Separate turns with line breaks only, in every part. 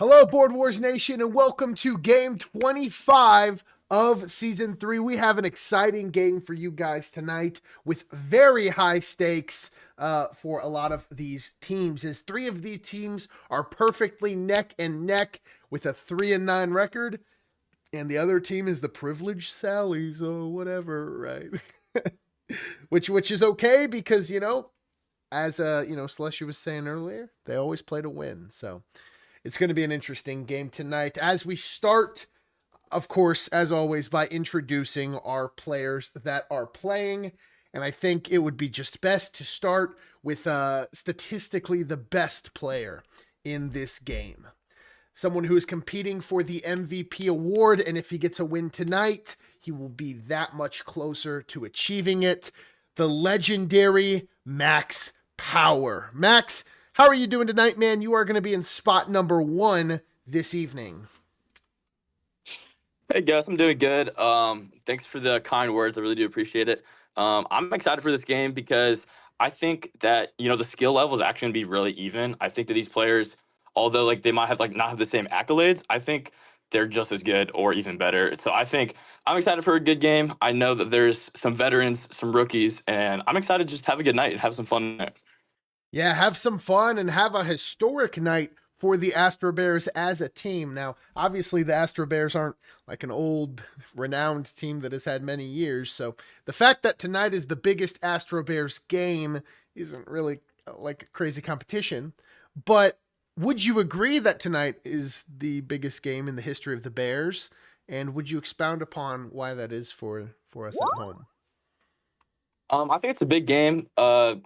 Hello, Board Wars Nation, and welcome to game 25 of season 3. We have an exciting game for you guys tonight with very high stakes for a lot of these teams, as 3 of these teams are perfectly neck and neck with a 3-9 record, and the other team is the privileged Sallies or whatever, right? which is okay because, as Celestia was saying earlier, they always play to win. So it's going to be an interesting game tonight as we start, of course, as always, by introducing our players that are playing. And I think it would be just best to start with statistically the best player in this game. Someone who is competing for the MVP award, and if he gets a win tonight, he will be that much closer to achieving it. The legendary Max Power. Max, how are you doing tonight, man? You are going to be in spot number 1 this evening.
Hey Gus, I'm doing good. Thanks for the kind words. I really do appreciate it. I'm excited for this game because I think that the skill level is actually going to be really even. I think that these players, although they might have not have the same accolades, I think they're just as good or even better. So I think I'm excited for a good game. I know that there's some veterans, some rookies, and I'm excited to just have a good night and have some fun there.
Yeah, have some fun and have a historic night for the Astro Bears as a team. Now, obviously, the Astro Bears aren't like an old, renowned team that has had many years. So the fact that tonight is the biggest Astro Bears game isn't really like a crazy competition. But would you agree that tonight is the biggest game in the history of the Bears? And would you expound upon why that is for us at home?
I think it's a big game,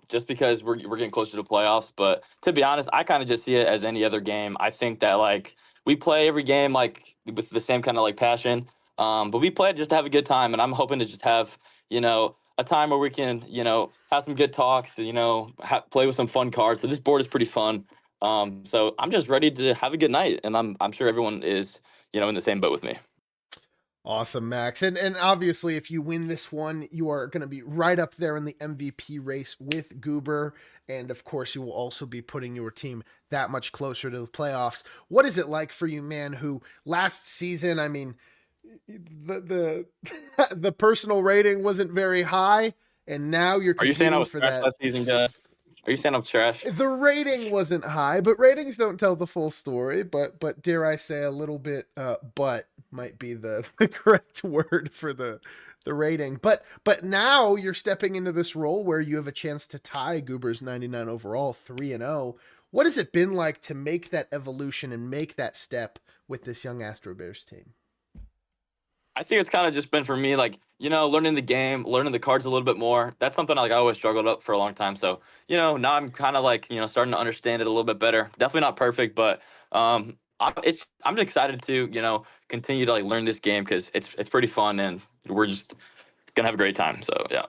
just because we're getting closer to the playoffs. But to be honest, I kind of just see it as any other game. I think that we play every game with the same kind of passion, but we play it just to have a good time. And I'm hoping to just have a time where we can have some good talks, play with some fun cards. So this board is pretty fun. So I'm just ready to have a good night, and I'm sure everyone is in the same boat with me.
Awesome, Max. And obviously, if you win this one, you are going to be right up there in the MVP race with Goober. And of course, you will also be putting your team that much closer to the playoffs. What is it like for you, man, who last season, I mean, the the personal rating wasn't very high, and now you're
Are you saying I
competing
was
for
trash
that.
last season, guys? Are you saying I'm trash?
The rating wasn't high, but ratings don't tell the full story. But dare I say, a little bit. But might be the correct word for the rating. But now you're stepping into this role where you have a chance to tie Goober's 99 overall, 3-0. What has it been like to make that evolution and make that step with this young Astro Bears team?
I think it's kind of just been for me, learning the game, learning the cards a little bit more. That's something I always struggled up for a long time. So, now I'm kind of starting to understand it a little bit better. Definitely not perfect, but I'm just excited to, continue to learn this game because it's pretty fun and we're just gonna have a great time. So yeah.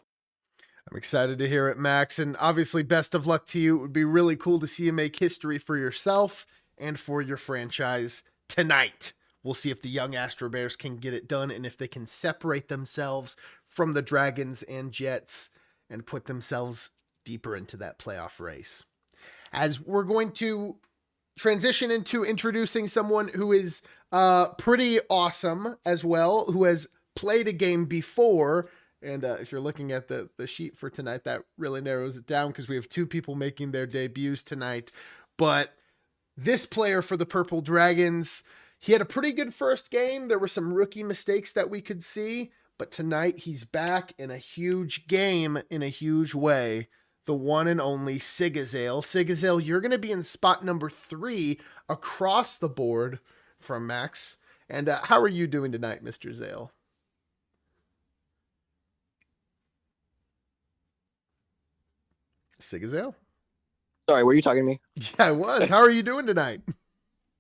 I'm excited to hear it, Max. And obviously, best of luck to you. It would be really cool to see you make history for yourself and for your franchise tonight. We'll see if the young Astro Bears can get it done and if they can separate themselves from the Dragons and Jets and put themselves deeper into that playoff race. As we're going to transition into introducing someone who is pretty awesome as well, who has played a game before. And if you're looking at the sheet for tonight, that really narrows it down because we have 2 people making their debuts tonight. But this player for the Purple Dragons, he had a pretty good first game. There were some rookie mistakes that we could see, but tonight he's back in a huge game in a huge way. The one and only Sigazale. Sigazale, you're going to be in spot number 3 across the board from Max. And how are you doing tonight, Mr. Zale? Sigazale?
Sorry, were you talking to me?
Yeah, I was. How are you doing tonight?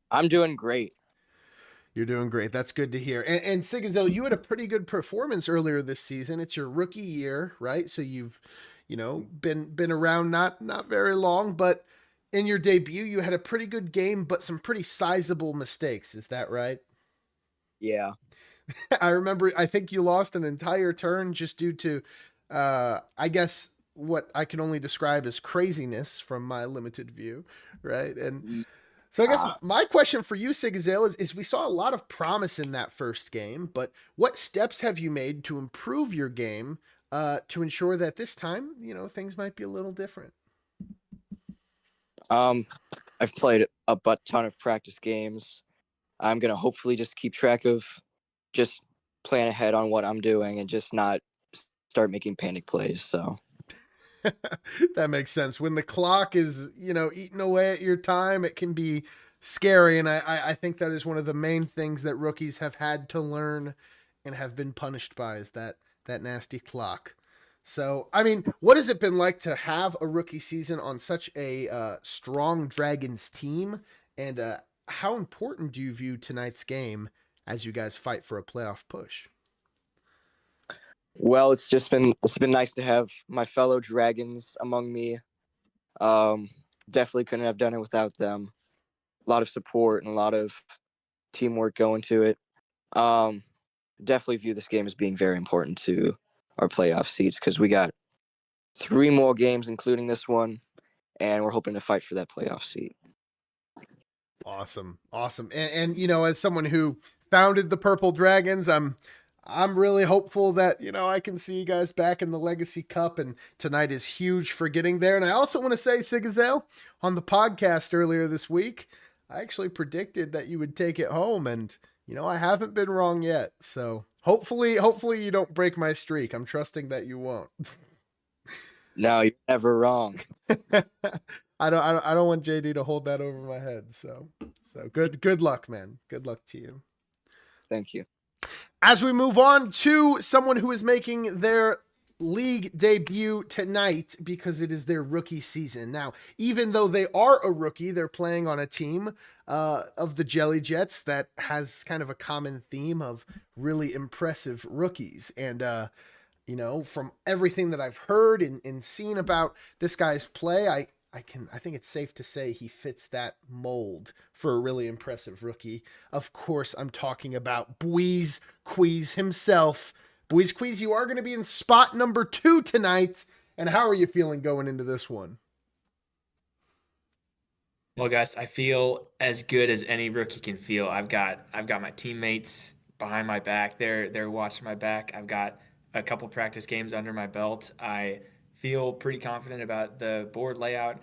I'm doing great.
You're doing great. That's good to hear. And Sigazale, you had a pretty good performance earlier this season. It's your rookie year, right? So you've, been around not very long, but in your debut, you had a pretty good game, but some pretty sizable mistakes. Is that right?
Yeah.
I remember, I think you lost an entire turn just due to, I guess, what I can only describe as craziness from my limited view, right? And So I guess my question for you, Sigazale, is we saw a lot of promise in that first game, but what steps have you made to improve your game to ensure that this time, things might be a little different?
I've played a ton of practice games. I'm gonna hopefully just keep track of, just plan ahead on what I'm doing and just not start making panic plays. So
That makes sense. When the clock is, eating away at your time, it can be scary. And I think that is one of the main things that rookies have had to learn and have been punished by is that nasty clock. So, I mean, what has it been like to have a rookie season on such a strong Dragons team? And how important do you view tonight's game as you guys fight for a playoff push?
well, it's been nice to have my fellow dragons among me. Definitely couldn't have done it without them. A lot of support and a lot of teamwork going to it. Definitely view this game as being very important to our playoff seats because we got 3 more games, including this one, and we're hoping to fight for that playoff seat.
Awesome. Awesome. And as someone who founded the Purple Dragons, I'm really hopeful that, I can see you guys back in the Legacy Cup, and tonight is huge for getting there. And I also want to say, Sigazale, on the podcast earlier this week, I actually predicted that you would take it home, and I haven't been wrong yet. So hopefully you don't break my streak. I'm trusting that you won't.
No, you're never wrong.
I don't want JD to hold that over my head. So good luck, man. Good luck to you.
Thank you.
As we move on to someone who is making their league debut tonight because it is their rookie season. Now, even though they are a rookie, they're playing on a team of the Jelly Jets that has kind of a common theme of really impressive rookies. And, from everything that I've heard and seen about this guy's play, I think it's safe to say he fits that mold for a really impressive rookie. Of course, I'm talking about Bweez Queez himself. Bweez Queez, you are going to be in spot number 2 tonight. And how are you feeling going into this one?
Well, guys, I feel as good as any rookie can feel. I've got my teammates behind my back. They're watching my back. I've got a couple practice games under my belt. I feel pretty confident about the board layout.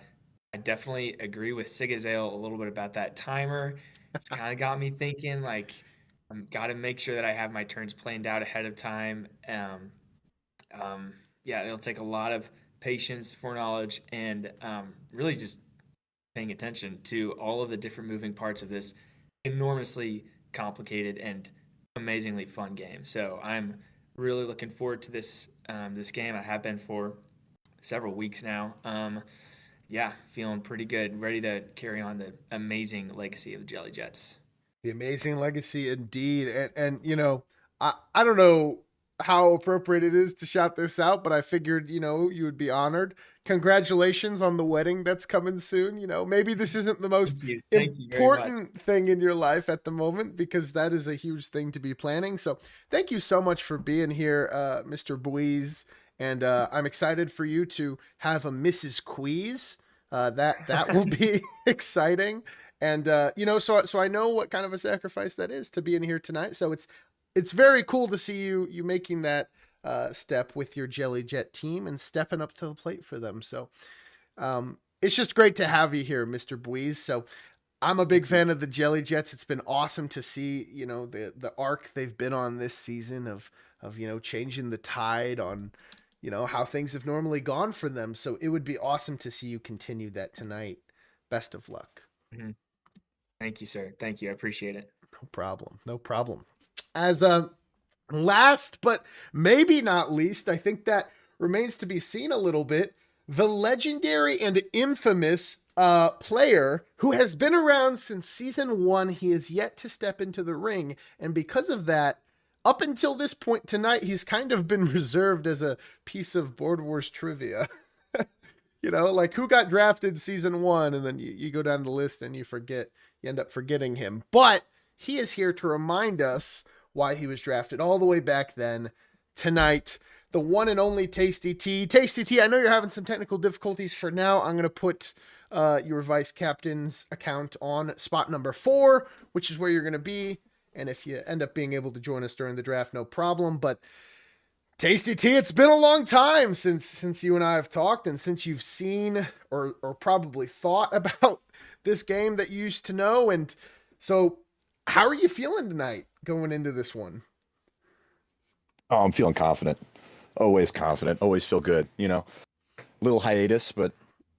I definitely agree with Sigazale a little bit about that timer. It's kind of got me thinking like I've got to make sure that I have my turns planned out ahead of time. Yeah, it'll take a lot of patience, foreknowledge, and really just paying attention to all of the different moving parts of this enormously complicated and amazingly fun game. So I'm really looking forward to this game. I have been for several weeks now. Yeah, feeling pretty good, ready to carry on the amazing legacy of the Jelly Jets.
The amazing legacy indeed. And I don't know how appropriate it is to shout this out, but I figured, you would be honored. Congratulations on the wedding that's coming soon. Maybe this isn't the most
Thank you very much.
important thing in your life at the moment because that is a huge thing to be planning. So thank you so much for being here, Mr. Bweez. And I'm excited for you to have a Mrs. Queez. That will be exciting. And so I know what kind of a sacrifice that is to be in here tonight. So it's very cool to see you making that step with your Jelly Jet team and stepping up to the plate for them. So it's just great to have you here, Mr. Bweez. So I'm a big fan of the Jelly Jets. It's been awesome to see, the arc they've been on this season of changing the tide on, how things have normally gone for them. So it would be awesome to see you continue that tonight. Best of luck.
Mm-hmm. Thank you, sir. Thank you. I appreciate it.
No problem. No problem. As last, but maybe not least, I think that remains to be seen a little bit. The legendary and infamous player who has been around since season 1. He is yet to step into the ring. And because of that, up until this point tonight, he's kind of been reserved as a piece of Board Wars trivia. Like who got drafted season 1, and then you go down the list and you end up forgetting him. But he is here to remind us why he was drafted all the way back then. Tonight, the one and only Tasty Teee. Tasty Teee, I know you're having some technical difficulties for now. I'm going to put your vice captain's account on spot number 4, which is where you're going to be. And if you end up being able to join us during the draft, no problem. But Tasty T, it's been a long time since you and I have talked, and since you've seen or probably thought about this game that you used to know. And so how are you feeling tonight going into this one?
Oh, I'm feeling confident. Always confident. Always feel good. You know, little hiatus, but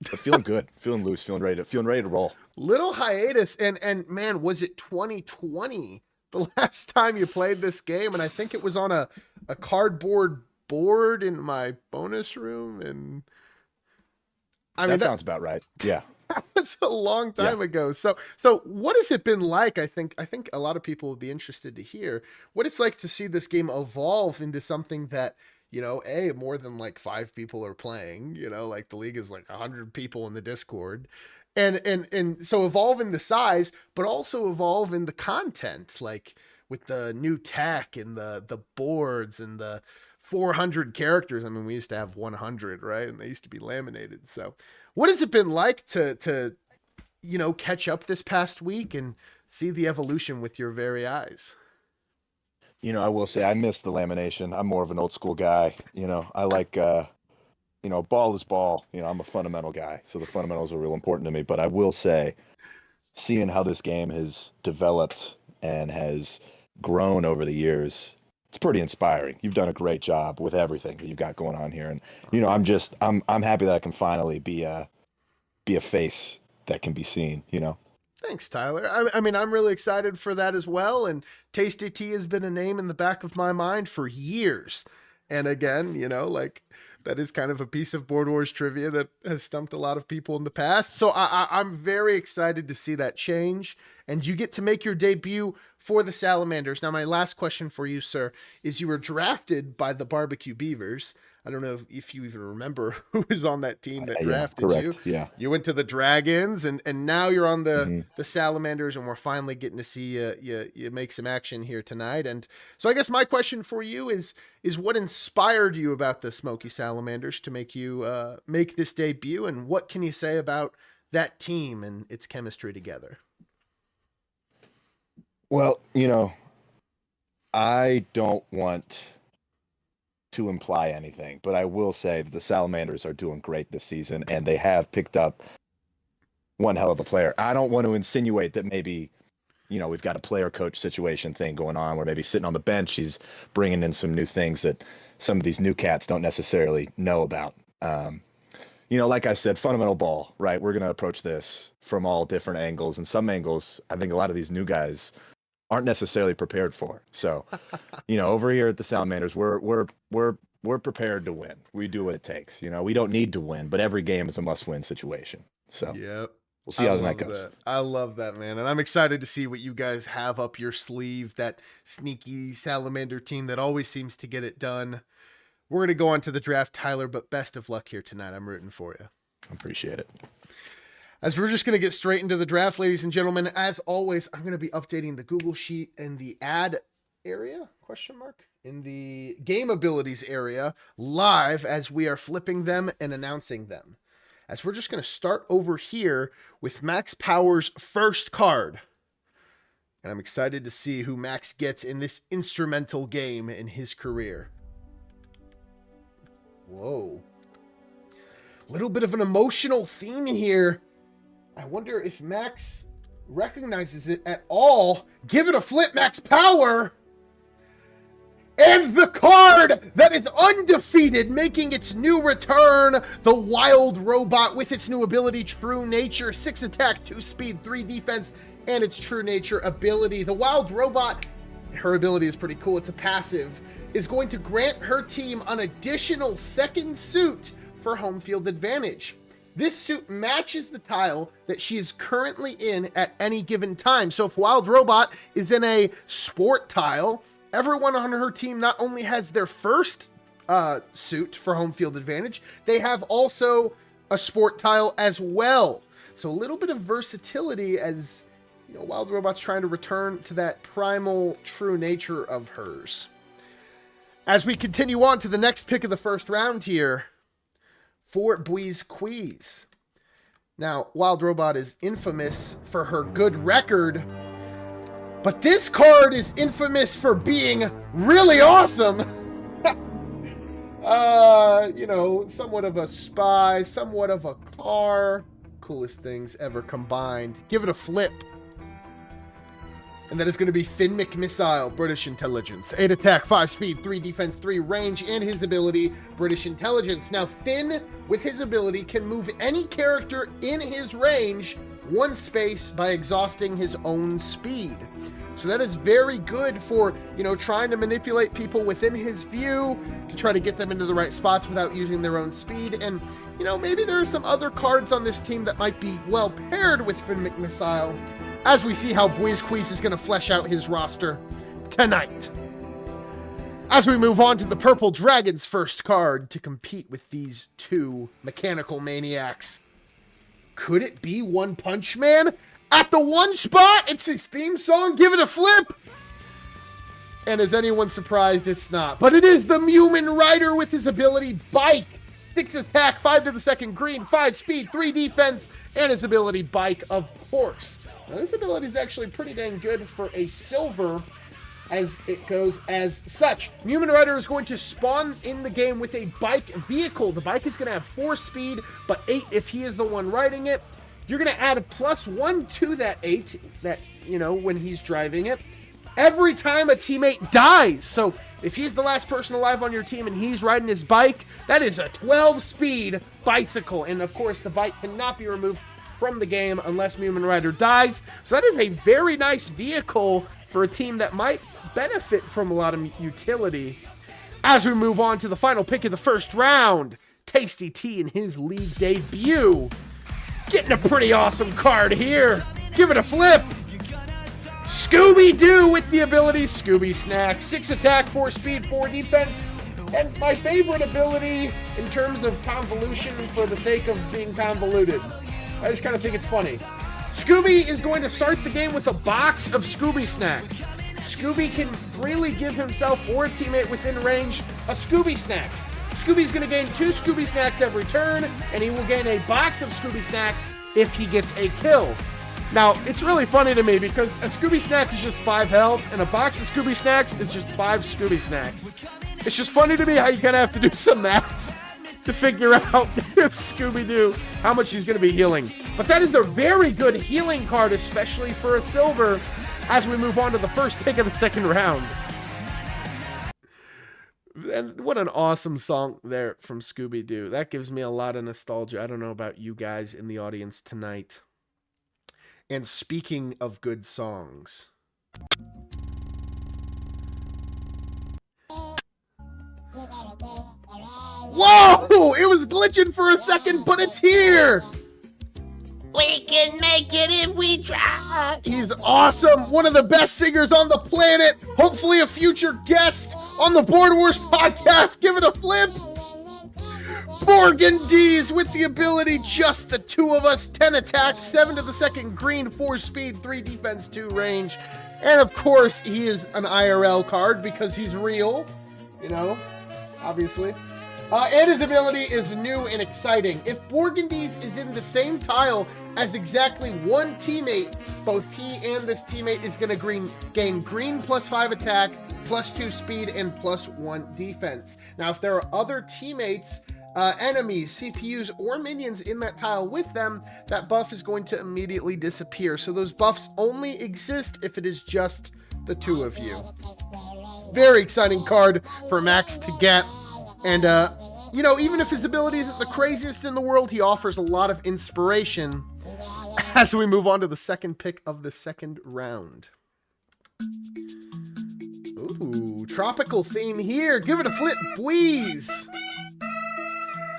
feeling good. Feeling loose. Feeling ready to roll.
Little hiatus, and man, was it 2020 the last time you played this game? And I think it was on a cardboard board in my bonus room, and I mean
that sounds about right. Yeah.
That was a long time ago. So what has it been like? I think a lot of people would be interested to hear what it's like to see this game evolve into something that, you know, more than like 5 people are playing, you know, like the league is like 100 people in the Discord. And so evolve in the size, but also evolve in the content, like with the new tech and the boards and the 400 characters. I mean, we used to have 100, right? And they used to be laminated. So what has it been like to, you know, catch up this past week and see the evolution with your very eyes?
You know, I will say I miss the lamination. I'm more of an old school guy. You know, I like, you know, ball is ball. You know, I'm a fundamental guy. So the fundamentals are real important to me. But I will say, seeing how this game has developed and has grown over the years, it's pretty inspiring. You've done a great job with everything that you've got going on here. And, you know, I'm happy that I can finally be a face that can be seen, you know?
Thanks, Tyler. I mean, I'm really excited for that as well. And Tasty T has been a name in the back of my mind for years. And again, you know, like that is kind of a piece of Board Wars trivia that has stumped a lot of people in the past. So I'm very excited to see that change. And you get to make your debut for the Salamanders. Now, my last question for you, sir, is you were drafted by the Barbecue Beavers. I don't know if you even remember who was on that team that drafted you.
Yeah.
You went to the Dragons, and now you're on the Salamanders, and we're finally getting to see you make some action here tonight. And so I guess my question for you is what inspired you about the Smoky Salamanders to make you make this debut, and what can you say about that team and its chemistry together?
Well, you know, I don't want to imply anything, but I will say that the Salamanders are doing great this season, and they have picked up one hell of a player. I don't want to insinuate that maybe, you know, we've got a player coach situation thing going on where maybe sitting on the bench, he's bringing in some new things that some of these new cats don't necessarily know about. You know, like I said, fundamental ball, right? We're going to approach this from all different angles, and some angles, I think a lot of these new guys aren't necessarily prepared for. So, you know, over here at the Salamanders, we're prepared to win. We do what it takes. You know, we don't need to win, but every game is a must-win situation. So,
yep.
We'll see how that goes.
I love that, man. And I'm excited to see what you guys have up your sleeve, that sneaky Salamander team that always seems to get it done. We're going to go on to the draft, Tyler, but best of luck here tonight. I'm rooting for you.
Appreciate it.
As we're just going to get straight into the draft, ladies and gentlemen, as always, I'm going to be updating the Google Sheet in the ad area, in the game abilities area, live as we are flipping them and announcing them. As we're just going to start over here with Max Power's first card. And I'm excited to see who Max gets in this instrumental game in his career. Whoa. A little bit of an emotional theme here. I wonder if Max recognizes it at all. Give it a flip, Max Power! And the card that is undefeated, making its new return, the Wild Robot with its new ability, True Nature, 6 attack, 2 speed, 3 defense, and its True Nature ability. The Wild Robot, her ability is pretty cool. It's a passive, is going to grant her team an additional second suit for home field advantage. This suit matches the tile that she is currently in at any given time. So if Wild Robot is in a sport tile, everyone on her team not only has their first suit for home field advantage, they have also a sport tile as well. So a little bit of versatility as, you know, Wild Robot's trying to return to that primal true nature of hers. As we continue on to the next pick of the first round here, for Bweez Queez. Now, Wild Robot is infamous for her good record, but this card is infamous for being really awesome. You know, somewhat of a spy, somewhat of a car. Coolest things ever combined. Give it a flip. And that is going to be Finn McMissile, British Intelligence. 8 attack, 5 speed, 3 defense, 3 range, and his ability, British Intelligence. Now, Finn, with his ability, can move any character in his range 1 space by exhausting his own speed. So that is very good for, you know, trying to manipulate people within his view to try to get them into the right spots without using their own speed. And, you know, maybe there are some other cards on this team that might be well paired with Finn McMissile, as we see how Bweez Queez is going to flesh out his roster tonight. As we move on to the Purple Dragon's first card to compete with these 2 mechanical maniacs. Could it be One Punch Man? At the 1 spot, it's his theme song, Give It a Flip. And is anyone surprised? It's not. But it is the Mumin Rider with his ability Bike. 6 attack, 5 to the second green, 5 speed, 3 defense, and his ability Bike, of course. Now, this ability is actually pretty dang good for a silver, as it goes as such. Mumin Rider is going to spawn in the game with a bike vehicle. The bike is going to have 4 speed, but 8 if he is the one riding it. You're going to add a +1 to that 8, that, you know, when he's driving it, every time a teammate dies. So if he's the last person alive on your team and he's riding his bike, that is a 12-speed bicycle. And of course, the bike cannot be removed from the game unless Mumin Rider dies. So that is a very nice vehicle for a team that might benefit from a lot of utility. As we move on to the final pick of the first round, Tasty Teee in his league debut. Getting a pretty awesome card here. Give it a flip. Scooby-Doo with the ability Scooby Snack. 6 attack, 4 speed, 4 defense. And my favorite ability in terms of convolution for the sake of being convoluted. I just kind of think it's funny. Scooby is going to start the game with a box of Scooby Snacks. Scooby can freely give himself or a teammate within range a Scooby Snack. Scooby's going to gain 2 Scooby Snacks every turn, and he will gain a box of Scooby Snacks if he gets a kill. Now, it's really funny to me because a Scooby Snack is just 5 health, and a box of Scooby Snacks is just 5 Scooby Snacks. It's just funny to me how you kind of have to do some math to figure out if Scooby-Doo, how much he's going to be healing. But that is a very good healing card, especially for a silver, as we move on to the first pick of the second round. And what an awesome song there from Scooby-Doo. That gives me a lot of nostalgia. I don't know about you guys in the audience tonight. And speaking of good songs, whoa! It was glitching for a second, but it's here! We can make it if we try. He's awesome. One of the best singers on the planet. Hopefully a future guest on the Board Wars podcast. Give it a flip. Borgandies with the ability Just the Two of Us. 10 attacks, 7 to the second green, 4 speed, 3 defense, 2 range. And of course, he is an IRL card because he's real. You know, obviously. And his ability is new and exciting. If Borgandies is in the same tile as exactly one teammate, both he and this teammate is going to gain green +5 attack, +2 speed, and +1 defense. Now, if there are other teammates, enemies, CPUs, or minions in that tile with them, that buff is going to immediately disappear. So those buffs only exist if it is just the 2 of you. Very exciting card for Max to get. And, you know, even if his ability isn't the craziest in the world, he offers a lot of inspiration as we move on to the second pick of the second round. Ooh, tropical theme here. Give it a flip, Bweez.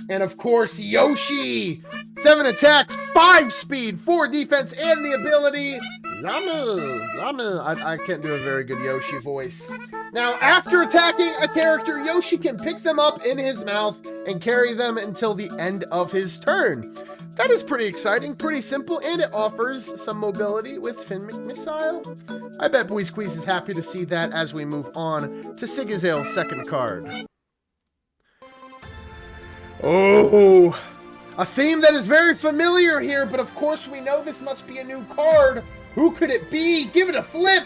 And of course, Yoshi. 7 attack, 5 speed, 4 defense, and the ability Lamu. I can't do a very good Yoshi voice. Now, after attacking a character, Yoshi can pick them up in his mouth and carry them until the end of his turn. That is pretty exciting, pretty simple, and it offers some mobility with Finn McMissile. I bet Bweez Queez is happy to see that as we move on to Sigazale's second card. Oh, A theme that is very familiar here, but of course we know this must be a new card. Who could it be? Give it a flip!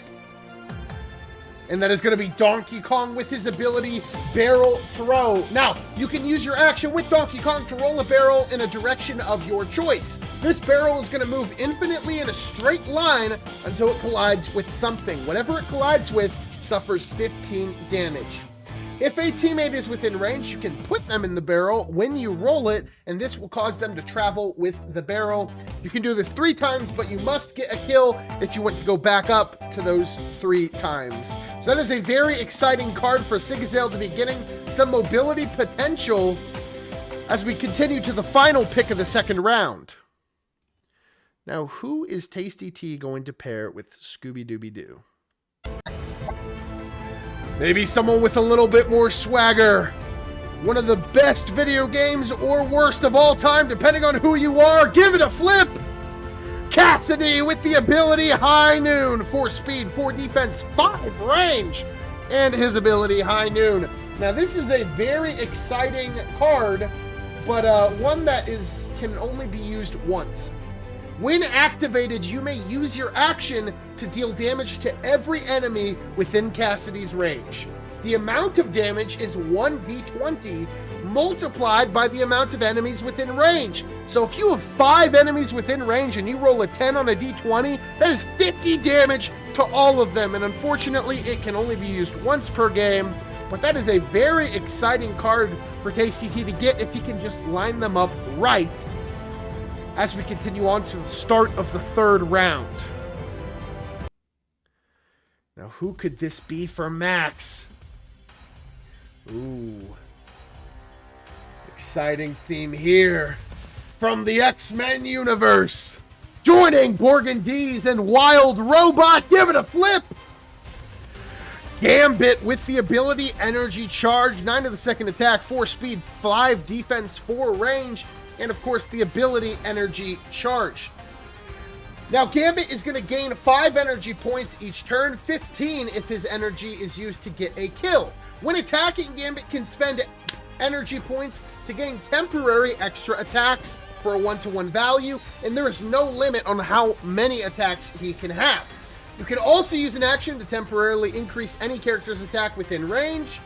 And that is going to be Donkey Kong with his ability, Barrel Throw. Now, you can use your action with Donkey Kong to roll a barrel in a direction of your choice. This barrel is going to move infinitely in a straight line until it collides with something. Whatever it collides with suffers 15 damage. If a teammate is within range, you can put them in the barrel when you roll it, and this will cause them to travel with the barrel. You can do this 3 times, but you must get a kill if you want to go back up to those 3 times. So that is a very exciting card for Sigazale to be getting some mobility potential as we continue to the final pick of the second round. Now, who is Tasty Teee going to pair with Scooby-Dooby-Doo? Maybe someone with a little bit more swagger. One of the best video games or worst of all time, depending on who you are. Give it a flip! Cassidy with the ability High Noon. 4 speed, 4 defense, 5 range. And his ability High Noon. Now this is a very exciting card, but one that can only be used once. When activated, you may use your action to deal damage to every enemy within Cassidy's range. The amount of damage is 1d20 multiplied by the amount of enemies within range. So if you have 5 enemies within range and you roll a 10 on a d20, that is 50 damage to all of them. And unfortunately, it can only be used once per game. But that is a very exciting card for Tasty Teee to get if he can just line them up right as we continue on to the start of the third round. Now, who could this be for Max? Ooh. Exciting theme here from the X-Men universe. Joining Borgandies and Wild Robot. Give it a flip! Gambit with the ability Energy Charge. 9 to the second attack, 4 speed, 5 defense, 4 range. And of course, the ability Energy Charge. Now, Gambit is going to gain 5 energy points each turn, 15 if his energy is used to get a kill. When attacking, Gambit can spend energy points to gain temporary extra attacks for a 1-to-1 value, and there is no limit on how many attacks he can have. You can also use an action to temporarily increase any character's attack within range.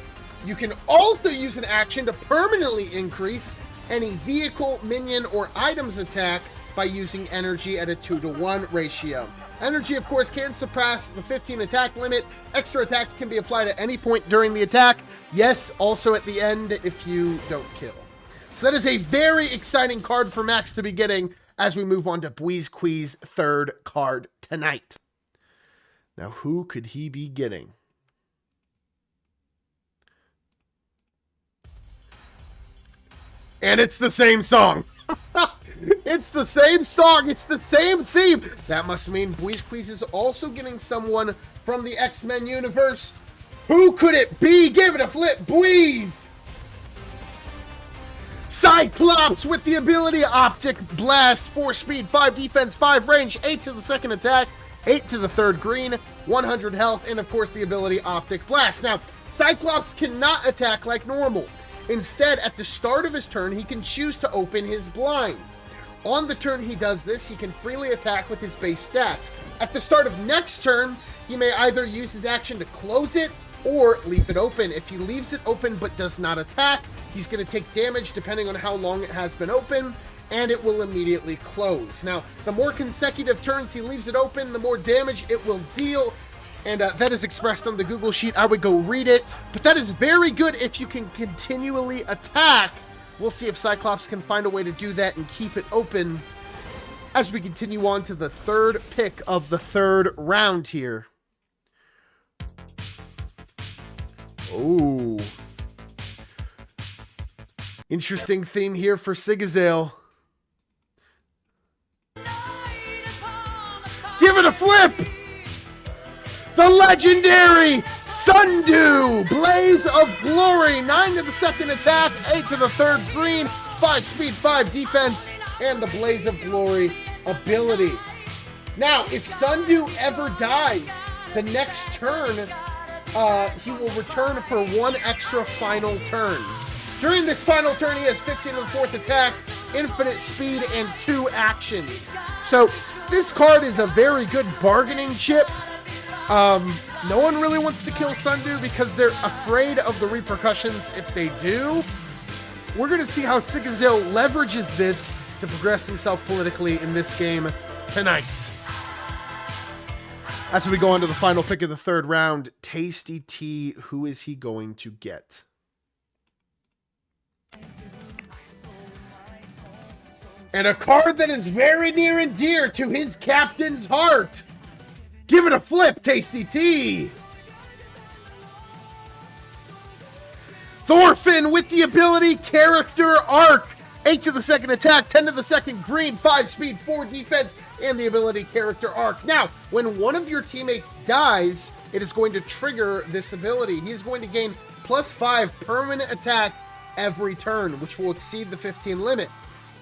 You can also use an action to permanently increase any vehicle, minion, or item's attack by using energy at a 2-to-1 ratio. Energy, of course, can surpass the 15 attack limit. Extra attacks can be applied at any point during the attack. Yes, also at the end if you don't kill. So that is a very exciting card for Max to be getting as we move on to Bweez Queez' third card tonight. Now, who could he be getting? And it's the same song. It's the same song. It's the same theme. That must mean Bweez Queez is also getting someone from the X-Men universe. Who could it be? Give it a flip, Bweez. Cyclops with the ability Optic Blast. 4 speed, 5 defense, 5 range, 8 to the second attack, 8 to the third green, 100 health, and of course the ability Optic Blast. Now, Cyclops cannot attack like normal. Instead, at the start of his turn, he can choose to open his blind. On the turn he does this, he can freely attack with his base stats. At the start of next turn, he may either use his action to close it or leave it open. If he leaves it open but does not attack, he's going to take damage depending on how long it has been open, and it will immediately close. Now, the more consecutive turns he leaves it open, the more damage it will deal. And that is expressed on the Google Sheet. I would go read it. But that is very good if you can continually attack. We'll see if Cyclops can find a way to do that and keep it open as we continue on to the third pick of the third round here. Oh. Interesting theme here for Sigazale. Give it a flip! The legendary Sundew! Blaze of Glory! 9 to the second attack, 8 to the third green, 5 speed, 5 defense, and the Blaze of Glory ability. Now, if Sundew ever dies, the next turn, he will return for 1 extra final turn. During this final turn, he has 15 to the fourth attack, infinite speed, and 2 actions. So this card is a very good bargaining chip. No one really wants to kill Sundew because they're afraid of the repercussions if they do. We're going to see how Sigazale leverages this to progress himself politically in this game tonight. As we go on to the final pick of the third round, Tasty Teee, who is he going to get? And a card that is very near and dear to his captain's heart. Give it a flip, Tasty Teee. Thorfinn with the ability Character Arc. 8 to the second attack, 10 to the second green, 5 speed, 4 defense, and the ability Character Arc. Now, when one of your teammates dies, it is going to trigger this ability. He is going to gain +5 permanent attack every turn, which will exceed the 15 limit.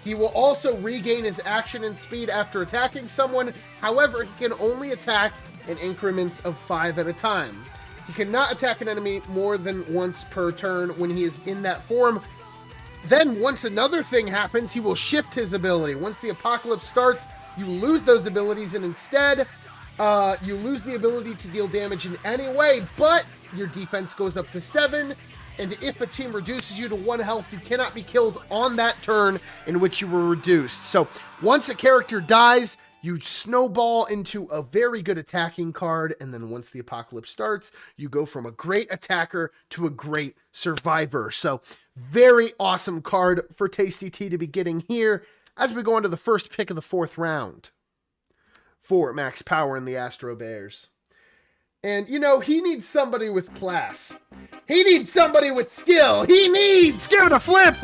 He will also regain his action and speed after attacking someone. However, he can only attack in increments of 5 at a time. He cannot attack an enemy more than once per turn when he is in that form. Then, once another thing happens, he will shift his ability. Once the apocalypse starts, you lose those abilities, and instead, you lose the ability to deal damage in any way, but your defense goes up to 7, and if a team reduces you to 1 health, you cannot be killed on that turn in which you were reduced. So, once a character dies, you snowball into a very good attacking card, and then once the apocalypse starts, you go from a great attacker to a great survivor. So, very awesome card for Tasty Teee to be getting here as we go into the first pick of the 4th round for Max Power in the Astro Bears. And, you know, he needs somebody with class. He needs somebody with skill. He needs, give it a flip,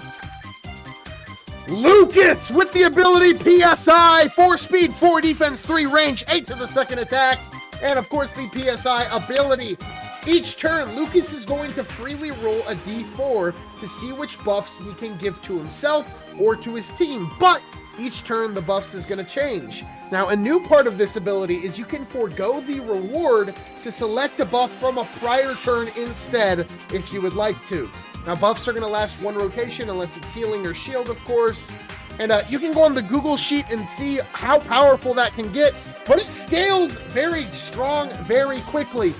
Lucas with the ability PSI, 4 speed, 4 defense, 3 range, 8 to the second attack, and of course the PSI ability. Each turn, Lucas is going to freely roll a d4 to see which buffs he can give to himself or to his team, but each turn the buffs is going to change. Now, a new part of this ability is you can forego the reward to select a buff from a prior turn instead if you would like to. Now, buffs are going to last 1 rotation unless it's healing or shield, of course. And you can go on the Google sheet and see how powerful that can get, but it scales very strong very quickly.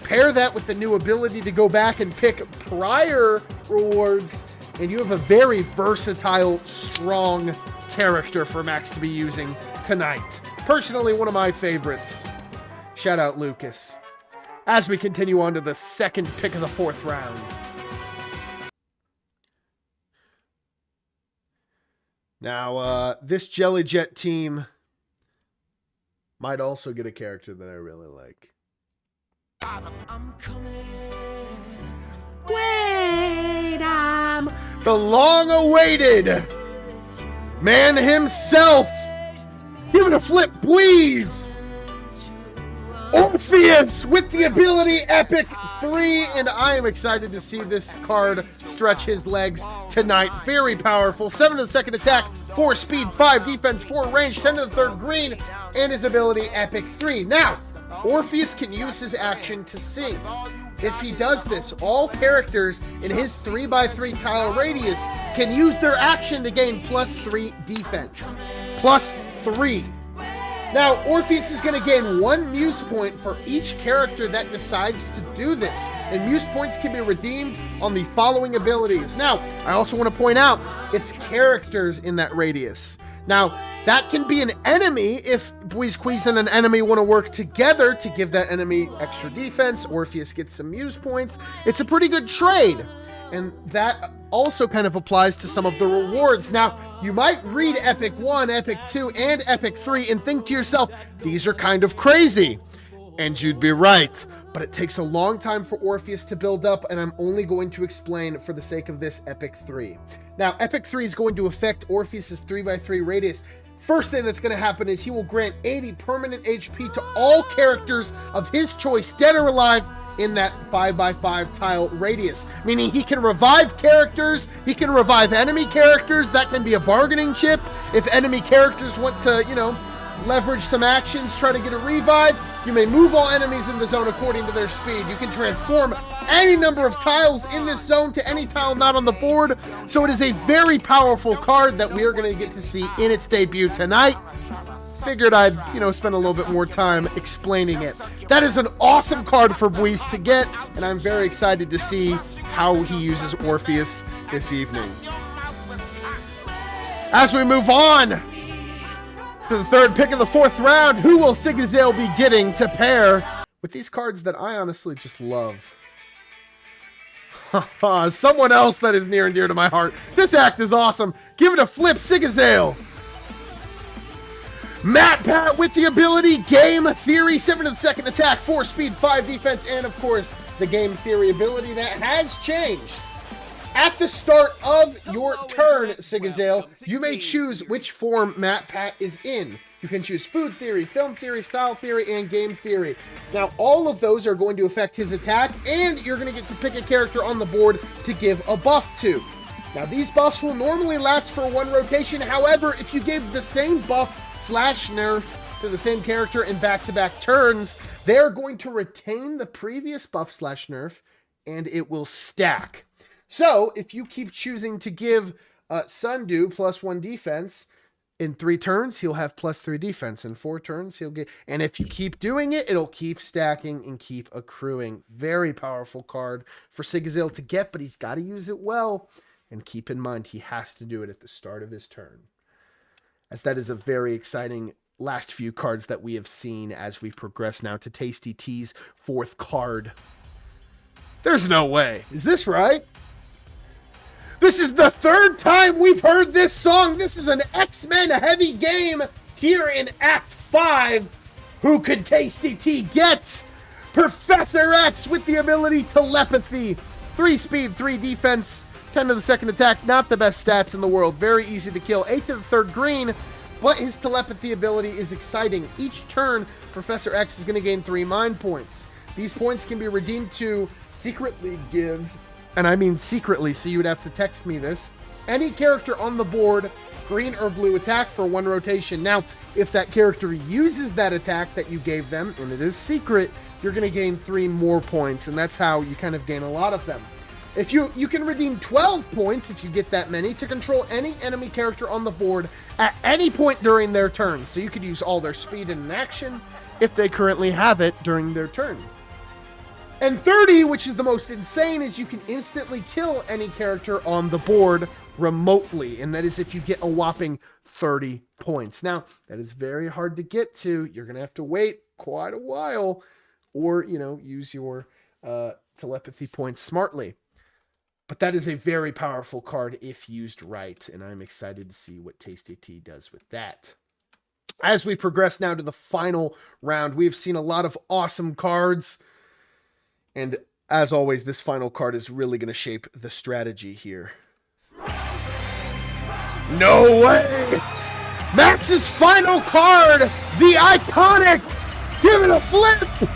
Pair that with the new ability to go back and pick prior rewards, and you have a very versatile, strong character for Max to be using tonight. Personally, one of my favorites. Shout out Lucas. As we continue on to the second pick of the 4th round. Now, this Jelly Jet team might also get a character that I really like. I'm coming. Wait, the long-awaited man himself. Give it a flip, Bweez. Orpheus with the ability Epic 3, and I am excited to see this card stretch his legs tonight. Very powerful. 7 to the second attack, 4 speed, 5 defense, 4 range, 10 to the third green, and his ability Epic 3. Now, Orpheus can use his action to sing. If he does this, all characters in his 3x3 tile radius can use their action to gain +3 defense. +3. Now, Orpheus is going to gain 1 Muse point for each character that decides to do this, and Muse points can be redeemed on the following abilities. Now, I also want to point out, it's characters in that radius. Now, that can be an enemy if Bweez Queez and an enemy want to work together to give that enemy extra defense. Orpheus gets some Muse points. It's a pretty good trade. And that also kind of applies to some of the rewards. Now, you might read Epic 1, Epic 2, and Epic 3 and think to yourself, these are kind of crazy. And you'd be right. But it takes a long time for Orpheus to build up, and I'm only going to explain for the sake of this Epic 3. Now, Epic 3 is going to affect Orpheus's 3x3 radius. First thing that's going to happen is he will grant 80 permanent HP to all characters of his choice, dead or alive, in that 5x5 tile radius. Meaning he can revive characters, he can revive enemy characters. That can be a bargaining chip. If enemy characters want to, leverage some actions, try to get a revive, You may move all enemies in the zone according to their speed. You can transform any number of tiles in this zone to any tile not on the board. So it is a very powerful card that we are going to get to see in its debut tonight. Figured I'd, spend a little bit more time explaining it. That is an awesome card for Bweez to get, and I'm very excited to see how he uses Orpheus this evening. As we move on to the third pick of the fourth round, who will Sigazale be getting to pair with these cards that I honestly just love? Someone else that is near and dear to my heart. This act is awesome. Give it a flip, Sigazale. Matt Pat with the ability, Game Theory, 7 to the second attack, 4 speed, 5 defense, and of course, the Game Theory ability that has changed. At the start of your turn, Sigazale, you may choose which form Matt Pat is in. You can choose Food Theory, Film Theory, Style Theory, and Game Theory. Now, all of those are going to affect his attack, and you're going to get to pick a character on the board to give a buff to. Now, these buffs will normally last for 1 rotation. However, if you gave the same buff / nerf to the same character in back-to-back turns, they're going to retain the previous buff / nerf, and it will stack. So, if you keep choosing to give Sundew +1 defense, in 3 turns, he'll have +3 defense. In 4 turns, he'll get... And if you keep doing it, it'll keep stacking and keep accruing. Very powerful card for Sigazale to get, but he's got to use it well. And keep in mind, he has to do it at the start of his turn, as that is a very exciting last few cards that we have seen as we progress now to Tasty Tee's 4th card. There's no way. Is this right? This is the 3rd time we've heard this song. This is an X-Men heavy game here in Act 5. Who could Tasty Tee get? Professor X with the ability Telepathy. 3 speed, 3 defense, 10 to the second attack. Not the best stats in the world. Very easy to kill. 8 to the 3rd green. But his telepathy ability is exciting. Each turn, Professor X is going to gain 3 mind points. These points can be redeemed to secretly give, and I mean secretly, so you would have to text me this, any character on the board, green or blue attack for 1 rotation. Now, if that character uses that attack that you gave them, and it is secret, you're going to gain 3 more points, and that's how you kind of gain a lot of them. If you can redeem 12 points, if you get that many, to control any enemy character on the board at any point during their turn. So you could use all their speed and action if they currently have it during their turn. And 30, which is the most insane, is you can instantly kill any character on the board remotely. And that is if you get a whopping 30 points. Now, that is very hard to get to. You're going to have to wait quite a while or, use your telepathy points smartly. But that is a very powerful card if used right, and I'm excited to see what Tasty Tee does with that. As we progress now to the final round, we have seen a lot of awesome cards, and as always, this final card is really going to shape the strategy here. No way! Max's final card, the iconic, give it a flip!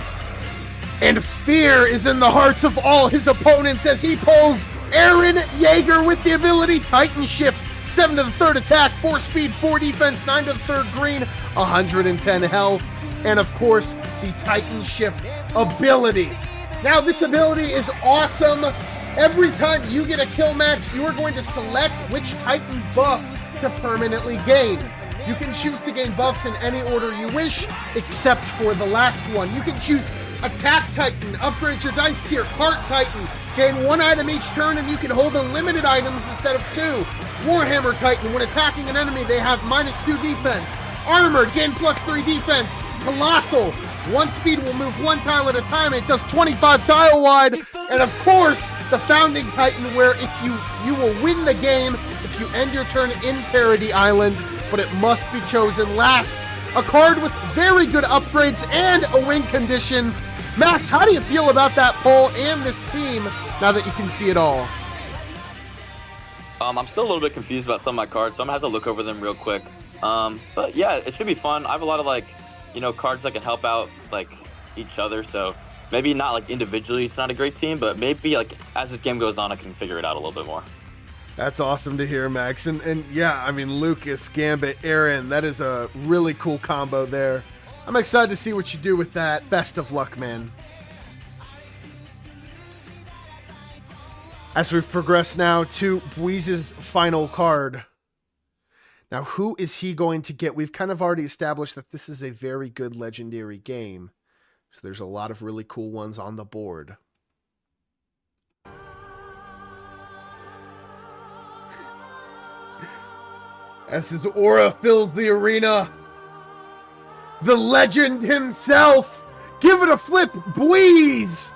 And fear is in the hearts of all his opponents as he pulls Aaron Yeager with the ability Titan Shift. 7 to the 3rd attack, 4 speed, 4 defense, 9 to the 3rd green, 110 health. And of course, the Titan Shift ability. Now this ability is awesome. Every time you get a kill, Max, you are going to select which Titan buff to permanently gain. You can choose to gain buffs in any order you wish, except for the last one. You can choose Attack Titan, upgrade your dice tier, Heart Titan, gain 1 item each turn, and you can hold unlimited items instead of 2. Warhammer Titan, when attacking an enemy, they have -2 defense. Armored, gain +3 defense. Colossal, 1 speed will move 1 tile at a time, it does 25 tile wide. And of course, the Founding Titan, where if you will win the game if you end your turn in Parody Island, but it must be chosen last. A card with very good upgrades and a win condition. Max, how do you feel about that poll and this team now that you can see it all?
I'm still a little bit confused about some of my cards, so I'm gonna have to look over them real quick. But yeah, it should be fun. I have a lot of cards that can help out each other. So maybe not individually, it's not a great team, but maybe as this game goes on, I can figure it out a little bit more.
That's awesome to hear, Max. And yeah, I mean, Lucas, Gambit, Aaron, that is a really cool combo there. I'm excited to see what you do with that. Best of luck, man. As we progress now to Bweez's final card. Now, who is he going to get? We've kind of already established that this is a very good legendary game. So there's a lot of really cool ones on the board. As his aura fills the arena, the legend himself, give it a flip, Bweez!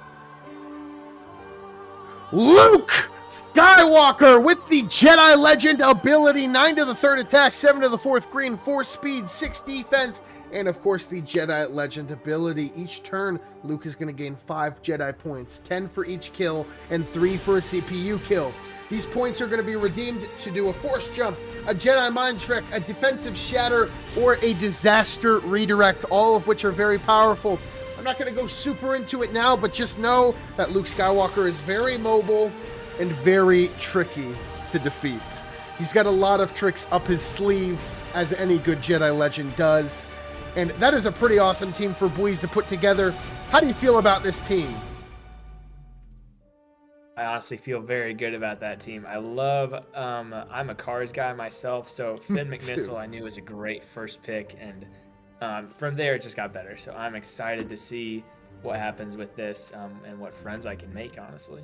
Luke Skywalker with the Jedi Legend ability, 9 to the 3rd attack, 7 to the 4th green, 4 speed, 6 defense, and of course the Jedi Legend ability. Each turn, Luke is going to gain 5 Jedi points, 10 for each kill, and 3 for a CPU kill. These points are going to be redeemed to do a Force Jump, a Jedi Mind Trick, a Defensive Shatter, or a Disaster Redirect, all of which are very powerful. I'm not going to go super into it now, but just know that Luke Skywalker is very mobile and very tricky to defeat. He's got a lot of tricks up his sleeve, as any good Jedi Legend does. And that is a pretty awesome team for Bweez to put together. How do you feel about this team?
I honestly feel very good about that team. I love, I'm a Cars guy myself, so Finn McMissile I knew was a great first pick, and from there it just got better. So I'm excited to see what happens with this and what friends I can make, honestly.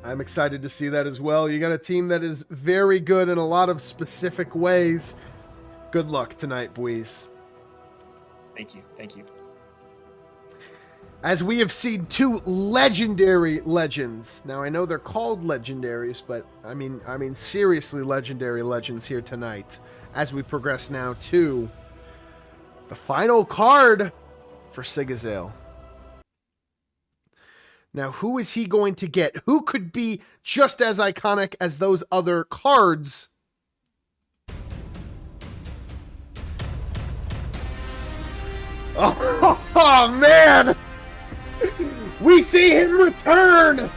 I'm excited to see that as well. You got a team that is very good in a lot of specific ways. Good luck tonight, Bweez.
Thank you. Thank you.
As we have seen 2 legendary legends. Now, I know they're called legendaries, but I mean seriously legendary legends here tonight. As we progress now to the final card for Sigazale. Now, who is he going to get? Who could be just as iconic as those other cards? Oh man! We see him return!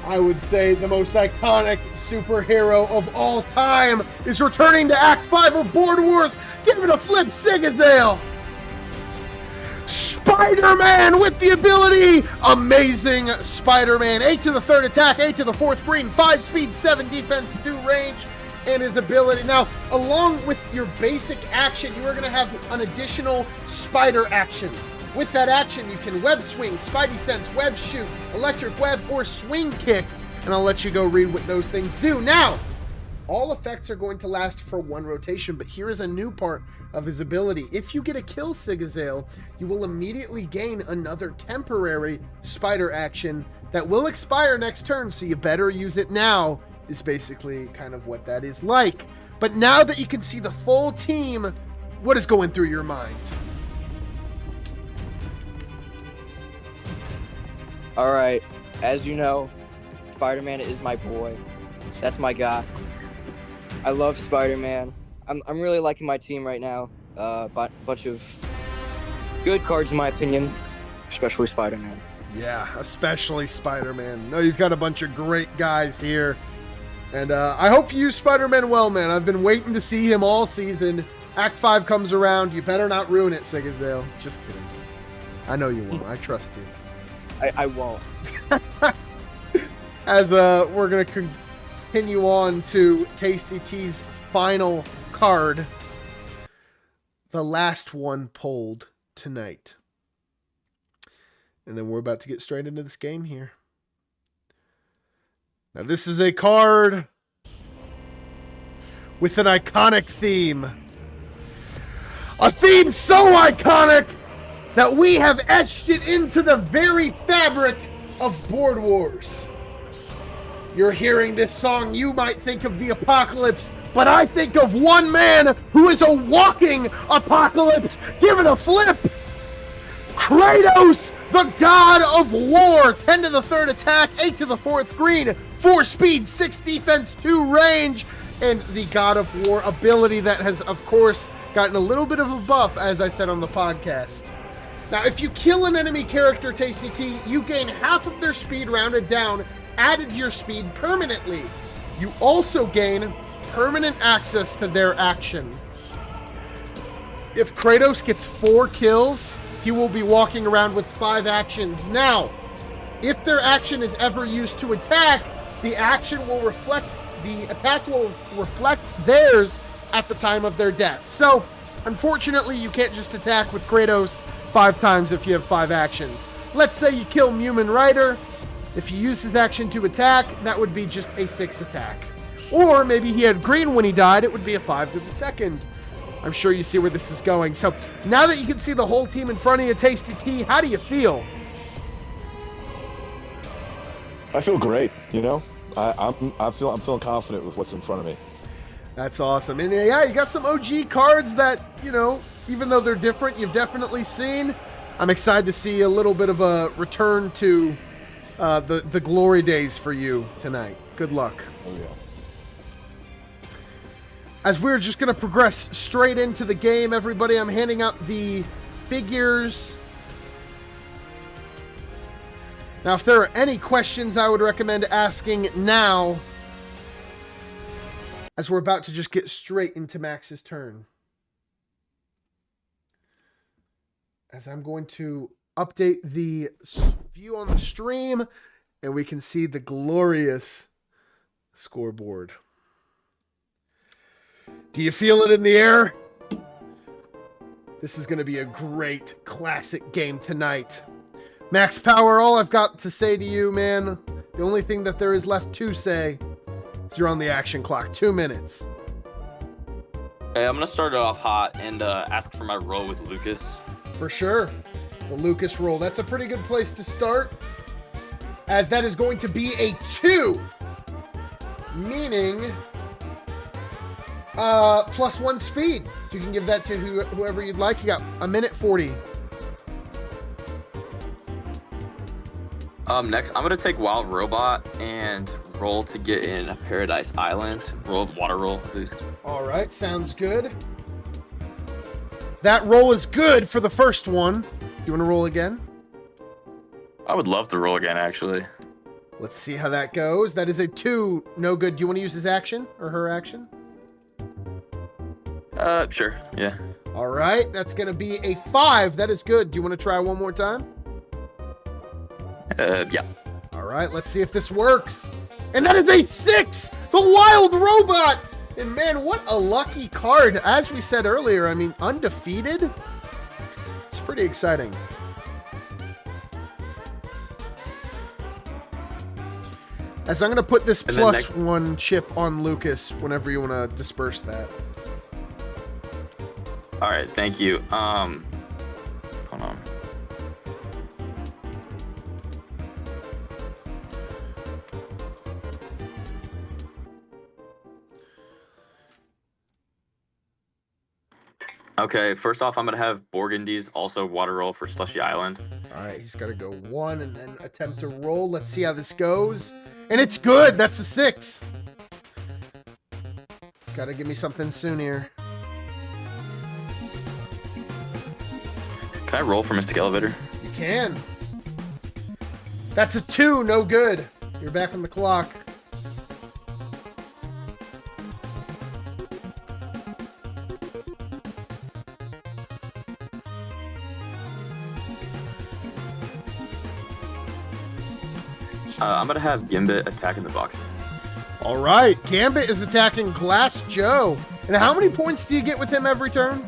I would say the most iconic superhero of all time is returning to Act 5 of Board Wars. Give it a flip, Sigazale! Spider-Man with the ability! Amazing Spider-Man. 8 to the 3rd attack, 8 to the 4th green, 5 speed, 7 defense, 2 range, and his ability. Now, along with your basic action, you are going to have an additional spider action. With that action, you can web swing, spidey sense, web shoot, electric web, or swing kick. And I'll let you go read what those things do. Now, all effects are going to last for 1 rotation, but here is a new part of his ability. If you get a kill Sigazale, you will immediately gain another temporary spider action that will expire next turn, so you better use it now, is basically kind of what that is like. But now that you can see the full team, what is going through your mind?
All right, as you know, Spider-Man is my boy. That's my guy. I love Spider-Man. I'm really liking my team right now. Bunch of good cards in my opinion, especially Spider-Man.
Yeah, especially Spider-Man. No, you've got a bunch of great guys here. And I hope you use Spider-Man well, man. I've been waiting to see him all season. Act 5 comes around. You better not ruin it, Sigazale. Just kidding. I know you won't. I trust you.
I won't.
As we're going to continue on to Tasty Tee's final card. The last one pulled tonight. And then we're about to get straight into this game here. Now this is a card with an iconic theme. A theme so iconic that we have etched it into the very fabric of Board Wars. You're hearing this song, you might think of the apocalypse, but I think of one man who is a walking apocalypse. Give it a flip! Kratos, the god of war. 10 to the 3rd attack, 8 to the 4th green, 4 speed, 6 defense, 2 range, and the god of war ability that has, of course, gotten a little bit of a buff, as I said on the podcast. Now, if you kill an enemy character, Tasty Tee, you gain half of their speed rounded down, added to your speed permanently. You also gain permanent access to their action. If Kratos gets 4 kills, he will be walking around with 5 actions. Now, if their action is ever used to attack, the attack will reflect theirs at the time of their death. So, unfortunately, you can't just attack with Kratos 5 times if you have 5 actions. Let's say you kill Mumin Rider. If you use his action to attack, that would be just a 6 attack. Or maybe he had green when he died, it would be a 5 to the second. I'm sure you see where this is going. So, now that you can see the whole team in front of you, Tasty T, how do you feel?
I feel great, you know. I'm feeling confident with what's in front of me.
That's awesome. And yeah, you got some OG cards that, you know, even though they're different, you've definitely seen. I'm excited to see a little bit of a return to the glory days for you tonight. Good luck.
Oh yeah.
As we're just going to progress straight into the game, everybody, I'm handing out the figures. Now, if there are any questions, I would recommend asking now, as we're about to just get straight into Max's turn. As I'm going to update the view on the stream, and we can see the glorious scoreboard. Do you feel it in the air? This is going to be a great classic game tonight. Max Power, all I've got to say to you, man, the only thing that there is left to say is you're on the action clock. 2 minutes.
Hey, I'm going to start it off hot and ask for my roll with Lucas.
For sure. The Lucas roll. That's a pretty good place to start, as that is going to be a 2. Meaning +1 speed. You can give that to whoever you'd like. You got 1:40.
Next, I'm going to take Wild Robot and roll to get in Paradise Island. Water roll, at least.
All right, sounds good. That roll is good for the first one. You want to roll again?
I would love to roll again, actually.
Let's see how that goes. That is a 2. No good. Do you want to use his action or her action?
Sure, yeah.
All right, that's going to be a 5. That is good. Do you want to try one more time?
Yeah.
All right, let's see if this works. And that is a 6! The Wild Robot! And man, what a lucky card. As we said earlier, I mean, undefeated? It's pretty exciting. As I'm going to put this +1 chip on Lucas whenever you want to disperse that.
All right, thank you. Hold on. Okay, first off, I'm going to have Borgandy's also water roll for Slushy Island.
All right, he's got to go 1 and then attempt to roll. Let's see how this goes. And it's good. That's a 6. Got to give me something soon here.
Can I roll for Mystic Elevator?
You can. That's a 2. No good. You're back on the clock.
I'm going to have Gambit attacking the box.
All right. Gambit is attacking Glass Joe. And how many points do you get with him every turn?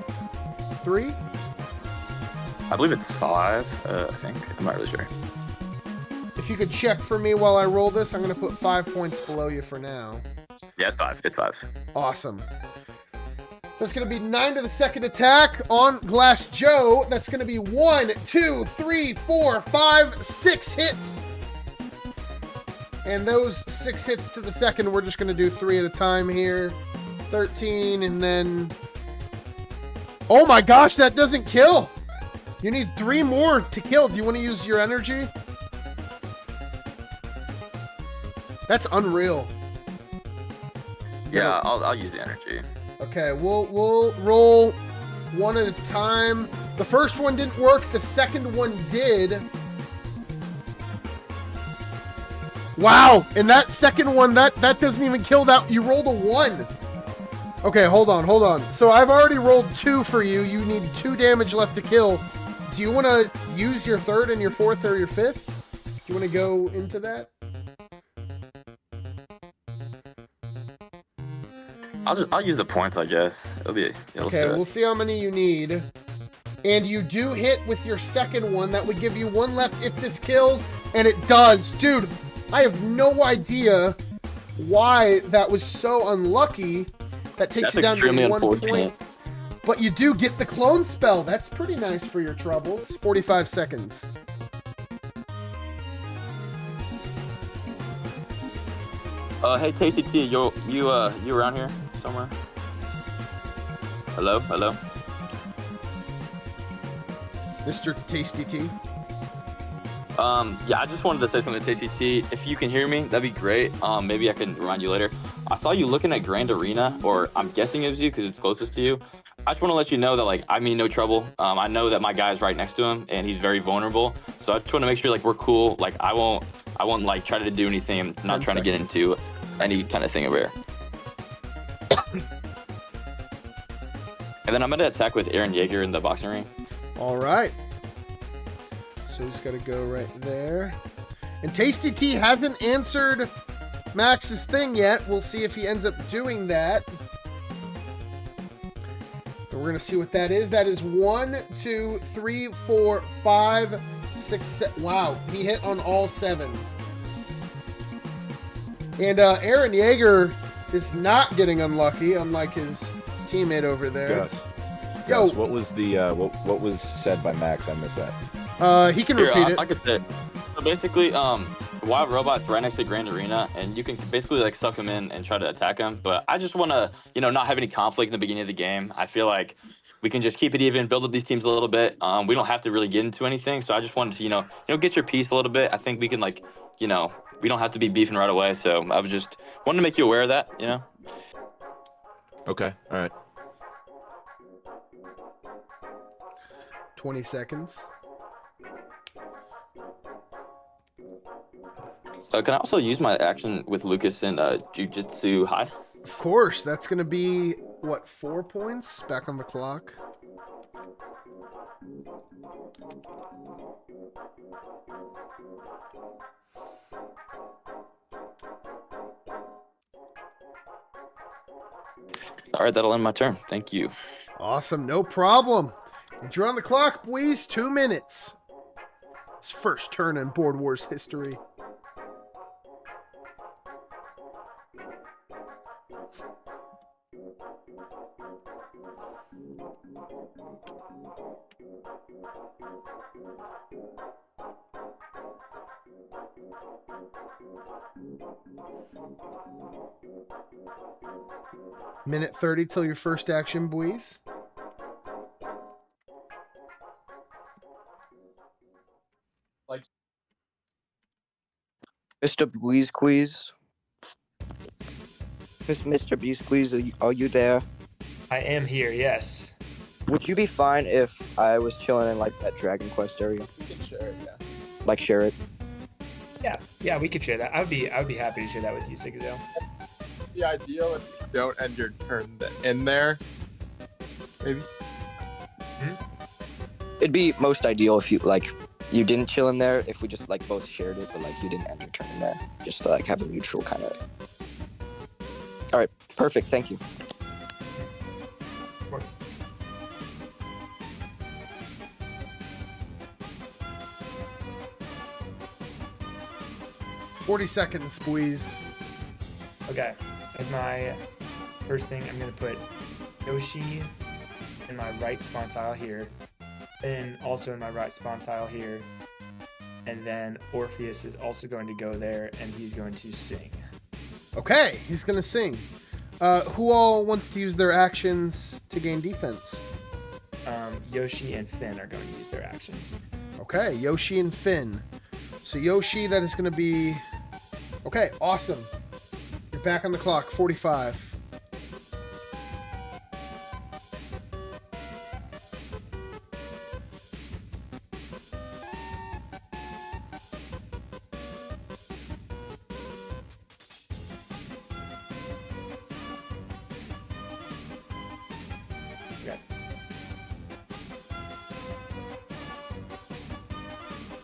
3?
I believe it's 5, I think. I'm not really sure.
If you could check for me while I roll this, I'm going to put 5 points below you for now.
Yeah, it's 5. It's 5.
Awesome. So it's going to be 9 to the second attack on Glass Joe. That's going to be 1, 2, 3, 4, 5, 6 hits. And those 6 hits to the second, we're just going to do 3 at a time here. 13, and then... Oh my gosh, that doesn't kill! You need 3 more to kill. Do you want to use your energy? That's unreal.
Yeah, I'll use the energy.
Okay, we'll roll 1 at a time. The first one didn't work. The second one did. Wow, and that second one, that doesn't even kill that. You rolled a 1. Okay, hold on. So I've already rolled 2 for you. You need 2 damage left to kill. Do you want to use your 3rd and your 4th or your 5th? Do you want to go into that?
I'll use the points, I guess. Let's
Okay,
do it.
we'll see how many you need. And you do hit with your 2nd one. That would give you 1 left if this kills, and it does. Dude, I have no idea why that was so unlucky. That takes
That's
you down
extremely
to 1
unfortunate.
point. But you do get the clone spell. That's pretty nice for your troubles. 45 seconds.
Hey, Tasty T, you around here somewhere? Hello?
Mr. Tasty T.
Yeah, I just wanted to say something to Tasty T. If you can hear me, that'd be great. Maybe I can remind you later. I saw you looking at Grand Arena, or I'm guessing it was you because it's closest to you. I just want to let you know that, like, I mean no trouble. I know that my guy's right next to him, and he's very vulnerable. So I just want to make sure, like, we're cool. Like, I won't like, try to do anything. I'm not trying to get into any kind of thing over here. And then I'm going to attack with Aaron Yeager in the boxing ring.
All right. So he's got to go right there. And Tasty T hasn't answered Max's thing yet. We'll see if he ends up doing that. And we're going to see what that is. That is 1, 2, 3, 4, 5, 6, 7. Wow. He hit on all 7. And Aaron Yeager is not getting unlucky, unlike his teammate over there. Yo,
What was the what was said by Max? I missed that.
he can repeat it.
I could say. So basically, Wild Robot's right next to Grand Arena, and you can basically, like, suck him in and try to attack him. But I just want to, not have any conflict in the beginning of the game. I feel like we can just keep it even, build up these teams a little bit. We don't have to really get into anything. So I just wanted to, get your piece a little bit. I think we can, like, we don't have to be beefing right away. So I was just wanted to make you aware of that.
Okay. All right.
20 seconds.
Can I also use my action with Lucas in Jiu-Jitsu High?
Of course. That's going to be, what, 4 points? Back on the clock.
All right, that'll end my turn. Thank you.
Awesome. No problem. And you're on the clock, Bweez. 2 minutes. His first turn in Board Wars history. Minute 30 till your first action, Bweez.
Mr. Bweez Queez. Mr. Bweez Queez, are you there?
I am here, yes.
Would you be fine if I was chilling in, like, that Dragon Quest area?
You can share it, yeah.
Like, share it?
Yeah, we could share that. I would be happy to share that with you, Sigazale.
The ideal if you don't end your turn in there. Maybe.
It'd be most ideal if you didn't chill in there, if we just, like, both shared it, but, like, you didn't end your turn in there. Just to, like, have a mutual kind of... Alright, perfect, thank you.
Of course.
$40 seconds, Bweez.
Okay, as my first thing, I'm going to put Yoshi in my right spawn tile here, and also in my right spawn tile here, and then Orpheus is also going to go there, and he's going to sing.
Okay, he's going to sing. Who all wants to use their actions to gain defense?
Yoshi and Finn are going to use their actions.
Okay, Yoshi and Finn. So Yoshi, that is going to be... Okay, awesome. You're back on the clock, 45.
Okay.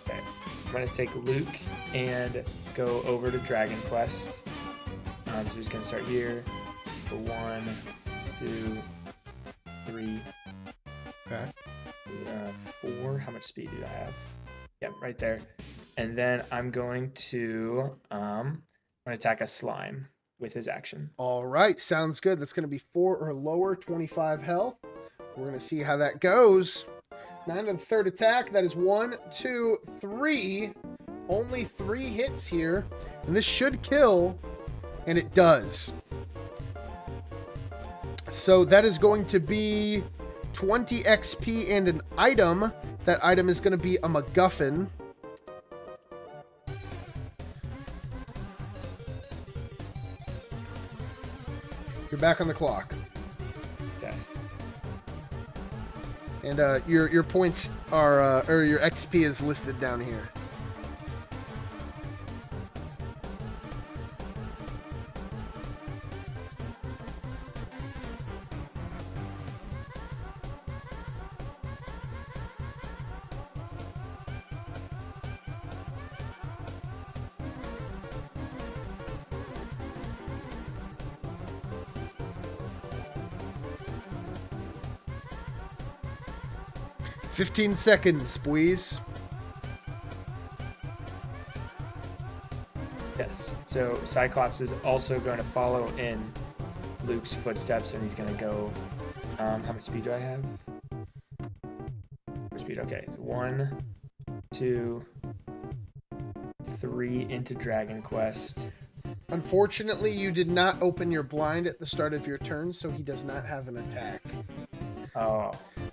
Okay. I'm gonna take Luke and go over to Dragon Quest. So he's gonna start here. For 1, 2, 3.
Okay.
4. How much speed do I have? Yep, right there. And then I'm going to attack a slime with his action.
All right, sounds good. That's going to be 4 or lower, 25 health. We're going to see how that goes. 9 on the third attack. That is 1, 2, 3. Only 3 hits here. And this should kill. And it does. So that is going to be 20 XP and an item. That item is going to be a MacGuffin. You're back on the clock.
Okay.
And your points are, or your XP is listed down here. "15 seconds, Bweez."
Yes. So Cyclops is also going to follow in Luke's footsteps, and he's going to go. How much speed do I have? Speed. Okay. So 1, 2, 3 into Dragon Quest.
Unfortunately, you did not open your blind at the start of your turn, so he does not have an attack.
Oh.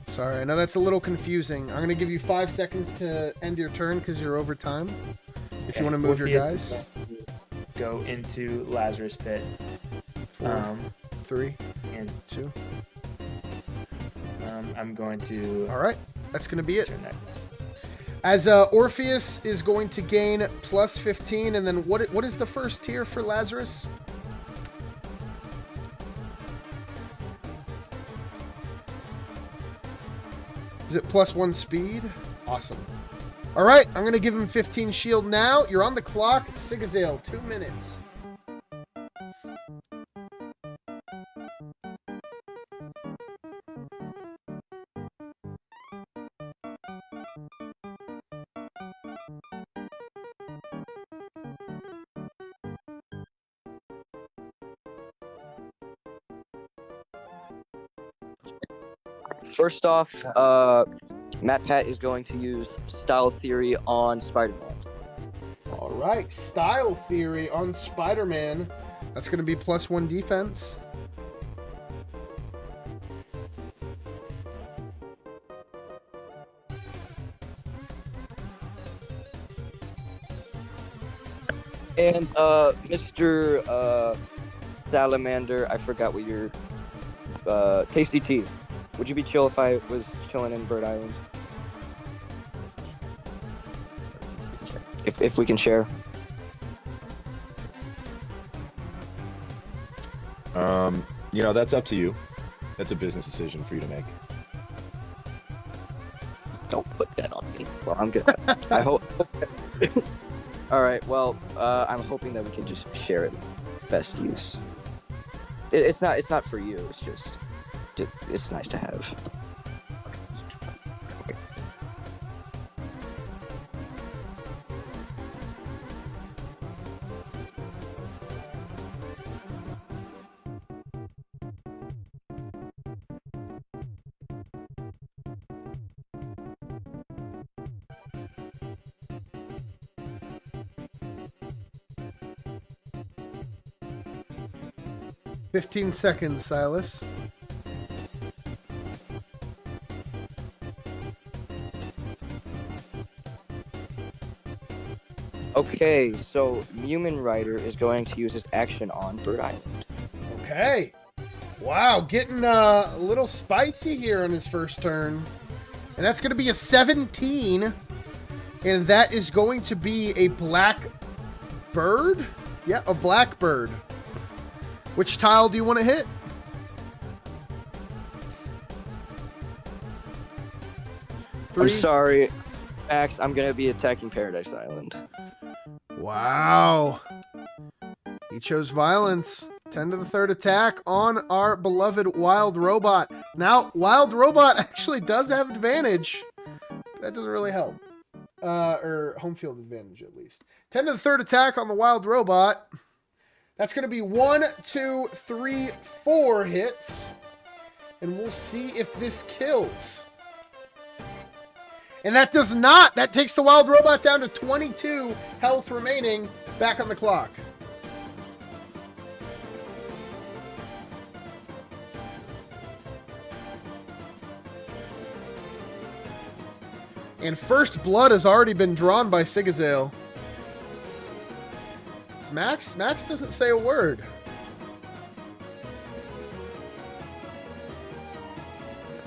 Sorry, I know that's a little confusing. I'm going to give you 5 seconds to end your turn because you're over time. If you want to move your
Orpheus is
guys.
going to go into Lazarus Pit.
4, 3,
And
2.
I'm going to
All right, that's going to be it.
turn that.
As Orpheus is going to gain plus 15, and then what is the first tier for Lazarus? Is it +1 speed? Awesome. All right, I'm going to give him 15 shield now. You're on the clock. Sigazale, 2 minutes.
First off, Matt Pat is going to use Style Theory on Spider-Man.
All right, Style Theory on Spider-Man. That's going to be +1 defense.
And Mr. Salamander, I forgot what your Tasty Teee. Would you be chill if I was chilling in Bird Island? If we can share.
You know, that's up to you. That's a business decision for you to make.
Don't put that on me. Well, I'm good. I hope. All right. Well, I'm hoping that we can just share it. Best use. It's not for you. It's just. It's nice to have. Okay.
15 seconds, Silas.
Okay, so Mumin Rider is going to use his action on Bird Island.
Okay. Wow, getting a little spicy here on his first turn. And that's going to be a 17. And that is going to be a black bird? Yeah, a black bird. Which tile do you want to hit? 3.
I'm sorry, Max. I'm gonna be attacking Paradise Island.
Wow. He chose violence. 10 to the 3rd attack on our beloved Wild Robot. Now, Wild Robot actually does have advantage. That doesn't really help. Or home field advantage, at least. 10 to the 3rd attack on the Wild Robot. That's going to be 1, 2, 3, 4 hits. And we'll see if this kills. And that does not. That takes the Wild Robot down to 22 health remaining. Back on the clock. And first blood has already been drawn by Sigazale. It's Max doesn't say a word.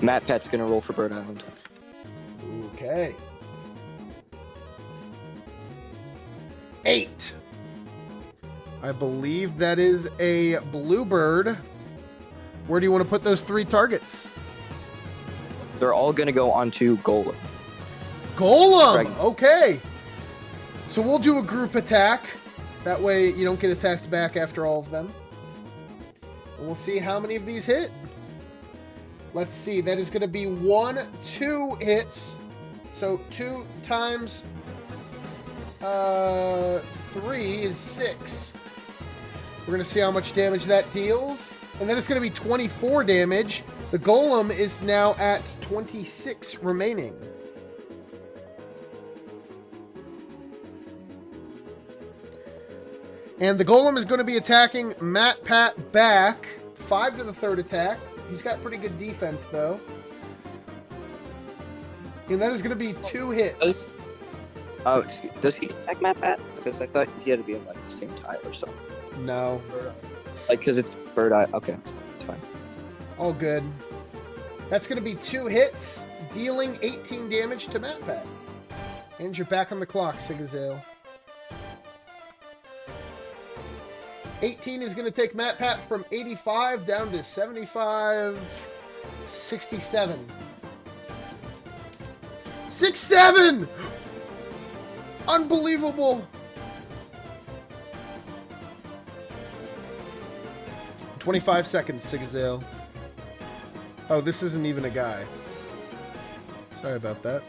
Matt Pat's gonna roll for Bird Island.
Okay. 8. I believe that is a bluebird. Where do you want to put those 3 targets?
They're all gonna go onto Golem.
Golem!
Dragon.
Okay. So we'll do a group attack. That way you don't get attacked back after all of them. And we'll see how many of these hit. Let's see. That is going to be 1, 2 hits. So 2 times 3 is 6. We're going to see how much damage that deals. And then it's going to be 24 damage. The Golem is now at 26 remaining. And the Golem is going to be attacking Matt Pat back. 5 to the 3rd attack. He's got pretty good defense, though. And that is going to be 2 hits.
Oh, excuse, does he attack Matt Pat? Because I thought he had to be in like the same tile or something.
No.
Like, because it's Bird Eye. Okay, it's fine.
All good. That's going to be 2 hits, dealing 18 damage to Matt Pat. And you're back on the clock, Sigazale. 18 is going to take Matt Pat from 85 down to 75, 67. 6-7! Unbelievable! 25 seconds, Sigazale. Oh, this isn't even a guy. Sorry about that.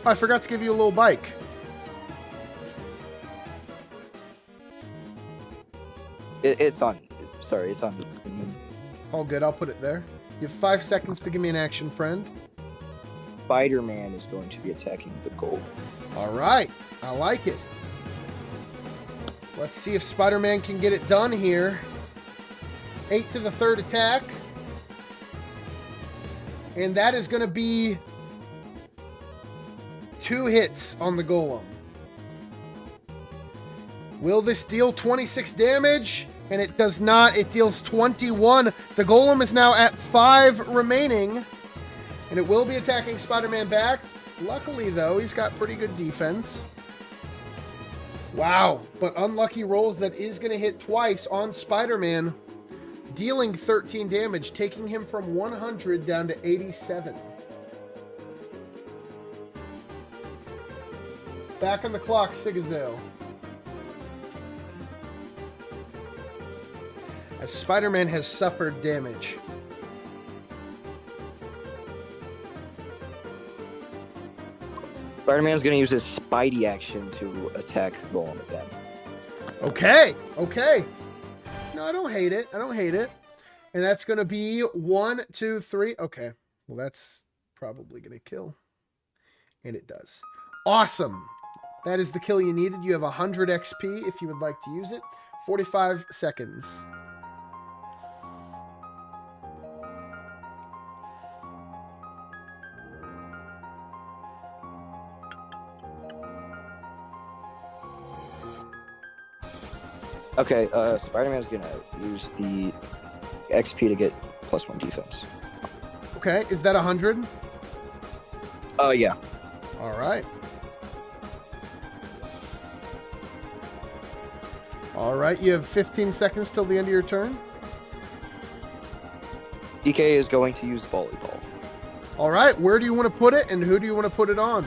Oh, I forgot to give you a little bike.
It's on. Sorry, it's on.
All good, I'll put it there. You have 5 seconds to give me an action, friend.
Spider-Man is going to be attacking the goal.
All right, I like it. Let's see if Spider-Man can get it done here. 8 to the 3rd attack. And that is going to be 2 hits on the Golem. Will this deal 26 damage? And it does not. It deals 21. The Golem is now at 5 remaining. And it will be attacking Spider-Man back. Luckily, though, he's got pretty good defense. Wow. But unlucky rolls, that is going to hit twice on Spider-Man. Dealing 13 damage, taking him from 100 down to 87. Back on the clock, Sigazale. As Spider-Man has suffered damage.
Spider-Man's going to use his Spidey action to attack Golem again.
Okay, okay. No, I don't hate it. I don't hate it. And that's going to be 1, 2, 3. Okay. Well, that's probably going to kill. And it does. Awesome. That is the kill you needed. You have 100 XP if you would like to use it. 45 seconds.
Okay, Spider-Man's going to use the XP to get +1 defense.
Okay, is that 100?
Yeah.
All right. All right, you have 15 seconds till the end of your turn.
DK is going to use volleyball.
All right, where do you want to put it, and who do you want to put it on?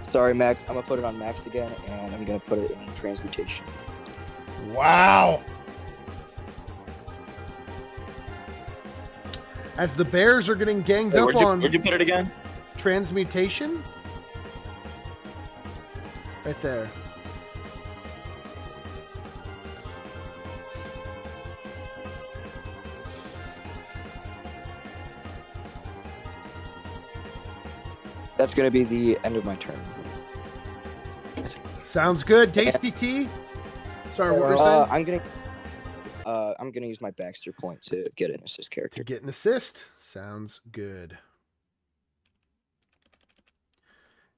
Sorry, Max. I'm gonna put it on Max again, and I'm gonna put it in transmutation.
Wow. As the Bears are getting ganged
Wait,
up on
where'd you put it again?
transmutation. Right there.
That's gonna be the end of my turn.
Sounds good. Tasty Tea. Sorry, what were you saying?
I'm gonna use my Baxter point to get an assist character.
To get an assist. Sounds good.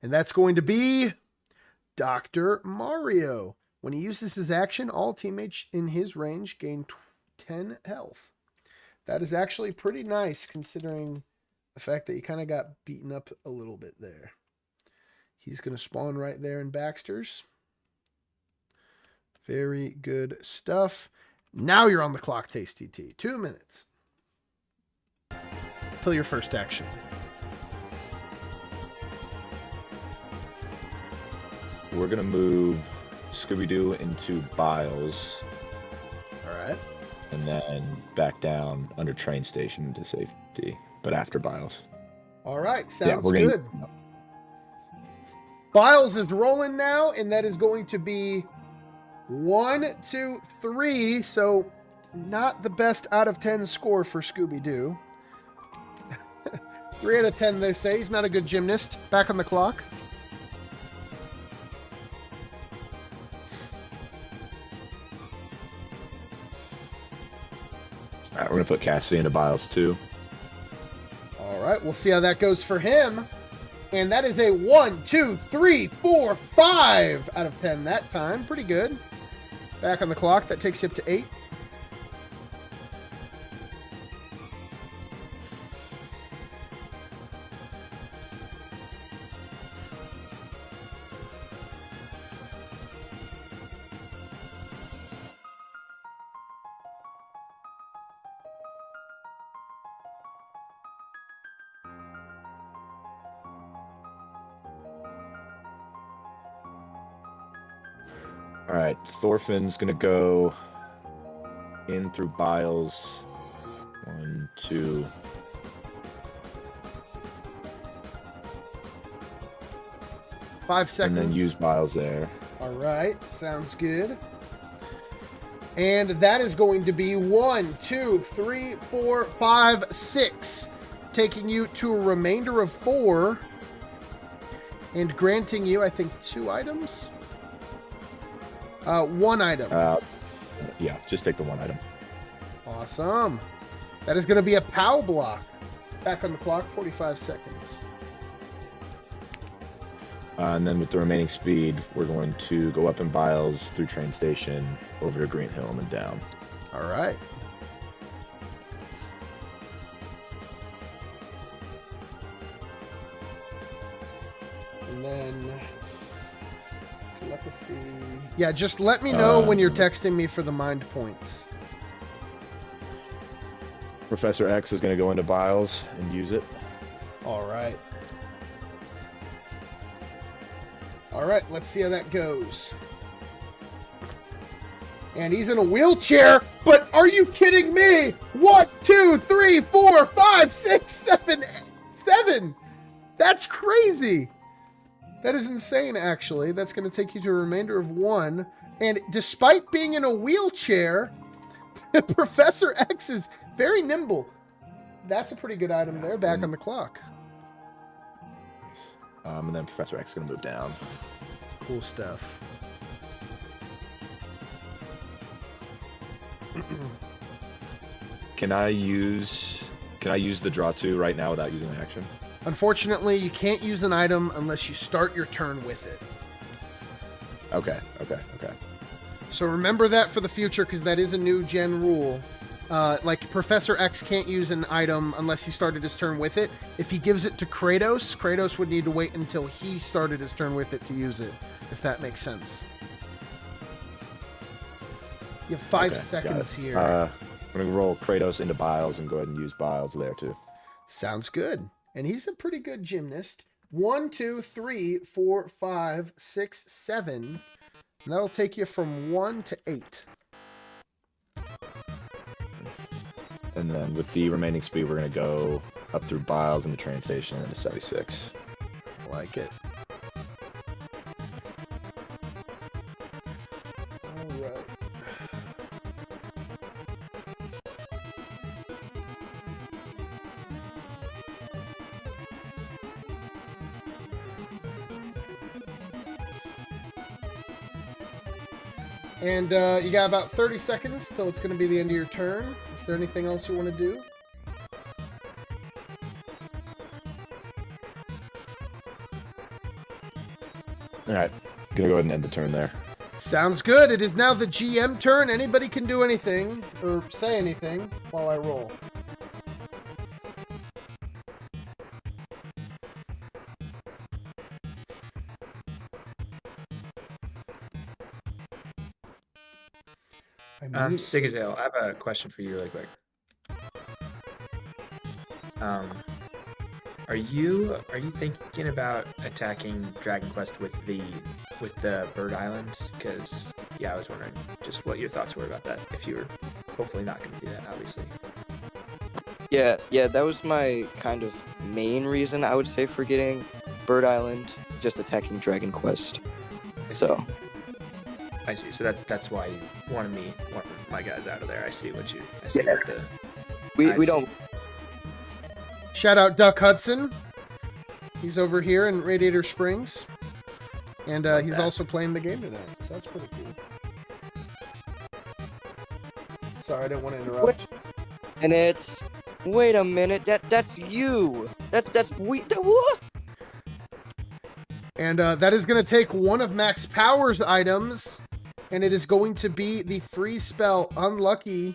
And that's going to be Dr. Mario. When he uses his action, all teammates in his range gain 10 health. That is actually pretty nice considering the fact that he kind of got beaten up a little bit there. He's going to spawn right there in Baxter's. Very good stuff. Now you're on the clock, Tasty Tea. 2 minutes. Till your first action.
We're going to move Scooby-Doo into Biles
All right.
and then back down under train station into safety, but after Biles.
All right. Sounds
we're
good. Biles is rolling now, and that is going to be 1, 2, 3. So not the best out of 10 score for Scooby-Doo. 3 out of 10, they say. He's not a good gymnast. Back on the clock.
All right, we're going to put Cassidy into Biles too.
All right. We'll see how that goes for him. And that is a 1, 2, 3, 4, 5 out of 10 that time. Pretty good. Back on the clock. That takes you up to 8.
All right, Thorfinn's going to go in through Biles. 1, 2.
Five seconds.
And then use Biles there.
All right, sounds good. And that is going to be 1, 2, 3, 4, 5, 6, taking you to a remainder of 4 and granting you, I think, 2 items. 1 item.
Yeah, just take the 1 item.
Awesome. That is going to be a POW block. Back on the clock, 45 seconds.
And then with the remaining speed, we're going to go up in Biles through train station, over to Green Hill, and then down.
All right. And then telepathy. Yeah, just let me know when you're texting me for the mind points.
Professor X is going to go into Biles and use it.
All right. All right, let's see how that goes. And he's in a wheelchair, but are you kidding me? 1, 2, 3, 4, 5, 6, 7, 7. That's crazy. That is insane, actually. That's going to take you to a remainder of 1. And despite being in a wheelchair, Professor X is very nimble. That's a pretty good item there. Back on the clock.
And then Professor X is going to move down.
Cool stuff.
Can I use the draw 2 right now without using an action?
Unfortunately, you can't use an item unless you start your turn with it.
Okay.
So remember that for the future, because that is a new gen rule. Like, Professor X can't use an item unless he started his turn with it. If he gives it to Kratos, Kratos would need to wait until he started his turn with it to use it, if that makes sense. You have 5 seconds here.
I'm gonna roll Kratos into Biles and go ahead and use Biles there too.
Sounds good. And he's a pretty good gymnast. 1, 2, 3, 4, 5, 6, 7. And that'll take you from 1 to 8.
And then with the remaining speed, we're gonna go up through Biles and the train station and into 76.
Like it. All right. And you got about 30 seconds till it's going to be the end of your turn. Is there anything else you want to do?
All right, gonna go ahead and end the turn there.
Sounds good. It is now the GM turn. Anybody can do anything or say anything while I roll.
Sigazale, I have a question for you really quick. Are you thinking about attacking Dragon Quest with the Bird Islands? Because I was wondering just what your thoughts were about that. If you were hopefully not going to do that, obviously.
Yeah, that was my kind of main reason, I would say, for getting Bird Island, just attacking Dragon Quest. So
I see. So that's why you wanted one of my guys out of there. I see what the
we don't.
Shout out Duck Hudson. He's over here in Radiator Springs. And he's also playing the game tonight. So that's pretty cool. Sorry, I didn't want to interrupt.
And it's... Wait a minute. That's you. What?
And that is going to take one of Max Power's items. And it is going to be the free spell Unlucky.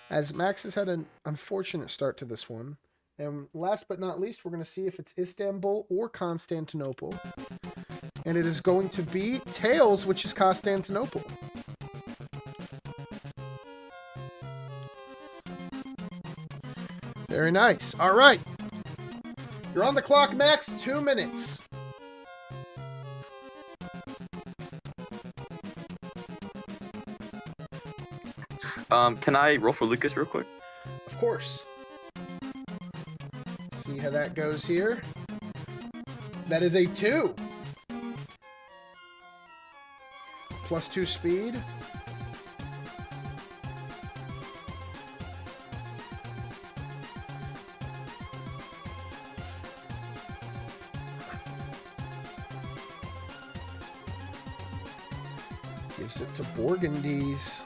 As Max has had an unfortunate start to this one. And last but not least, we're going to see if it's Istanbul or Constantinople. And it is going to be Tails, which is Constantinople. Very nice. All right. You're on the clock, Max. 2 minutes.
Can I roll for Lucas real quick?
Of course. See how that goes here. That is a 2. +2 speed. Gives it to Borgandies.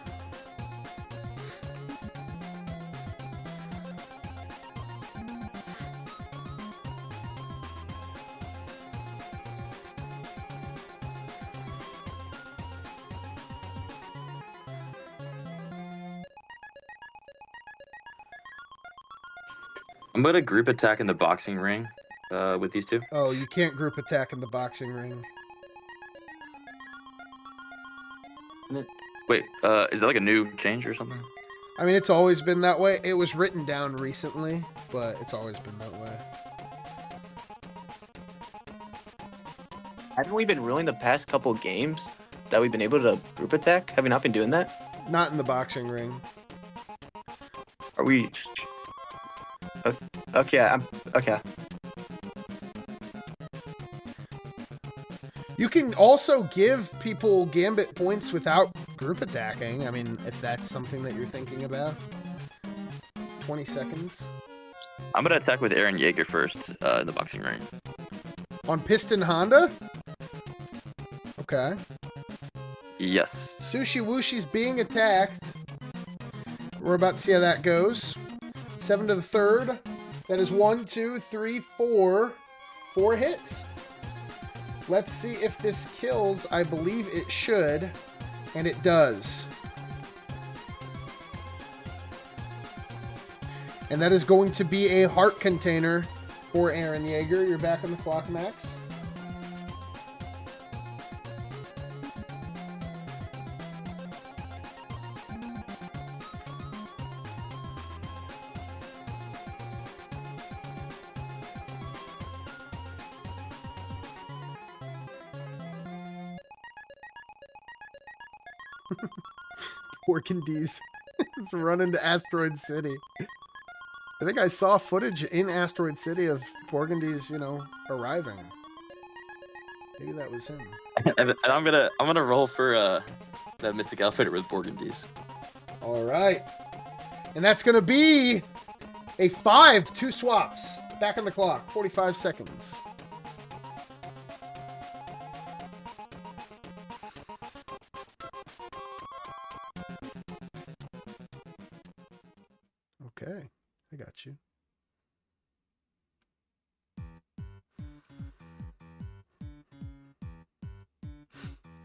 I'm gonna group attack in the boxing ring with these two.
Oh, you can't group attack in the boxing ring.
Wait, is that like a new change or something?
I mean, it's always been that way. It was written down recently, but it's always been that way.
Haven't we been ruling the past couple games that we've been able to group attack? Have we not been doing that?
Not in the boxing ring.
Are we? Okay, okay.
You can also give people gambit points without group attacking. I mean, if that's something that you're thinking about. 20 seconds.
I'm gonna attack with Aaron Yeager first in the boxing ring.
On Piston Honda? Okay.
Yes.
Sushi Wushi's being attacked. We're about to see how that goes. 7 to the 3rd. That is 1, 2, 3, 4. 4 hits. Let's see if this kills. I believe it should. And it does. And that is going to be a heart container for Aaron Yeager. You're back on the clock, Max. Porkindies is running to Asteroid City. I think I saw footage in Asteroid City of Porkindies, arriving. Maybe that was him.
And I'm gonna roll for that Mystic Outfitter with Burgundies.
All right. And that's going to be a 5, 2 swaps. Back on the clock, 45 seconds. Okay, I got you.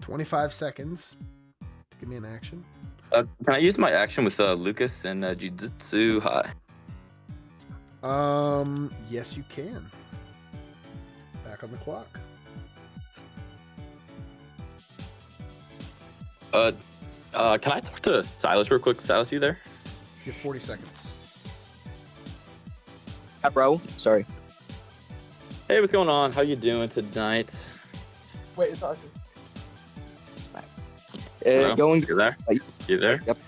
"25 seconds. Give me an action."
Can I use my action with Lucas and Jujutsu High?
Yes, you can. Back on the clock.
Can I talk to Silas real quick? Silas, you there?
You have 40 seconds.
Bro, sorry.
Hey, what's going on? How you doing tonight?
Wait, it's Arthur.
Hello?
Going.
You there? You there?
Yep.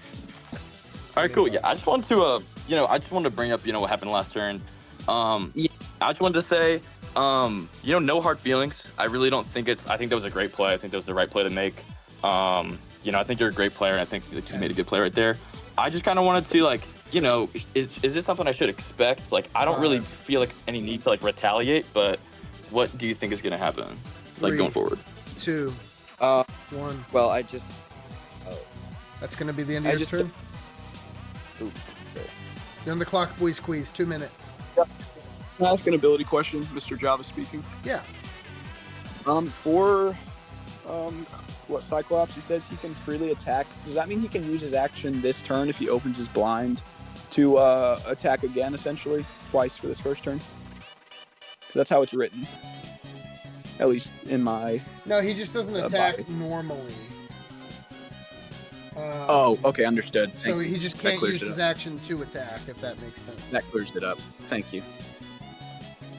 All right, cool. Yeah, I just wanted to, to bring up, what happened last turn.
Yeah.
I just wanted to say, no hard feelings. I really don't think I think that was a great play. I think that was the right play to make. I think you're a great player, and I think that you made a good play right there. I just kind of wanted to, is this something I should expect? Like, I don't really feel like any need to, retaliate, but what do you think is going to happen,
3,
going forward?
2,
1.
1.
Well, I just.
That's going to be the end of your turn. You're on the clock, Bweez Queez. 2 minutes.
Can I ask an ability question, Mr. Java speaking?
Yeah.
For Cyclops, he says he can freely attack. Does that mean he can use his action this turn if he opens his blind to attack again, essentially, twice for this first turn? That's how it's written. At least in my.
No, he just doesn't attack
bias.
normally.
Okay, understood.
So
Thank
he
you.
just
That
can't
clears
use
it
his
up.
action to attack, if that makes sense.
That clears it up. Thank you.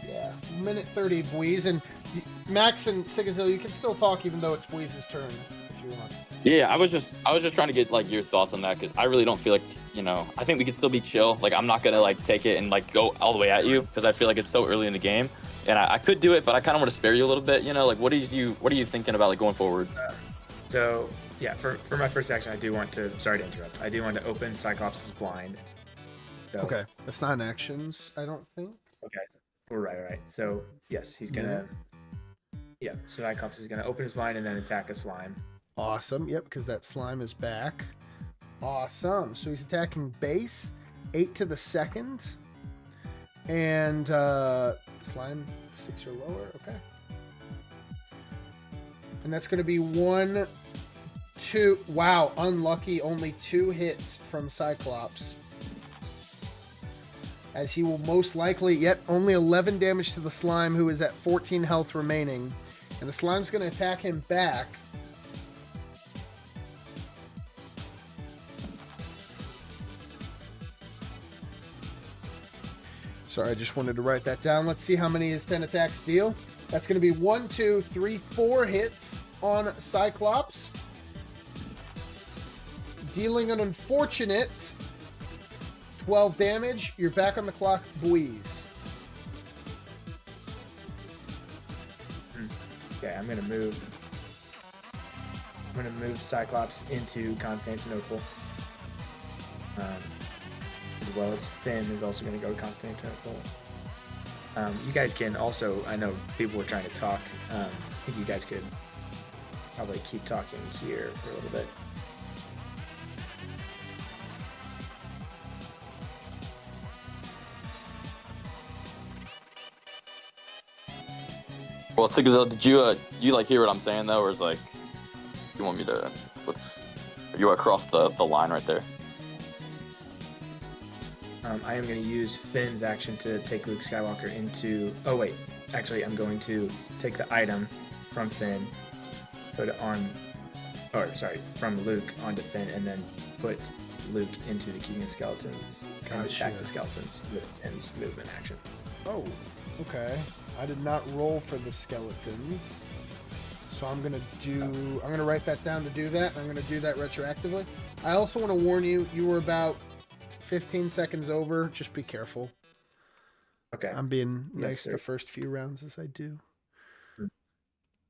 Yeah. Minute 30, Bweez. And Max and Sigazale, you can still talk even though it's Bweez's turn, if you want.
Yeah, I was just trying to get your thoughts on that, because I really don't feel like, I think we could still be chill. Like, I'm not gonna take it and go all the way at you, because I feel like it's so early in the game, and I could do it, but I kind of want to spare you a little bit. What are you thinking about going forward?
So yeah, for my first action, I do want to. Sorry to interrupt. I do want to open Cyclops' blind. So,
Okay. That's not in actions, I don't think.
Okay. We're right. So yes, he's gonna. Yeah. So Cyclops is gonna open his blind and then attack a slime.
Awesome. Yep, because that slime is back. Awesome. So he's attacking base, 8 to the second. And slime 6 or lower. Okay. And that's going to be 1, 2. Wow, unlucky. Only 2 hits from Cyclops. As he will most likely, only 11 damage to the slime, who is at 14 health remaining. And the slime's going to attack him back. Sorry, I just wanted to write that down. Let's see how many his 10 attacks deal. That's going to be 1, 2, 3, 4 hits on Cyclops. Dealing an unfortunate 12 damage. You're back on the clock, Bweez.
Okay, I'm gonna move Cyclops into Constantinople. As well as Finn is also going to go to Constantinople. You guys can also, I know people were trying to talk. I think you guys could probably keep talking here for a little bit.
Well, Sigazale, did you hear what I'm saying though, or is you want me to? Are you across the line right there?
I am going to use Finn's action to take Luke Skywalker into... Oh, wait. Actually, I'm going to take the item from Finn, put it on... from Luke onto Finn, and then put Luke into the Keegan Skeletons and attack the Skeletons with Finn's movement action.
Oh, okay. I did not roll for the skeletons. So So I'm gonna write that down to do that. I'm gonna do that retroactively. I also want to warn you, you were about 15 seconds over. Just be careful.
Okay.
I'm being
Yes,
nice
sir.
the first few rounds as I do.
Mm.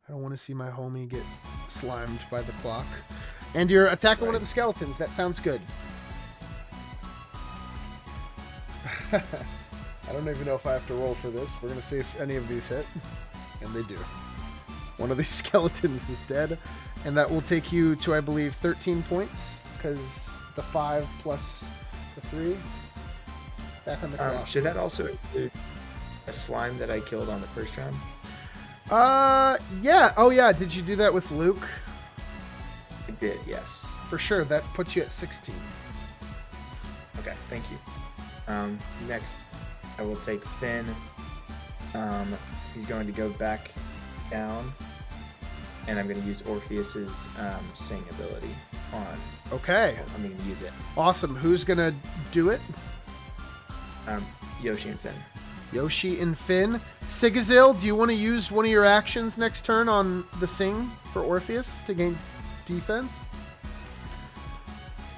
I don't want to see my homie get slimed by the clock. And you're attacking one of the skeletons. That sounds good. I don't even know if I have to roll for this. We're going to see if any of these hit. And they do. One of these skeletons is dead. And that will take you to, I believe, 13 points. Because the 5 plus the 3. Back on the clock.
Should that also include a slime that I killed on the first round?
Yeah. Oh, yeah. Did you do that with Luke?
I did, yes.
For sure. That puts you at 16.
Okay, thank you. Next, I will take Finn. He's going to go back down, and I'm going to use Orpheus's sing ability on.
Okay.
I'm going to use it.
Awesome. Who's going to do it?
Yoshi and Finn.
Yoshi and Finn. Sigazale, do you want to use one of your actions next turn on the sing for Orpheus to gain defense?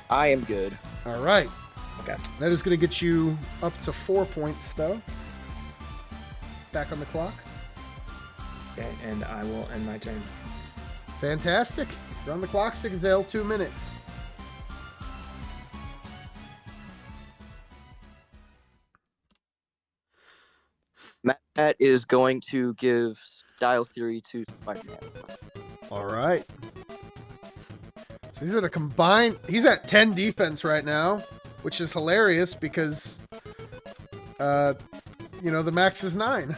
I am good.
All right.
Okay.
That is going to get you up to 4 points, though. Back on the clock.
Okay, and I will end my turn.
Fantastic. You're on the clock, Sigazale, 2 minutes.
Matt is going to give Style Theory to Spider-Man.
All right. So he's at a combined... He's at 10 defense right now, which is hilarious because, you know, the max is 9.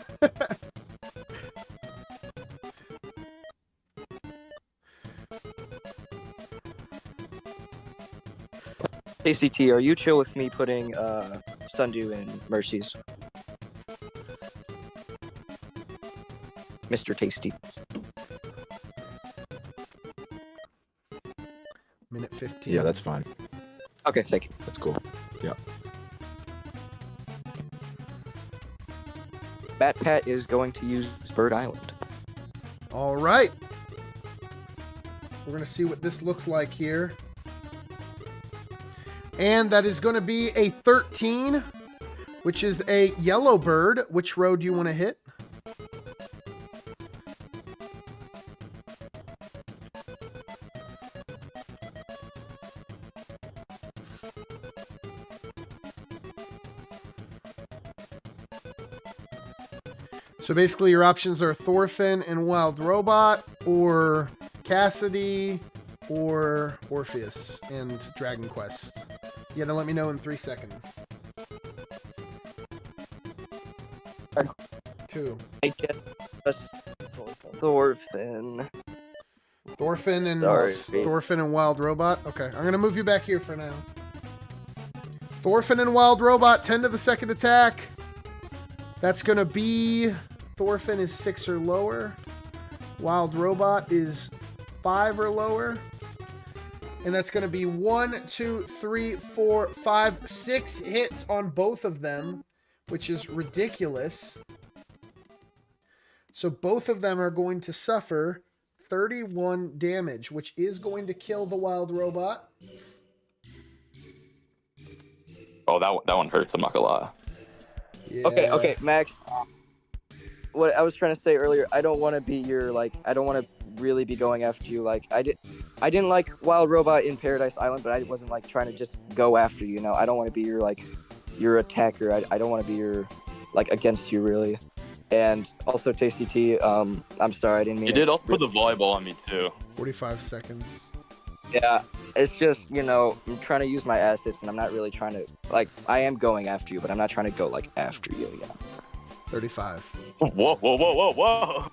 ACT, are you chill with me putting Sundew in Mercies? Mr. Tasty.
Minute 15.
Yeah, that's fine.
Okay, thank you.
That's cool. Yeah.
Bat is going to use Bird Island.
All right. We're going to see what this looks like here. And that is going to be a 13, which is a yellow bird. Which row do you want to hit? So basically your options are Thorfinn and Wild Robot, or Cassidy, or Orpheus and Dragon Quest. You gotta let me know in 3 seconds. 2.
I guess Thorfinn.
Thorfinn and
Sorry.
Thorfinn and Wild Robot. Okay, I'm gonna move you back here for now. Thorfinn and Wild Robot, 10 to the second attack. That's gonna be... Thorfinn is 6 or lower. Wild Robot is 5 or lower. And that's going to be 1, 2, 3, 4, 5, 6 hits on both of them, which is ridiculous. So both of them are going to suffer 31 damage, which is going to kill the Wild Robot.
Oh, that one hurts. I'm not gonna lie.
Yeah.
Okay, Max. What I was trying to say earlier, I don't want to be your, like, I don't want to really be going after you. Like, I didn't like Wild Robot in Paradise Island, but I wasn't, like, trying to just go after you, you know? I don't want to be your, like, your attacker. I don't want to be your, like, against you, really. And also, Tasty T, I'm sorry, I didn't mean
You did also put the volleyball on me, too.
45 seconds.
Yeah, it's just, you know, I'm trying to use my assets, and I'm not really trying to, like, I am going after you, but I'm not trying to go, like, after you, you know?
35.
Whoa, whoa, whoa, whoa, whoa.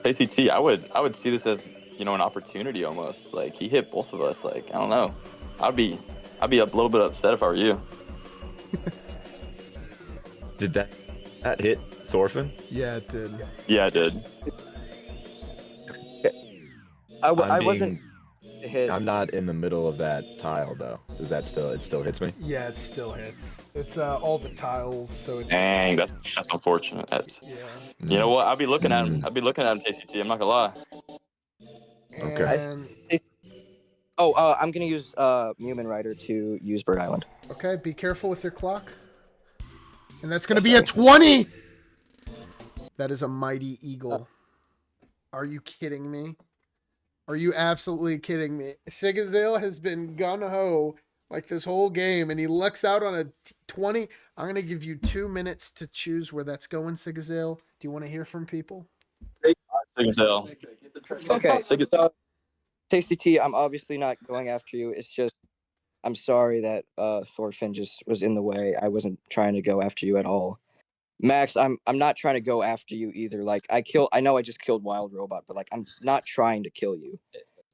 ACT, I would see this as, you know, an opportunity almost. Like, he hit both of us. Like, I don't know. I'd be a little bit upset if I were you.
Did that hit Thorfinn?
Yeah, it did.
Yeah, I did.
I wasn't... hit.
I'm not in the middle of that tile though. Is that still? It still hits me.
Yeah, it still hits. It's all the tiles, so it's
Dang, that's unfortunate. That's
yeah.
you know what? I'll be looking at him. I'll be looking at him, TCT. I'm not gonna lie.
Okay.
And
I'm gonna use Mumin Rider to use Bird Island.
okay, be careful with your clock. And that's going to be a 20. That is a mighty eagle. Are you kidding me? Are you absolutely kidding me? Sigazale has been gung-ho like this whole game, and he lucks out on a 20. I'm going to give you 2 minutes to choose where that's going, Sigazale. Do you want to hear from people?
Sigazale.
Okay, so Tasty T, I'm obviously not going after you. It's just I'm sorry that Thorfinn just was in the way. I wasn't trying to go after you at all. Max, I'm not trying to go after you either. Like I know I just killed Wild Robot, but like I'm not trying to kill you.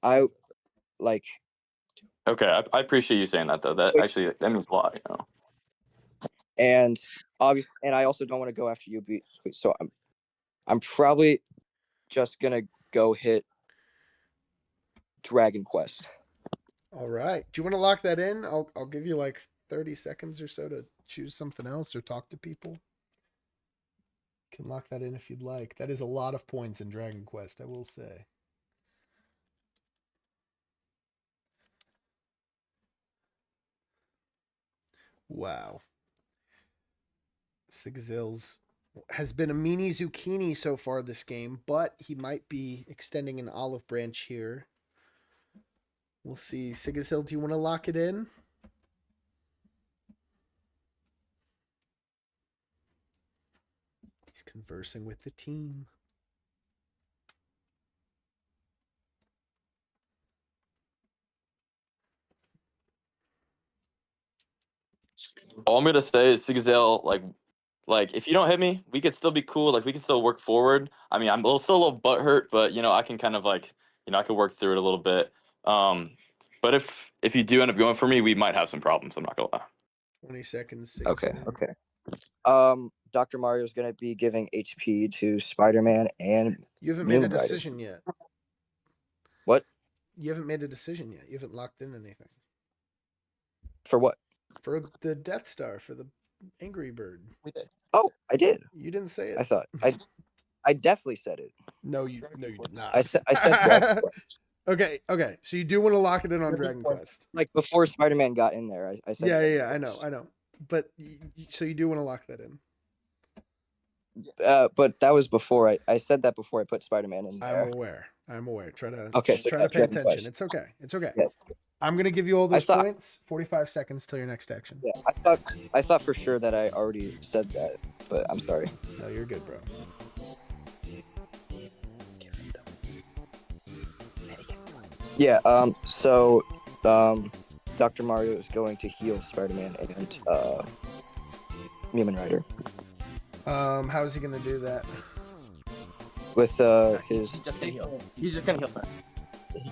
I like
Okay, I appreciate you saying that though. That actually that means a lot, you know.
and obviously, and I also don't want to go after you. So I'm probably just gonna go hit Dragon Quest.
All right. Do you want to lock that in? I'll give you like 30 seconds or so to choose something else or talk to people. You can lock that in if you'd like. That is a lot of points in Dragon Quest, I will say. Wow. Sigazale's has been a meanie zucchini so far this game, but he might be extending an olive branch here. We'll see. Sigazale, do you want to lock it in? He's conversing with the team.
All I'm gonna say is Sigazale, like if you don't hit me, we could still be cool. Like we can still work forward. I mean, I'm still a little butthurt, but you know, I can kind of like, you know, I can work through it a little bit. But if you do end up going for me, we might have some problems. I'm not gonna lie.
20 seconds.
Okay.
Sigazale.
Okay. Dr. Mario's gonna be giving HP to Spider-Man and
You haven't made a
Mumin Rider.
decision yet.
What?
You haven't made a decision yet. You haven't locked in anything.
For what?
For the Death Star, for the Angry Bird.
Oh, I did.
You didn't say it.
I thought I definitely said it.
No, you did not.
I said Dragon Quest.
Okay. So you do want to lock it in on Dragon Quest.
Like before Spider-Man got in there, I said.
Yeah. I know. But so you do want to lock that in.
But that was before I said that before I put Spider-Man in there.
I'm aware. Try to
Okay, so
try to pay
Dragon
attention.
Quest.
It's okay.
Yeah.
I'm gonna give you all those
thought-
points. 45 seconds till your next action.
Yeah, I thought for sure that I already said that, but I'm sorry.
No, you're good, bro.
Yeah. So, Dr. Mario is going to heal Spider-Man and Mumin Rider
How is he gonna do that?
with his.
He's just gonna heal. He's just gonna heal Spider.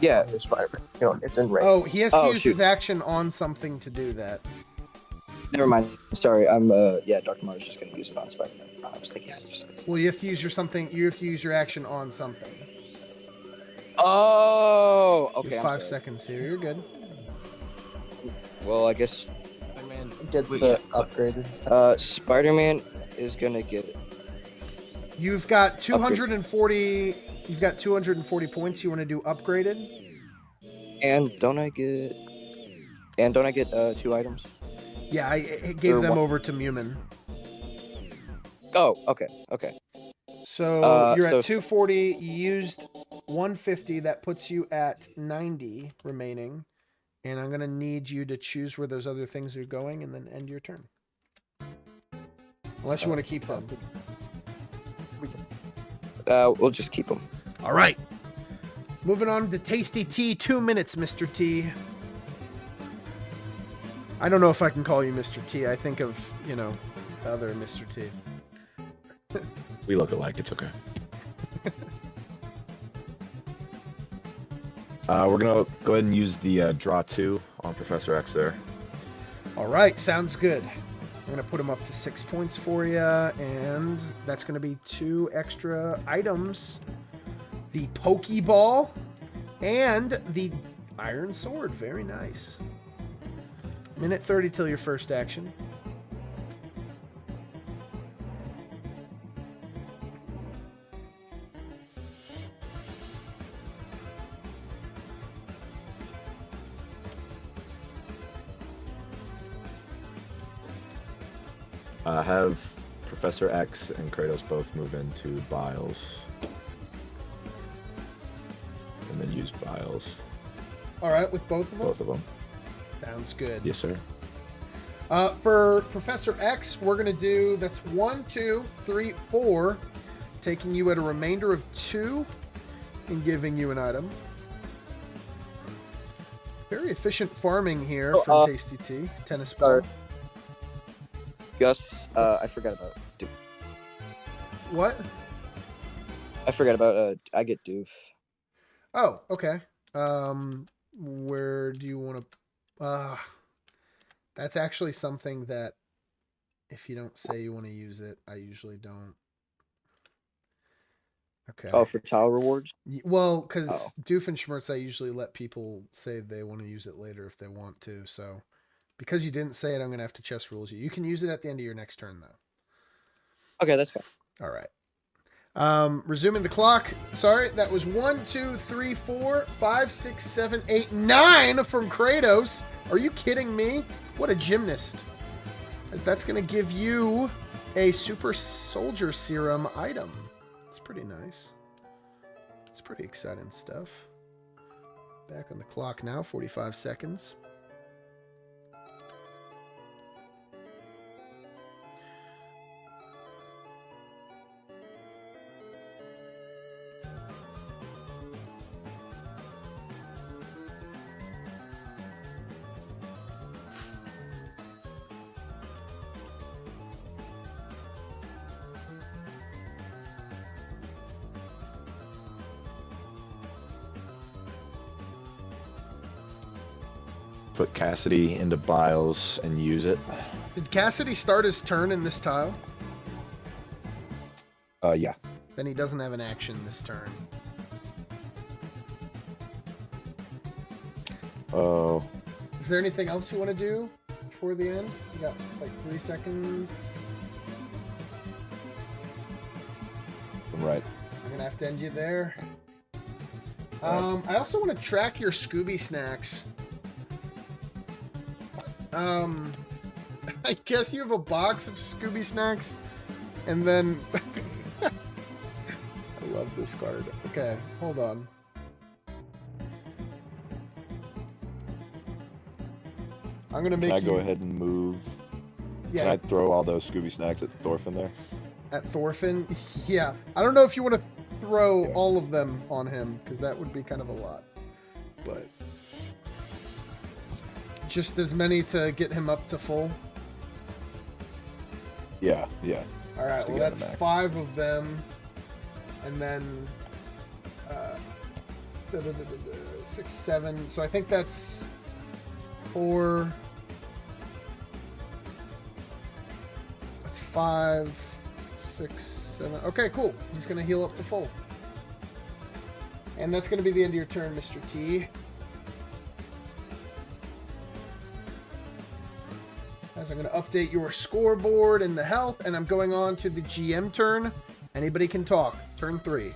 Yeah.
His Spider. You know, it's in range.
Oh, he has to
Oh,
use
shoot.
his action on something to do that.
Never mind. Sorry. I'm. Yeah. Dr. Mario's just going to use it on Spider-Man. I was thinking.
Well, you have to use your action on something.
Oh.
You
Okay.
have
I'm
5
sorry.
seconds here. You're good.
Well, I guess.
Spider-Man gets the upgraded.
Spider-Man is gonna get it.
You've got 240. You've got 240 points. You want to do upgraded?
And don't I get 2 items?
Yeah, I gave
Or
them
one-
over to Mumin.
Oh, okay.
So you're at
so-
240. You used 150. That puts you at 90 remaining. And I'm going to need you to choose where those other things are going and then end your turn. Unless you want to keep them.
We'll just keep them.
All right. Moving on to Tasty Teee. 2 minutes, Mr. T. I don't know if I can call you Mr. T. I think of, other Mr. T.
We look alike. It's okay. We're gonna go ahead and use the draw 2 on Professor X there.
All right, sounds good. I'm going to put him up to 6 points for you, and that's going to be 2 extra items. The Pokeball and the Iron Sword, very nice. Minute 30 till your first action.
Have Professor X and Kratos both move into Biles. And then use Biles.
All right, with both of them?
Both of them.
Sounds good.
Yes, sir.
For Professor X, we're going to do, that's 1, 2, 3, 4, taking you at a remainder of 2 and giving you an item. Very efficient farming here from Tasty T. Tennis ball.
Gus, I forgot about
What?
I forgot about I get Doof.
Oh, okay. Where do you want to... that's actually something that if you don't say you want to use it, I usually don't. Okay.
Oh, for tile rewards?
Well, because Doofenshmirtz, I usually let people say they want to use it later if they want to. So because you didn't say it, I'm going to have to chess rules you. You can use it at the end of your next turn, though.
Okay, that's fine.
All right. Resuming the clock. Sorry, that was 1, 2, 3, 4, 5, 6, 7, 8, 9 from Kratos. Are you kidding me? What a gymnast. As that's going to give you a Super Soldier Serum item. It's pretty nice. It's pretty exciting stuff. Back on the clock now, 45 seconds.
Put Cassidy into Biles and use it.
Did Cassidy start his turn in this tile?
Yeah.
Then he doesn't have an action this turn.
Oh.
Is there anything else you want to do before the end? You got like 3 seconds.
I'm right.
I'm gonna have to end you there. I also want to track your Scooby snacks. I guess you have a box of Scooby snacks, and then I love this card. Okay, hold on. I'm gonna make.
Can I go ahead and move?
Yeah.
Can I throw all those Scooby snacks at Thorfinn there?
At Thorfinn? Yeah. I don't know if you want to throw all of them on him, because that would be kind of a lot. But just as many to get him up to full?
Yeah, yeah.
Alright, well that's 5 of them. And then 6, 7. So I think that's 4. That's 5, 6, 7. Okay, cool. He's going to heal up to full. And that's going to be the end of your turn, Mr. T. As I'm going to update your scoreboard and the health, and I'm going on to the GM turn. Anybody can talk. Turn 3.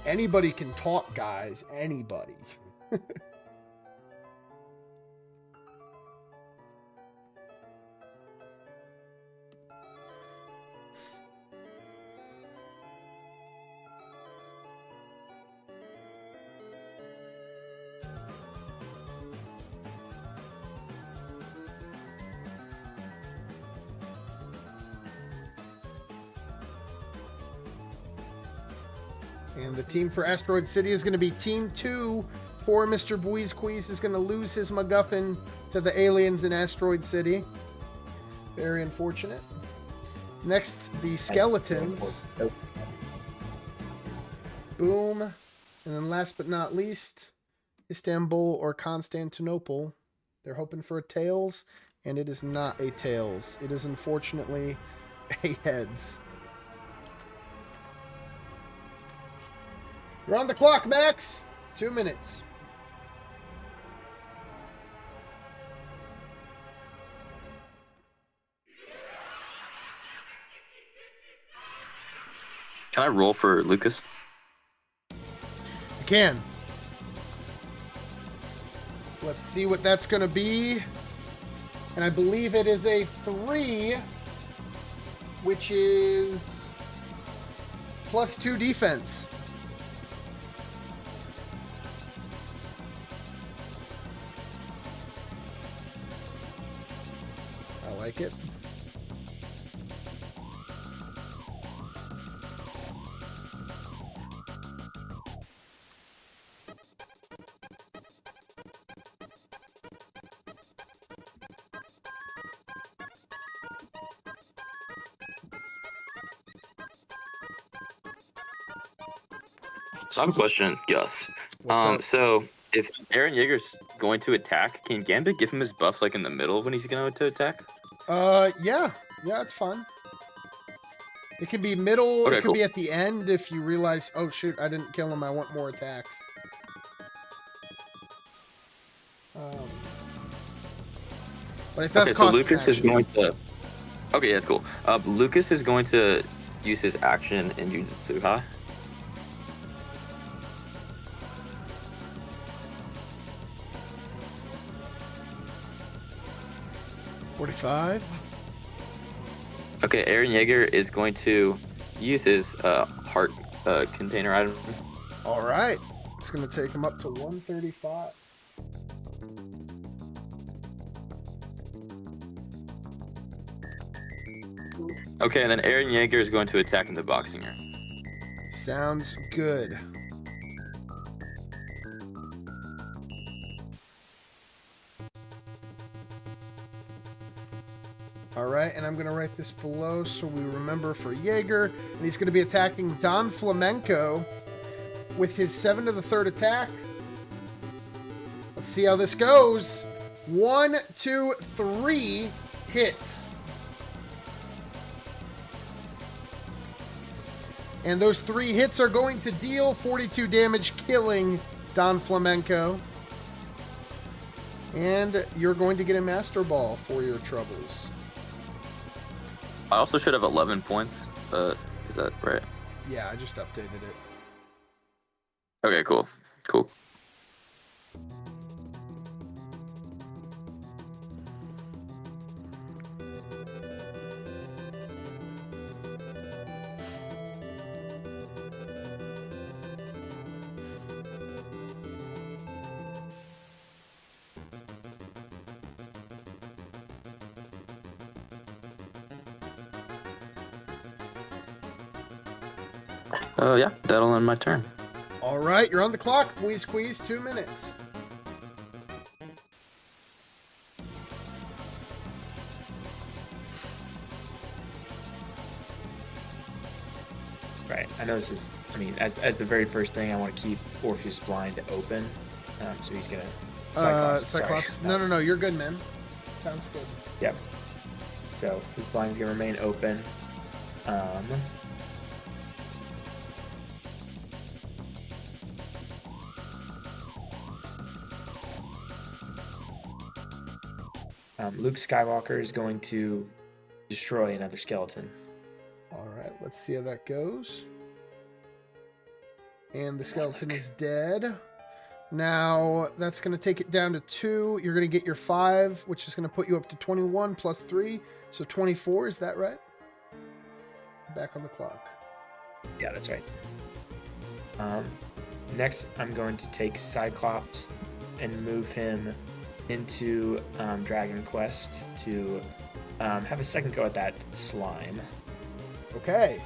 Anybody can talk, guys. Anybody. And the team for Asteroid City is going to be Team 2. Poor Mr. Bweez Queez is going to lose his MacGuffin to the aliens in Asteroid City. Very unfortunate. Next, the Skeletons. Boom. And then last but not least, Istanbul or Constantinople. They're hoping for a tails, and it is not a tails. It is unfortunately a heads. You're on the clock, Max. 2 minutes.
Can I roll for Lucas?
You can. Let's see what that's going to be. And I believe it is a 3, which is +2 defense. I like it.
So I have a question, Gus.
What's up?
So if Aaron Yeager's going to attack, can Gambit give him his buff like in the middle when he's going to attack?
Yeah, it's fun. It can be middle.
Okay,
it could
cool.
be at the end if you realize, oh shoot, I didn't kill him. I want more attacks. But it does
Okay, so
cost
Lucas
an
is
action.
going to. Okay, yeah, that's cool. Lucas is going to use his action in Jujutsu, huh?
$45.
Okay, Aaron Yeager is going to use his heart container item.
All right, it's gonna take him up to 135.
Okay, and then Aaron Yeager is going to attack in the boxing ring.
Sounds good. All right, and I'm going to write this below so we remember for Jaeger. And he's going to be attacking Don Flamenco with his 7 to the 3rd attack. Let's see how this goes. 1, 2, 3 hits. And those 3 hits are going to deal 42 damage, killing Don Flamenco. And you're going to get a Master Ball for your troubles.
I also should have 11 points. Is that right?
Yeah, I just updated it.
Okay, cool. Cool. Yeah, that'll end my turn.
All right, you're on the clock. Bweez Queez, 2 minutes.
Right. I know this is. I mean, as the very first thing, I want to keep Orpheus blind open. So he's gonna. Cyclops.
Cyclops.
Sorry.
No, you're good, man. Sounds good.
Yep. So his blind is gonna remain open. Luke Skywalker is going to destroy another skeleton.
All right, let's see how that goes. And the skeleton is dead. Now, that's going to take it down to 2. You're going to get your 5, which is going to put you up to 21 plus 3. So 24, is that right? Back on the clock.
Yeah, that's right. Next, I'm going to take Cyclops and move him into Dragon Quest to have a second go at that slime.
Okay.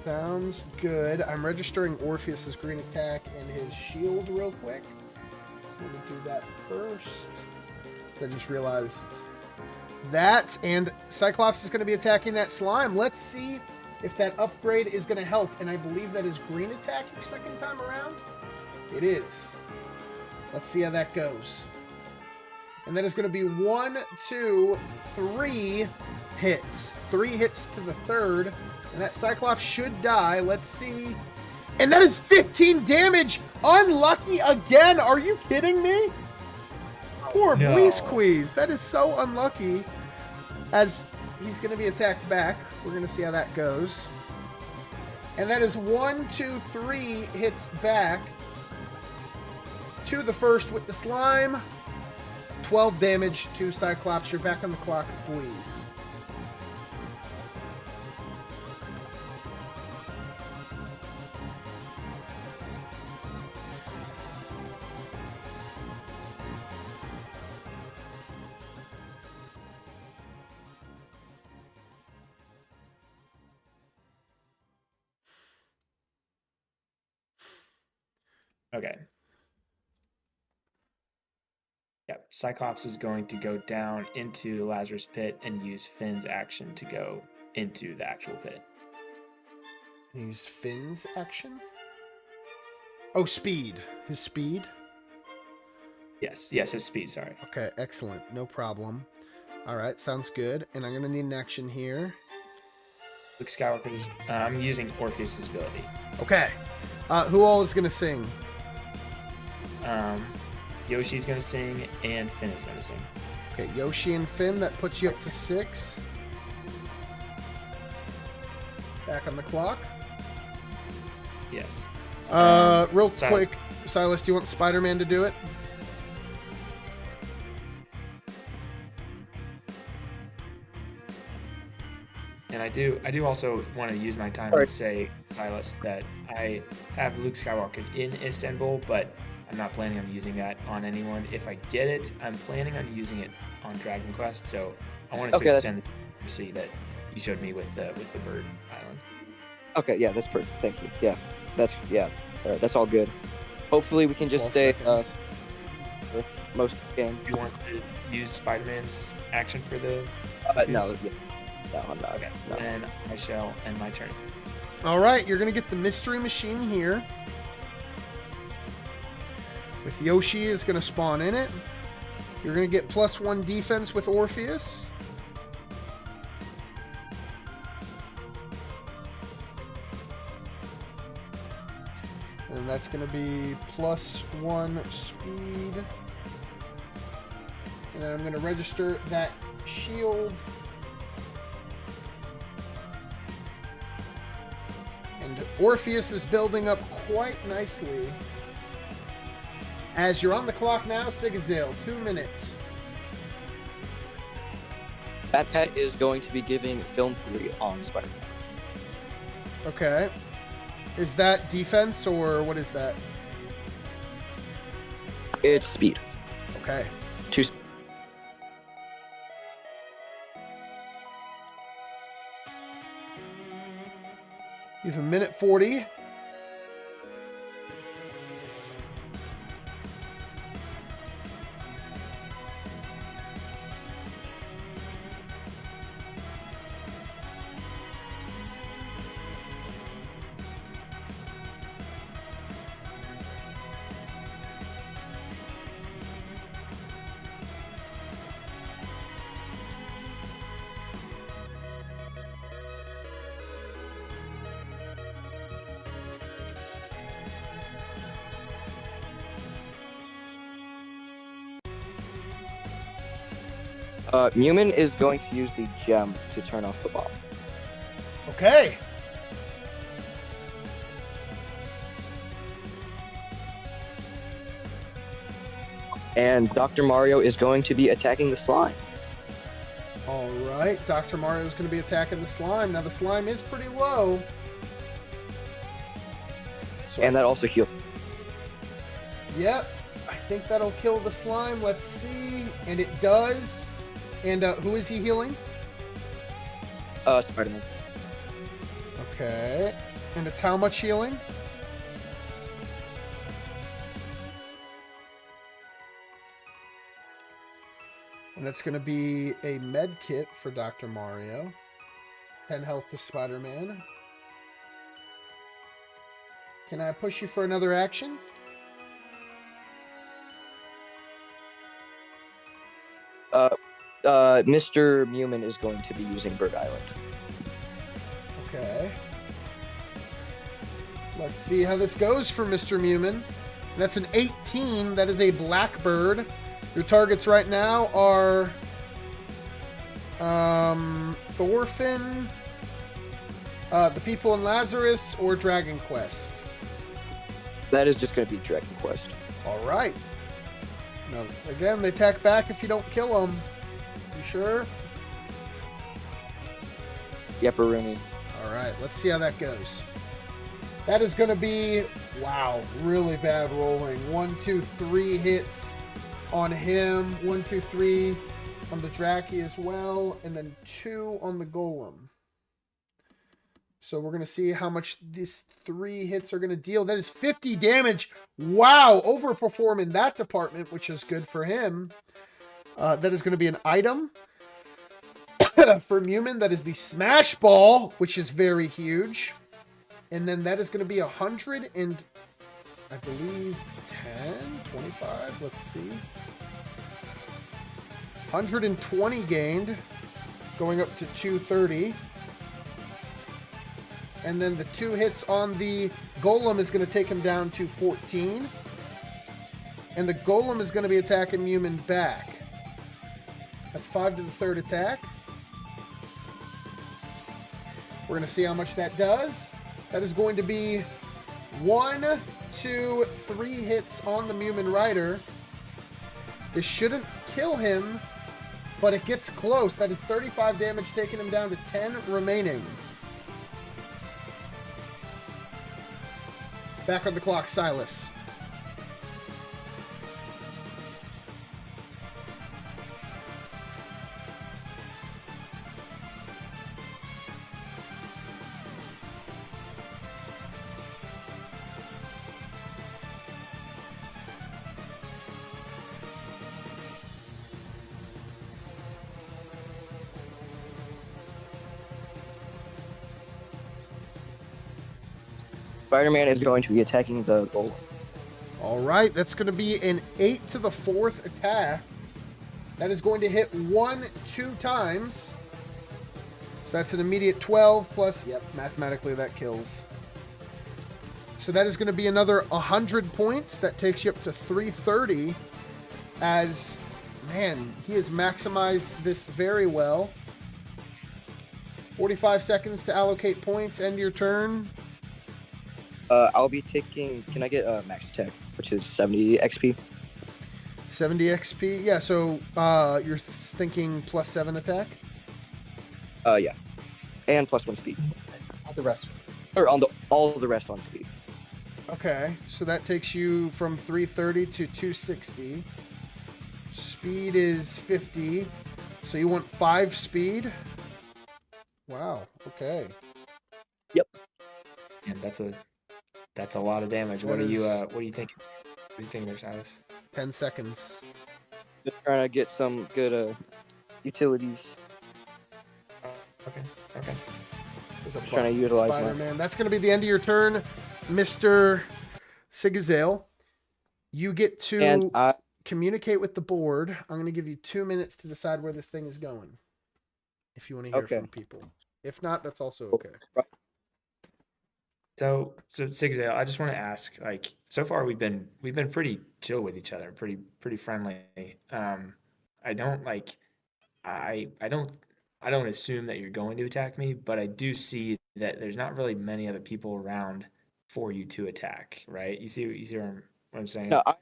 Sounds good. I'm registering Orpheus's green attack and his shield real quick. So let me do that first. I just realized that. And Cyclops is going to be attacking that slime. Let's see if that upgrade is going to help. And I believe that is green attack your second time around. It is. Let's see how that goes. And that is going to be 1, 2, 3 hits. 3 hits to the third. And that Cyclops should die. Let's see. And that is 15 damage. Unlucky again. Are you kidding me? Poor
No.
Bweez Queez. That is so unlucky. As he's going to be attacked back. We're going to see how that goes. And that is 1, 2, 3 hits back. To the first with the slime. 12 damage to Cyclops. You're back on the clock, Bweez.
Okay. Yep. Cyclops is going to go down into the Lazarus pit and use Finn's action to go into the actual pit.
Use Finn's action? Oh, speed. His speed?
Yes, his speed, sorry.
Okay, excellent. No problem. All right, sounds good. And I'm going to need an action here.
Luke Skywalker's, I'm using Orpheus's ability.
Okay. Who all is going to sing?
Yoshi's going to sing, and Finn is going to sing.
Okay, Yoshi and Finn, that puts you up to 6. Back on the clock.
Yes.
Real
Silas.
quick, Silas, do you want Spider-Man to do it?
And I do also want to use my time to say, Silas, that I have Luke Skywalker in Istanbul, but I'm not planning on using that on anyone. If I get it, I'm planning on using it on Dragon Quest. So I wanted to extend the see that you showed me with the Bird Island.
Okay, yeah, that's perfect. Thank you. Yeah, all right, that's all good. Hopefully we can just
12
stay
seconds.
for most of the game.
You want to use Spider-Man's action for the?
No, I'm not.
Okay.
No.
Then I shall end my turn.
All right, you're going to get the mystery machine here. With Yoshi is going to spawn in it. You're going to get +1 defense with Orpheus. And that's going to be +1 speed. And then I'm going to register that shield. And Orpheus is building up quite nicely. As you're on the clock now, Sigazale, 2 minutes.
That pet is going to be giving film 3 on Spider-Man.
Okay. Is that defense or what is that?
It's speed.
Okay.
2 speed.
You have 1:40.
Newman is going to use the gem to turn off the bomb.
Okay.
And Dr. Mario is going to be attacking the slime.
All right. Dr. Mario is going to be attacking the slime. Now, the slime is pretty low. So
And that also heals.
Yep. I think that'll kill the slime. Let's see. And it does. And who is he healing?
Spider-Man.
Okay. And it's how much healing? And that's going to be a med kit for Dr. Mario. 10 health to Spider-Man. Can I push you for another action?
Mr. Mewman is going to be using Bird Island.
Okay. Let's see how this goes for Mr. Mewman. That's an 18. That is a blackbird. Your targets right now are Thorfinn, The People in Lazarus, or Dragon Quest.
That is just going to be Dragon Quest.
All right. Now, again, they attack back if you don't kill them. You sure?
Yepperoonie.
All right, let's see how that goes. That is going to be, wow, really bad rolling. 1, 2, 3 hits on him. 1, 2, 3 on the Draki as well. And then 2 on the Golem. So we're going to see how much these 3 hits are going to deal. That is 50 damage. Wow, overperform in that department, which is good for him. That is going to be an item. For Mewman, that is the Smash Ball, which is very huge. And then that is going to be 100 and, I believe, 10, 25. Let's see. 120 gained, going up to 230. And then the 2 hits on the Golem is going to take him down to 14. And the Golem is going to be attacking Mewman back. That's 5 to the 3rd attack. We're going to see how much that does. That is going to be 1, 2, 3 hits on the Mewman Rider. This shouldn't kill him, but it gets close. That is 35 damage, taking him down to 10 remaining. Back on the clock, Silas.
Spider-Man is going to be attacking the Golem.
All right, that's going to be an 8 to the 4th attack. That is going to hit 1, 2 times. So that's an immediate 12 plus, yep, mathematically that kills. So that is going to be another 100 points. That takes you up to 330. As, man, he has maximized this very well. 45 seconds to allocate points. End your turn.
I'll be taking. Can I get max attack, which is 70 XP?
70 XP. Yeah. So you're thinking +7 attack.
Yeah, and +1 speed.
All the rest.
Or on all the rest on speed.
Okay. So that takes you from 330 to 260. Speed is 50. So you want 5 speed. Wow. Okay.
Yep.
And that's a lot of damage. What are you thinking? What do you think there, Silas?
10 seconds.
Just trying to get some good utilities.
Okay.
Is a
Trying to utilize my-
Spider-Man. That's going to be the end of your turn, Mr. Sigazale. You get to
And I
communicate with the board. I'm going to give you 2 minutes to decide where this thing is going. If you want to hear
Okay.
from people. If not, that's also okay.
So Sigazale, I just want to ask, like, so far we've been pretty chill with each other, pretty friendly. I don't assume that you're going to attack me, but I do see that there's not really many other people around for you to attack, right? You see what I'm saying?
No, I'm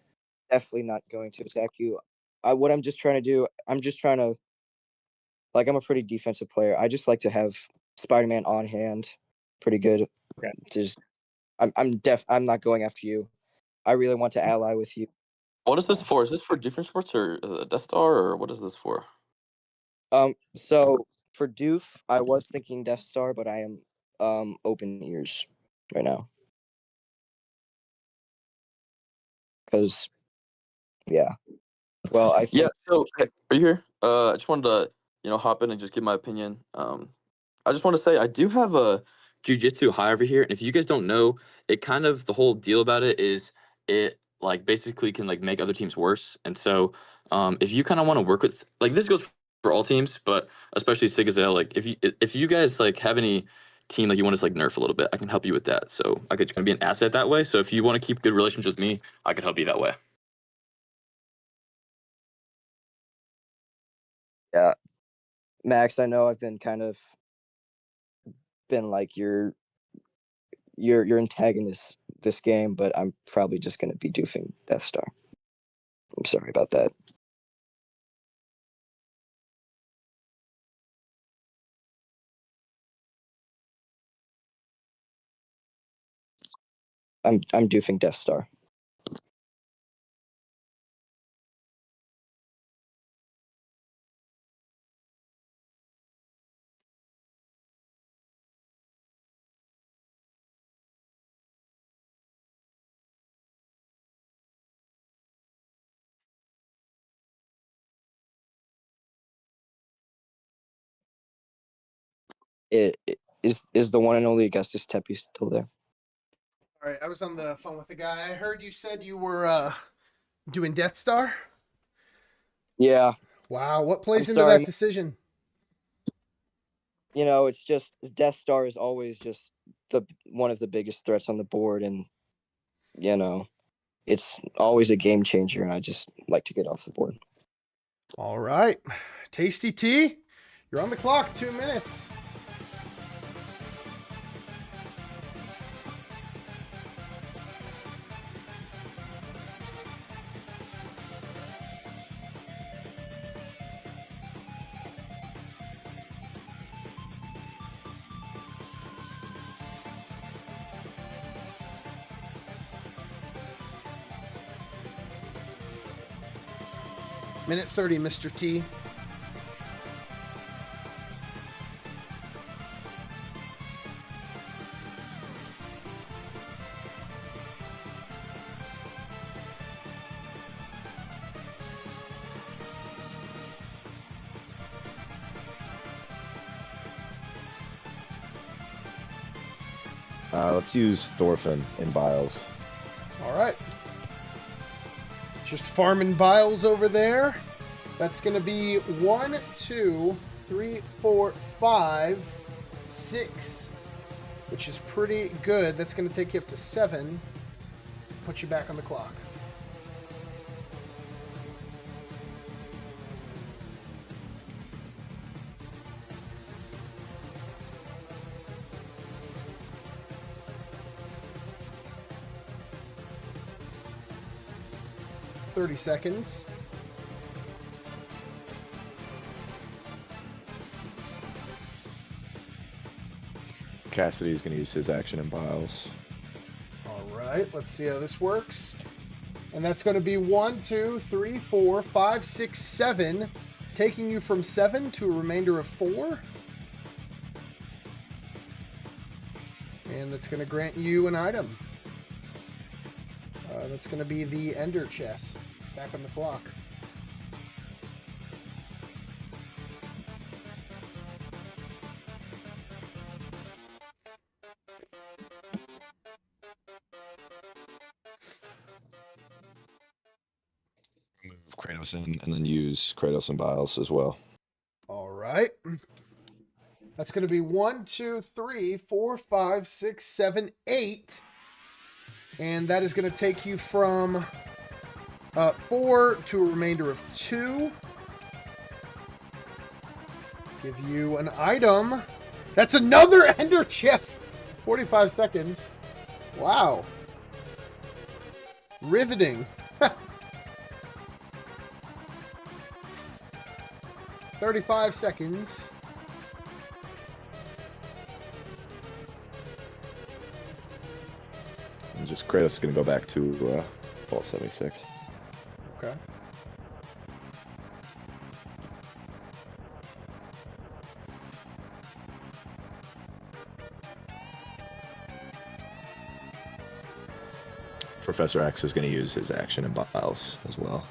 definitely not going to attack you. What I'm just trying to do, I'm I'm a pretty defensive player. I just like to have Spider-Man on hand, pretty good.
Okay.
I'm not going after you. I really want to ally with you.
What is this for? Is this for different sports or Death Star, or what is this for?
So for Doof, I was thinking Death Star, but I am open ears right now. Because, yeah. Well, I think,
Yeah. So, hey, are you here? I just wanted to, hop in and just give my opinion. I just want to say I do have a jujitsu high over here, and if you guys don't know, it kind of the whole deal about it is it basically can make other teams worse. And so, if you kind of want to work with this goes for for all teams, but especially Sigazale. Like if you guys like have any team like you want to like nerf a little bit, I can help you with that. So I could kind of be an asset that way. So if you want to keep good relations with me, I could help you that way.
Yeah, Max, I know I've been like your antagonist this game, but I'm probably just gonna be doofing Death Star. I'm sorry about that. I'm doofing Death Star. Is the one and only Augustus Tepe still there?
All right, I was on the phone with the guy. I heard you said you were doing Death Star.
Yeah.
Wow, what plays
I'm
into
sorry.
that decision?
You know, it's just Death Star is always just one of the biggest threats on the board, and you know, it's always a game changer, and I just like to get off the board.
All right, Tasty Teee, you're on the clock. 2 minutes. Minute 30, Mr. T.
Let's use Thorfinn in Biles.
All right. Just farming Biles over there. That's going to be 1, 2, 3, 4, 5, 6, which is pretty good. That's going to take you up to 7. Put you back on the clock. $30 seconds.
Cassidy's going to use his action in Biles.
All right, let's see how this works. And that's going to be 1, 2, 3, 4, 5, 6, 7, taking you from 7 to a remainder of 4. And that's going to grant you an item. That's going to be the Ender Chest. Back on the clock.
Move Kratos in and then use Kratos and Biles as well.
All right. That's going to be 1, 2, 3, 4, 5, 6, 7, 8. And that is going to take you from 4 to a remainder of 2. Give you an item. That's another Ender Chest. 45 seconds. Wow. Riveting. 35 seconds.
And just Kratos is going to go back to Vault 76.
Okay.
Professor X is going to use his action in Biles as well.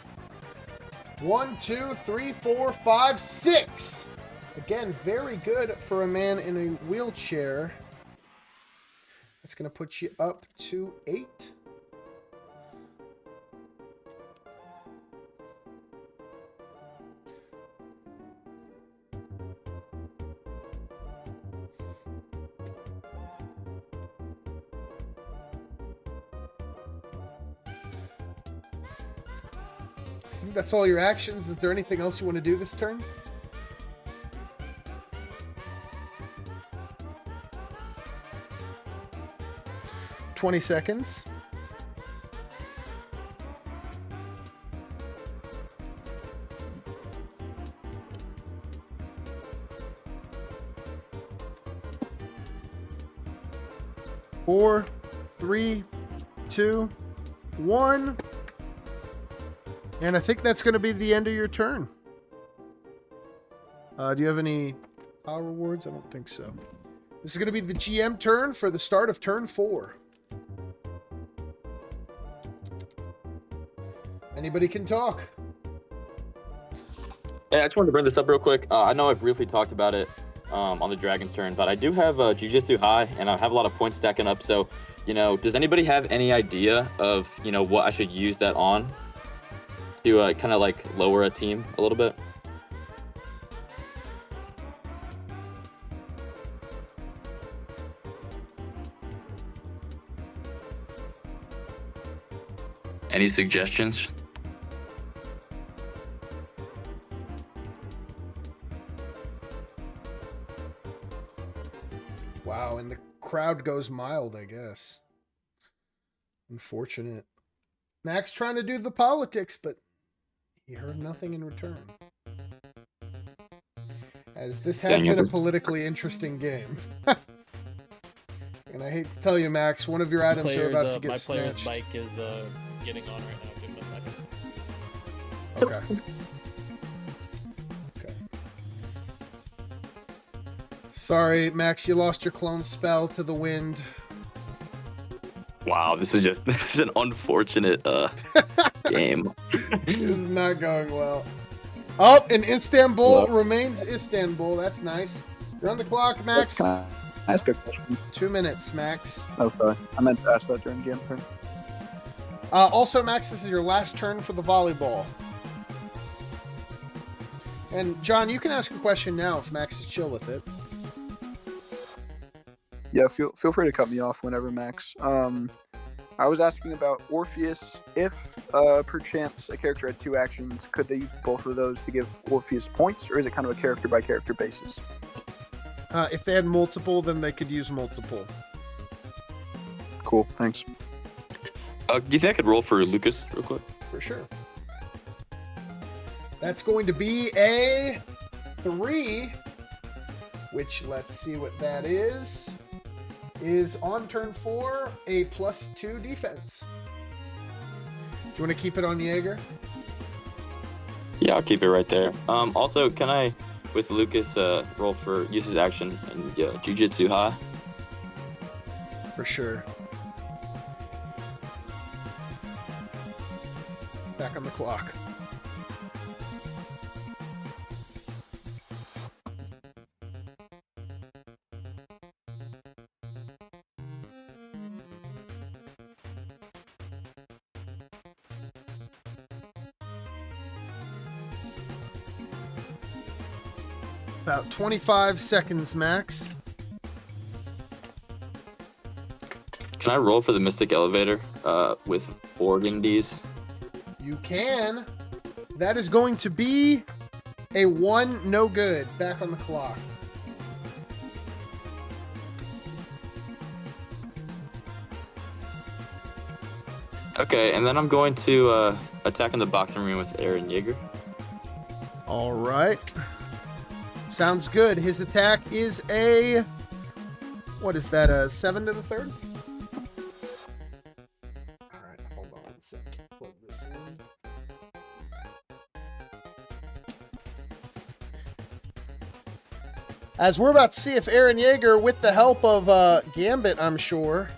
1, 2, 3, 4, 5, 6. Again, very good for a man in a wheelchair. That's going to put you up to 8. think that's all your actions. Is there anything else you want to do this turn? $20 seconds. Four, three, two, one. And I think that's going to be the end of your turn. Do you have any power rewards? I don't think so. This is going to be the GM turn for the start of turn 4. Anybody can talk.
Hey, I just wanted to bring this up real quick. I know I briefly talked about it on the Dragon's turn, but I do have Jiu-Jitsu high, and I have a lot of points stacking up. So, does anybody have any idea of, what I should use that on to kind of like lower a team a little bit? Any suggestions?
Wow, and the crowd goes mild, I guess. Unfortunate. Max trying to do the politics, but he heard nothing in return. As this has been a politically interesting game. And I hate to tell you, Max, one of your items are about to get snatched.
My player's mic is getting on right now. Give him a second.
Okay. Okay. Sorry, Max, you lost your clone spell to the wind.
Wow, this is an unfortunate game.
This is not going well. Oh, and Istanbul remains Istanbul. That's nice. You're on the clock, Max.
Can I ask a question?
2 minutes, Max.
Oh, sorry. I meant to ask that during GM turn.
Also, Max, this is your last turn for the volleyball. And, John, you can ask a question now if Max is chill with it.
Yeah, feel free to cut me off whenever, Max. I was asking about Orpheus. If, perchance, a character had 2 actions, could they use both of those to give Orpheus points, or is it kind of a character-by-character basis?
If they had multiple, then they could use multiple.
Cool, thanks.
Do you think I could roll for Lucas real quick?
For sure. That's going to be a 3, which, let's see what that is on turn 4, a +2 defense. Do you want to keep it on Jaeger?
Yeah, I'll keep it right there. Also, can I, with Lucas, roll for use his action and Jiu-Jitsu high?
For sure. Back on the clock. About 25 seconds, Max.
Can I roll for the Mystic Elevator with Organdies?
You can. That is going to be a 1, no good. Back on the clock.
Okay, and then I'm going to attack in the boxing ring with Aaron Yeager.
All right. Sounds good. His attack is a... What is that, a 7 to the 3rd? All right, hold on 1 second. Plug this in. As we're about to see if Aaron Yeager, with the help of Gambit, I'm sure,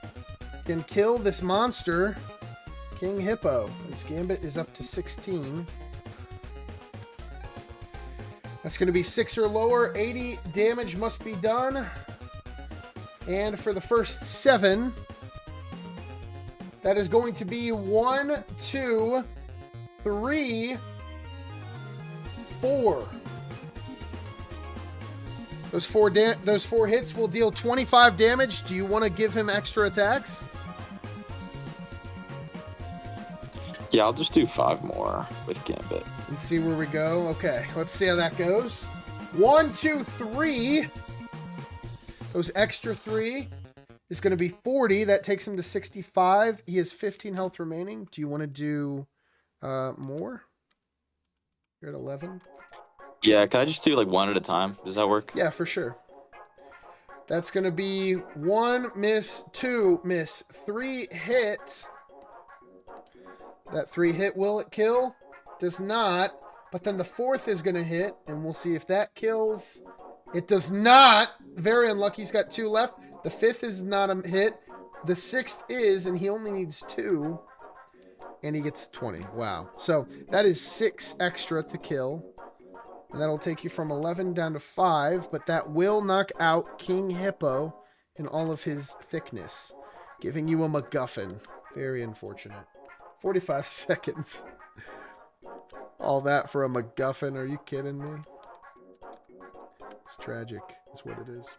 can kill this monster, King Hippo. His Gambit is up to 16. That's going to be 6 or lower. 80 damage must be done. And for the first 7, that is going to be 1, 2, 3, 4. Those four hits will deal 25 damage. Do you want to give him extra attacks?
Yeah, I'll just do 5 more with Gambit.
And see where we go. Okay, let's see how that goes. 1, 2, 3. Those extra 3 is going to be 40. That takes him to 65. He has 15 health remaining. Do you want to do more? You're at 11.
Yeah, can I just do like 1 at a time? Does that work?
Yeah, for sure. That's going to be 1 miss, 2 miss, 3 hit. That 3 hit, will it kill? Does not. But then the 4th is going to hit, and we'll see if that kills. It does not. Very unlucky. He's got 2 left. The 5th is not a hit. The 6th is, and he only needs 2. And he gets 20. Wow. So that is 6 extra to kill. And that'll take you from 11 down to 5, but that will knock out King Hippo in all of his thickness, giving you a MacGuffin. Very unfortunate. 45 seconds. All that for a MacGuffin? Are you kidding me? It's tragic. That's what it is.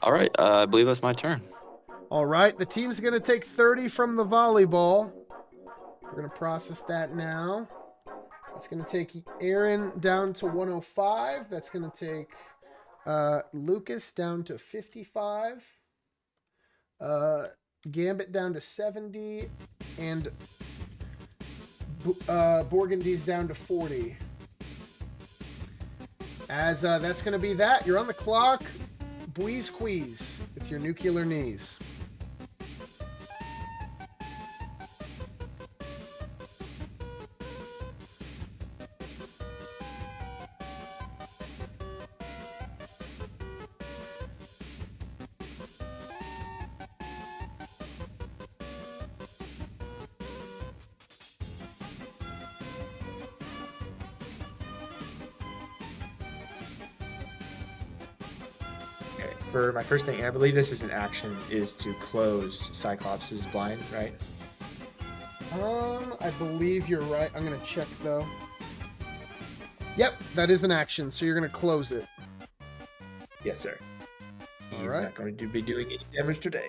All right, I believe that's my turn.
All right, the team's going to take 30 from the volleyball. We're going to process that now. That's going to take Aaron down to 105. That's going to take Lucas down to 55. Gambit down to 70. And Burgundy's down to 40. As that's going to be that. You're on the clock. Bweez Queez with your nuclear knees.
For my first thing, and I believe this is an action, is to close Cyclops' blind, right?
I believe you're right. I'm going to check, though. Yep, that is an action, so you're going to close it.
Yes, sir. He's
All right.
not going to be doing any damage today.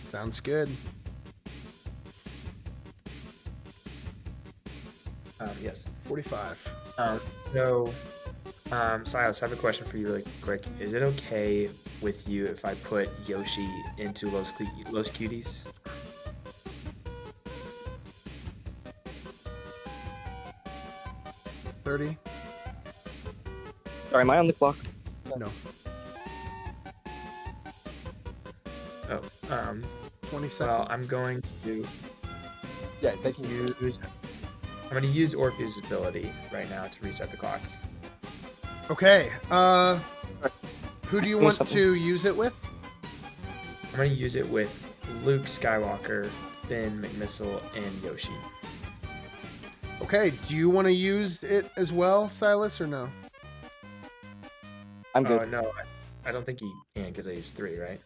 Sounds good.
Yes.
45.
Silas, I have a question for you really quick. Is it okay with you if I put Yoshi into Los Cuties?
$30.
Sorry, am I on the clock?
No.
Oh,
20 seconds.
well, I'm going to
Yeah, they can
use. I'm going to use Orpheus' ability right now to reset the clock.
Okay. Who do you want to use it with?
I'm going to use it with Luke Skywalker, Finn McMissile, and Yoshi.
Okay. Do you want to use it as well, Silas, or no?
I'm good.
Oh, no. I don't think he can because I used 3, right?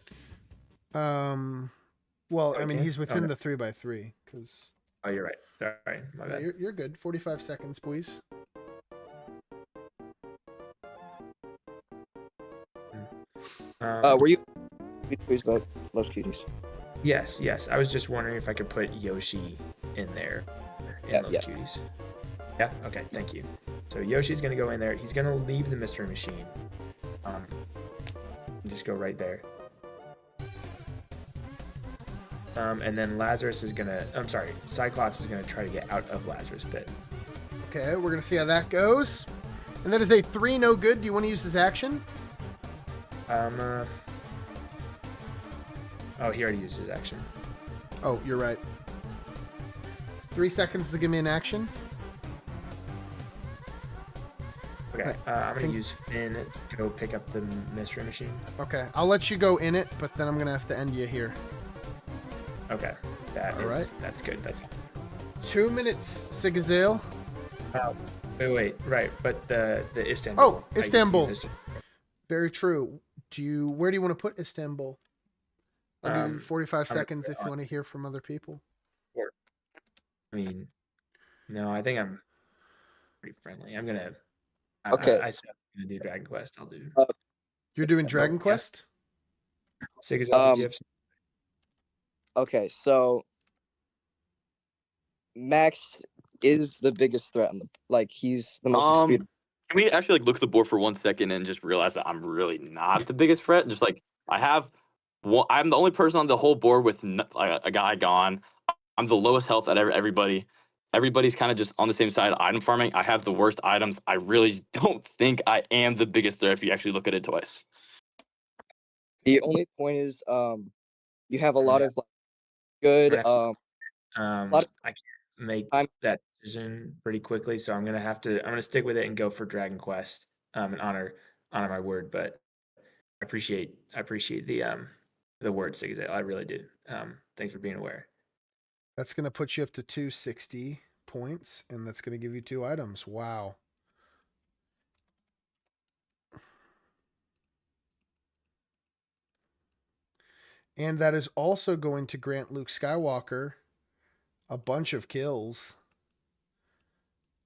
Well, I mean,
Okay.
he's within
Okay.
the 3x3 because
Oh, you're right. Sorry, my bad.
you're good. 45 seconds, please.
Were you please about Los Cuties?
Yes. I was just wondering if I could put Yoshi in there. In those
Yeah.
cuties. Yeah. Okay. Thank you. So Yoshi's gonna go in there. He's gonna leave the mystery machine. Just go right there. And then Lazarus is gonna. I'm sorry. Cyclops is gonna try to get out of Lazarus pit.
Okay, we're gonna see how that goes. And that is a 3 no good. Do you want to use this action?
Oh, he already used his action.
Oh, you're right. 3 seconds to give me an action.
Okay. I'm gonna
think-
use Finn to go pick up the mystery machine.
Okay, I'll let you go in it, but then I'm gonna have to end you here.
Okay.
All right.
That's good. That's
2 minutes, Sigazale.
wait. Right. But the Istanbul.
Oh,
I get to
Istanbul.
use Istanbul.
Very true. Where do you want to put Istanbul? I'll give you 45
I'm gonna
seconds
put
if
it
you
on-
want to hear from other people.
I mean, no, I think I'm pretty friendly. I'm gonna
Okay.
I said I'm gonna do Dragon Quest. I'll do.
You're doing Dragon
yeah.
Quest?
Sigazale, did you have some?
Okay, so Max is the biggest threat on the he's the most experienced.
Can we actually look at the board for 1 second and just realize that I'm really not the biggest threat? Just I have one, I'm the only person on the whole board with a guy gone. I'm the lowest health out of everybody. Everybody's kind of just on the same side of item farming. I have the worst items. I really don't think I am the biggest threat if you actually look at it twice.
The only point is you have a lot of good
I
lot
can't make
I'm-
that decision pretty quickly, so I'm gonna stick with it and go for Dragon Quest. And honor my word, but I appreciate the word Sigazale. I really do. Thanks for being aware.
That's going to put you up to 260 points, and that's going to give you 2 items. Wow. And that is also going to grant Luke Skywalker a bunch of kills,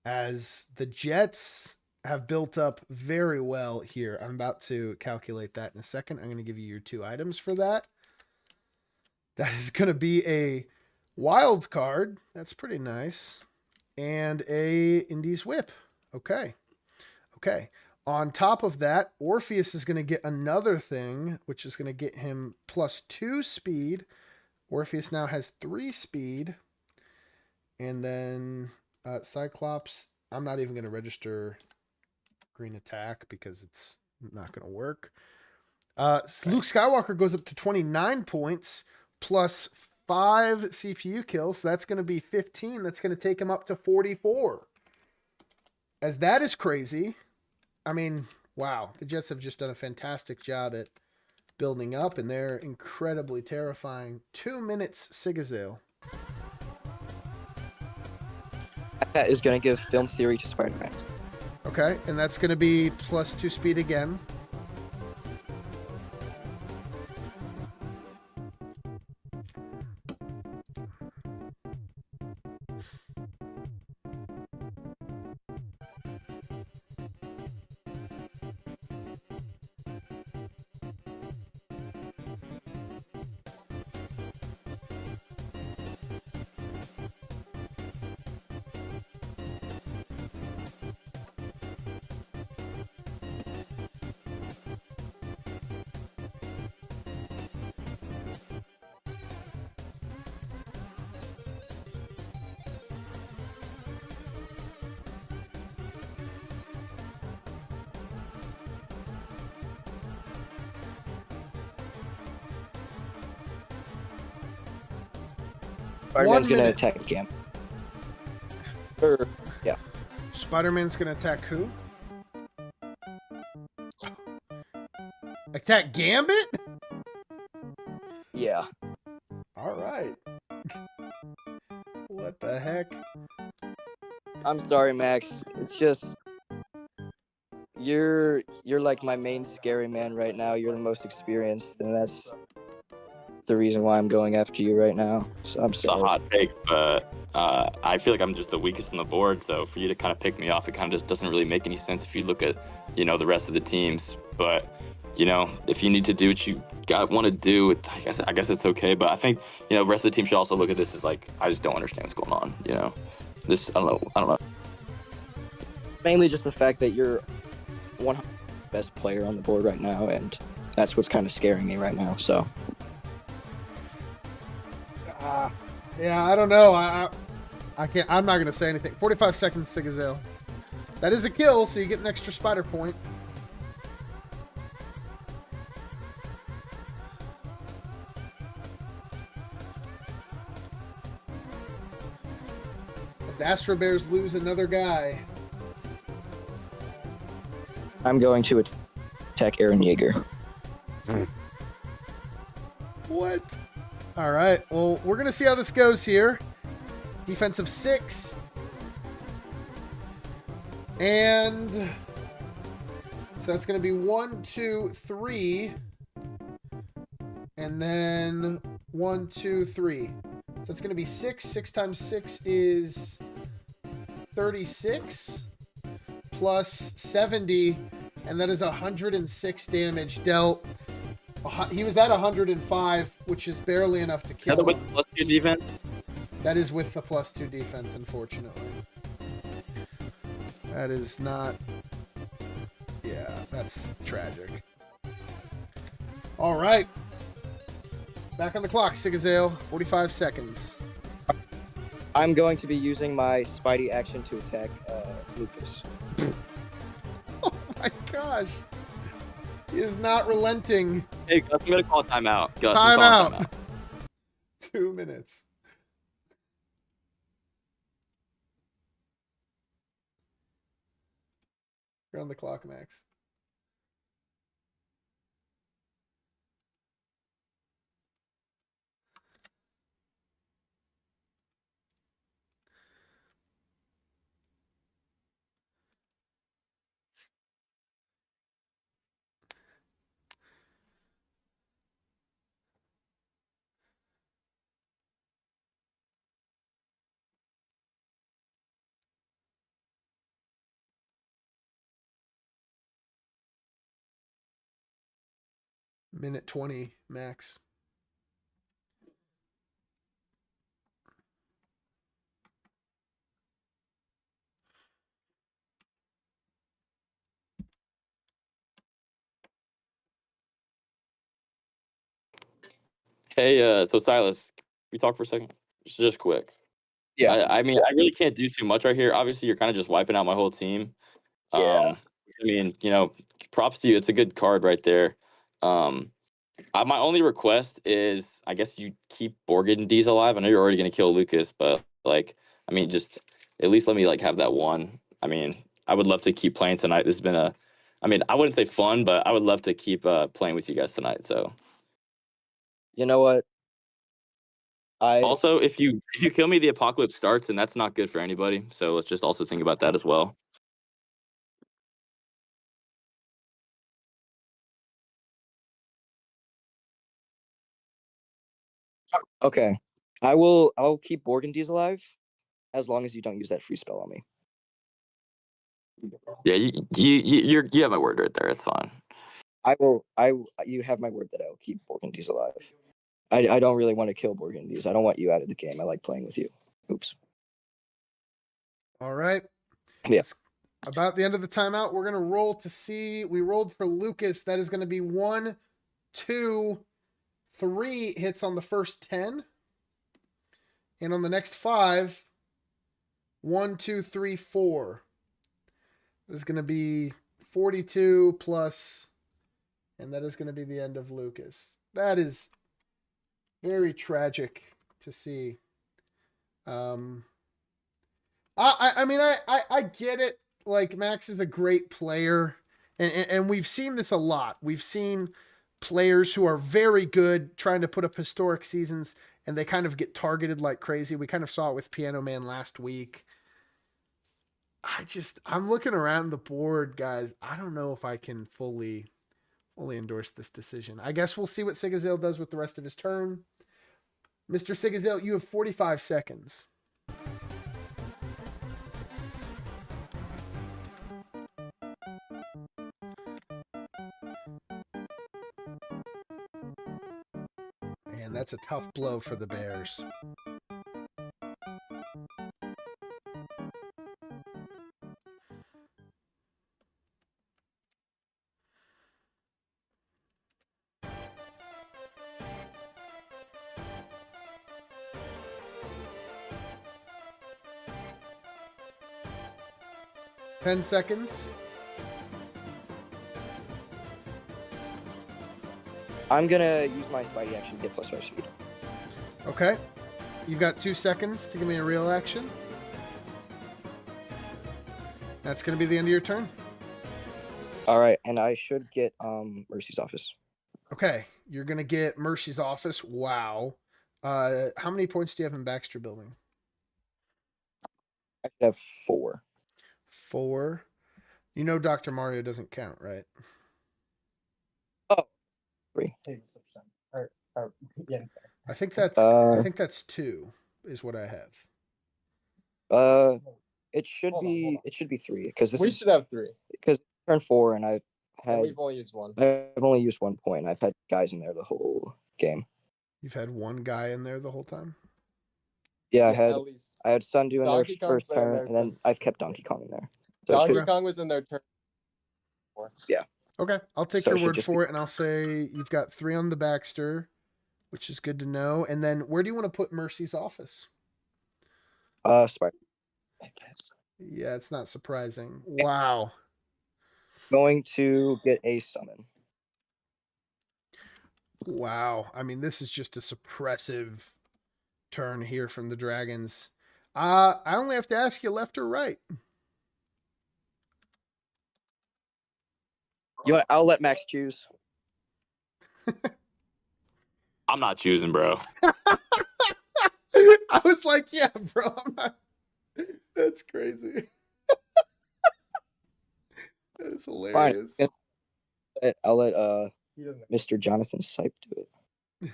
as the Jets have built up very well here. I'm about to calculate that in a second. I'm going to give you your 2 items for that. That is going to be a wild card. That's pretty nice. And a Indies whip. Okay. Okay. On top of that, Orpheus is going to get another thing, which is going to get him +2 speed. Orpheus now has 3 speed. And then Cyclops, I'm not even going to register green attack because it's not going to work. Luke Skywalker goes up to 29 points plus 5 CPU kills. That's going to be 15. That's going to take him up to 44. As that is crazy. I mean, wow. The Jets have just done a fantastic job at building up, and they're incredibly terrifying. 2 minutes, Sigazale.
that is going to give film theory to Spider-Man.
Okay, and that's going to be +2 speed again.
Spider-Man's going to
minute.
attack Gambit. Yeah.
Spider-Man's going to attack who? Attack Gambit?
Yeah.
All right. What the heck?
I'm sorry, Max. It's just you're like my main scary man right now. You're the most experienced, and that's the reason why I'm going after you right now. So I'm
It's a
sorry.
hot take, but I feel like I'm just the weakest on the board. So for you to kind of pick me off, it kind of just doesn't really make any sense if you look at, the rest of the teams. But, if you need to do what you want to do, I guess it's okay. But I think, the rest of the team should also look at this as I just don't understand what's going on. I don't know.
Mainly just the fact that you're 100% best player on the board right now, and that's what's kind of scaring me right now. So.
Yeah, I don't know. I can't. I'm not gonna say anything. 45 seconds, Sigazale. That is a kill, so you get an extra spider point. As the Astro Bears lose another guy.
I'm going to attack Aaron Yeager.
What? All right. Well, we're going to see how this goes here. Defensive 6. And so that's going to be 1, 2, 3. And then 1, 2, 3. So it's going to be 6. 6 times 6 is 36. plus 70, and that is 106 damage dealt. He was at 105, which is barely enough to
Is that
kill
with
him.
the +2 defense?
That is with the +2 defense, unfortunately. That is not... Yeah, that's tragic. All right. Back on the clock, Sigazale. 45 seconds.
I'm going to be using my Spidey action to attack Lucas.
Oh my gosh. He is not relenting.
Hey, Gus, I'm going to call a timeout. Gus, I'm calling a
Timeout. 2 minutes. You're on the clock, Max. Minute 20, Max.
Hey, so Silas, can we talk for a second? Just quick.
Yeah.
I mean, I really can't do too much right here. Obviously, you're kind of just wiping out my whole team.
Yeah.
I mean, props to you. It's a good card right there. My only request is, I guess you keep Borgin D's alive. I know you're already gonna kill Lucas, but like, I mean, just at least let me like have that one. I mean, I would love to keep playing tonight. This has been I mean, I wouldn't say fun, but I would love to keep playing with you guys tonight. So
You know what?
also, if you kill me, the apocalypse starts, and that's not good for anybody. So let's just also think about that as well.
Okay. I'll keep Borgandy's alive as long as you don't use that free spell on me.
Yeah, you have my word right there. It's fine.
You have my word that I will keep Borgandy's alive. I don't really want to kill Borgandy's. I don't want you out of the game. I like playing with you. Oops.
All right.
Yeah.
It's about the end of the timeout. We're going to roll to see. We rolled for Lucas. That is going to be 1, 2, 3 hits on the first 10. And on the next 5, 1, 2, 3, 4. This is going to be 42 plus, and that is going to be the end of Lucas. That is very tragic to see. I mean, I get it. Like, Max is a great player, and we've seen this a lot. We've seen players who are very good trying to put up historic seasons, and they kind of get targeted like crazy. We kind of saw it with Piano Man last week. I'm looking around the board, guys. I don't know if I can fully endorse this decision. I guess we'll see what Sigazale does with the rest of his turn. Mr. Sigazale, you have 45 seconds. And that's a tough blow for the Bears. Ten seconds.
I'm gonna use my Spidey action to get +5 speed.
Okay. You've got 2 seconds to give me a real action. That's going to be the end of your turn.
All right, and I should get Mercy's office.
Okay. You're going to get Mercy's office. Wow. How many points do you have in Baxter Building?
I should have 4.
4. You know Dr. Mario doesn't count, right?
Oh, 3.
I think that's 2 is what I have.
It should
Hold on, hold on.
it should be 3 because this
We
is
should have 3.
because turn 4 and
And we've only used 1.
I've only used 1 point. I've had guys in there the whole game.
You've had one guy in there the whole time.
Yeah,
At least.
I had Sundew in there
Donkey Kong's
first
there,
turn,
there's
and then
been
I've
some
kept
pretty
Donkey Kong in there. So it's
Donkey
good.
Kong was in there turn 4.
Okay, I'll take
So it
your
should
word
just
for it, and I'll say you've got 3 on the Baxter, which is good to know. And then where do you want to put Mercy's office?
Spider.
Yeah, it's not surprising. Wow.
Going to get a summon.
Wow. I mean, this is just a suppressive turn here from the Dragons. I only have to ask you left or right.
I'll let Max choose.
I'm not choosing, bro.
I was like, yeah, bro. I'm not... That's crazy. That is hilarious.
Fine. I'll let
He doesn't.
Mr. Jonathan Sipe do it.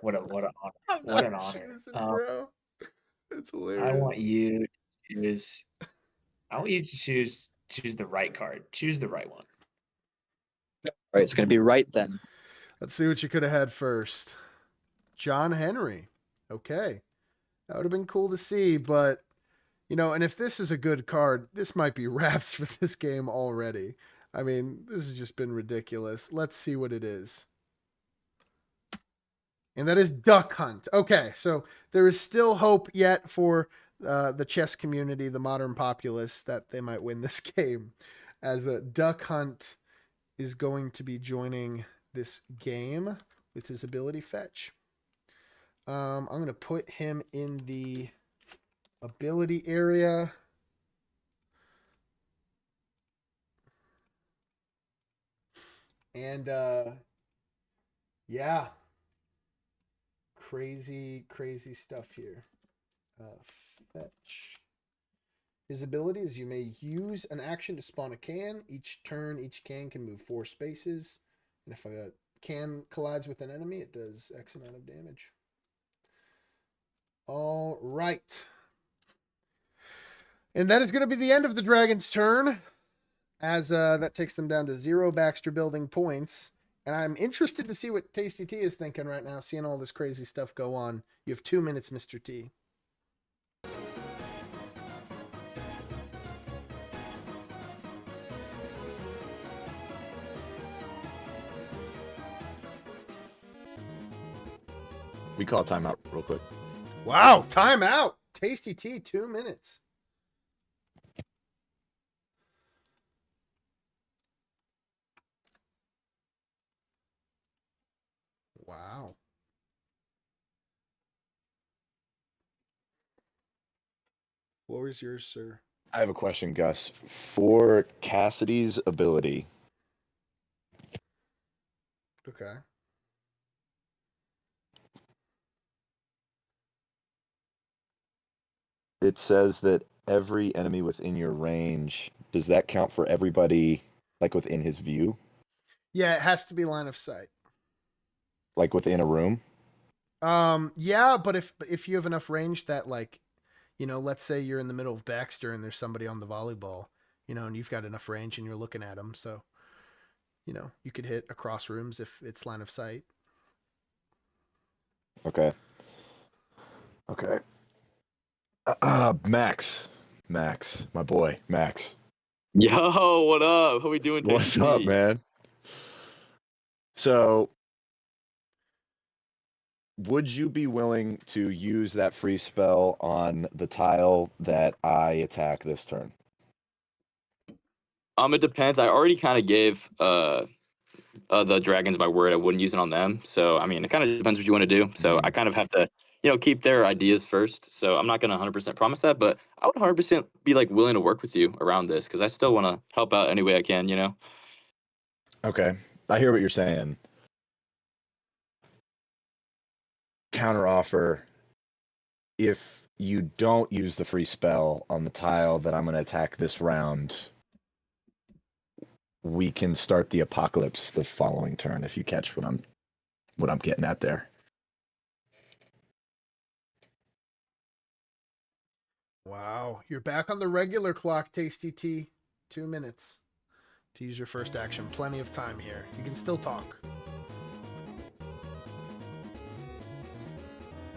What an honor!
I'm
What an
not
honor!
choosing, bro. That's hilarious.
I want you to choose. I want you to choose the right card. Choose the right one.
All right, it's gonna be right then.
Let's see what you could have had first. John Henry. Okay. That would have been cool to see, but, you know, and if this is a good card, this might be wraps for this game already. I mean, this has just been ridiculous. Let's see what it is. And that is Duck Hunt. Okay, so there is still hope yet for the chess community, the modern populace, that they might win this game, as the Duck Hunt is going to be joining this game with his ability Fetch. I'm going to put him in the ability area. And yeah. Crazy stuff here. Fetch. His ability is you may use an action to spawn a can. Each turn, each can move 4 spaces. And if a can collides with an enemy, it does X amount of damage. All right. And that is going to be the end of the Dragon's turn, as that takes them down to 0 Baxter building points. And I'm interested to see what Tasty T is thinking right now, seeing all this crazy stuff go on. You have 2 minutes, Mr. T.
We call timeout real quick.
Wow, timeout. Tasty T, 2 minutes. Wow. Floor is yours, sir.
I have a question, Gus. For Cassidy's ability,
Okay.
it says that every enemy within your range, does that count for everybody, like within his view?
Yeah, it has to be line of sight.
Like within a room?
Yeah, but if you have enough range that, like, you know, let's say you're in the middle of Baxter and there's somebody on the volleyball, you know, and you've got enough range and you're looking at them, so, you know, you could hit across rooms if it's line of sight.
Okay. Okay. Max, my boy, Max.
Yo, what up? How we doing?
What's
Tasty
up,
T?
man? So, would you be willing to use that free spell on the tile that I attack this turn?
It depends. I already kind of gave the Dragons my word I wouldn't use it on them. So I mean, it kind of depends what you want to do. So I kind of have to, you know, keep their ideas first. So I'm not gonna 100% promise that, but I would 100% be like willing to work with you around this because I still want to help out any way I can. You know.
Okay, I hear what you're saying. Counter offer: if you don't use the free spell on the tile that I'm going to attack this round, we can start the apocalypse the following turn. If you catch what I'm getting at there.
Wow. You're back on the regular clock, Tasty T. 2 minutes to use your first action. Plenty of time here. You can still talk.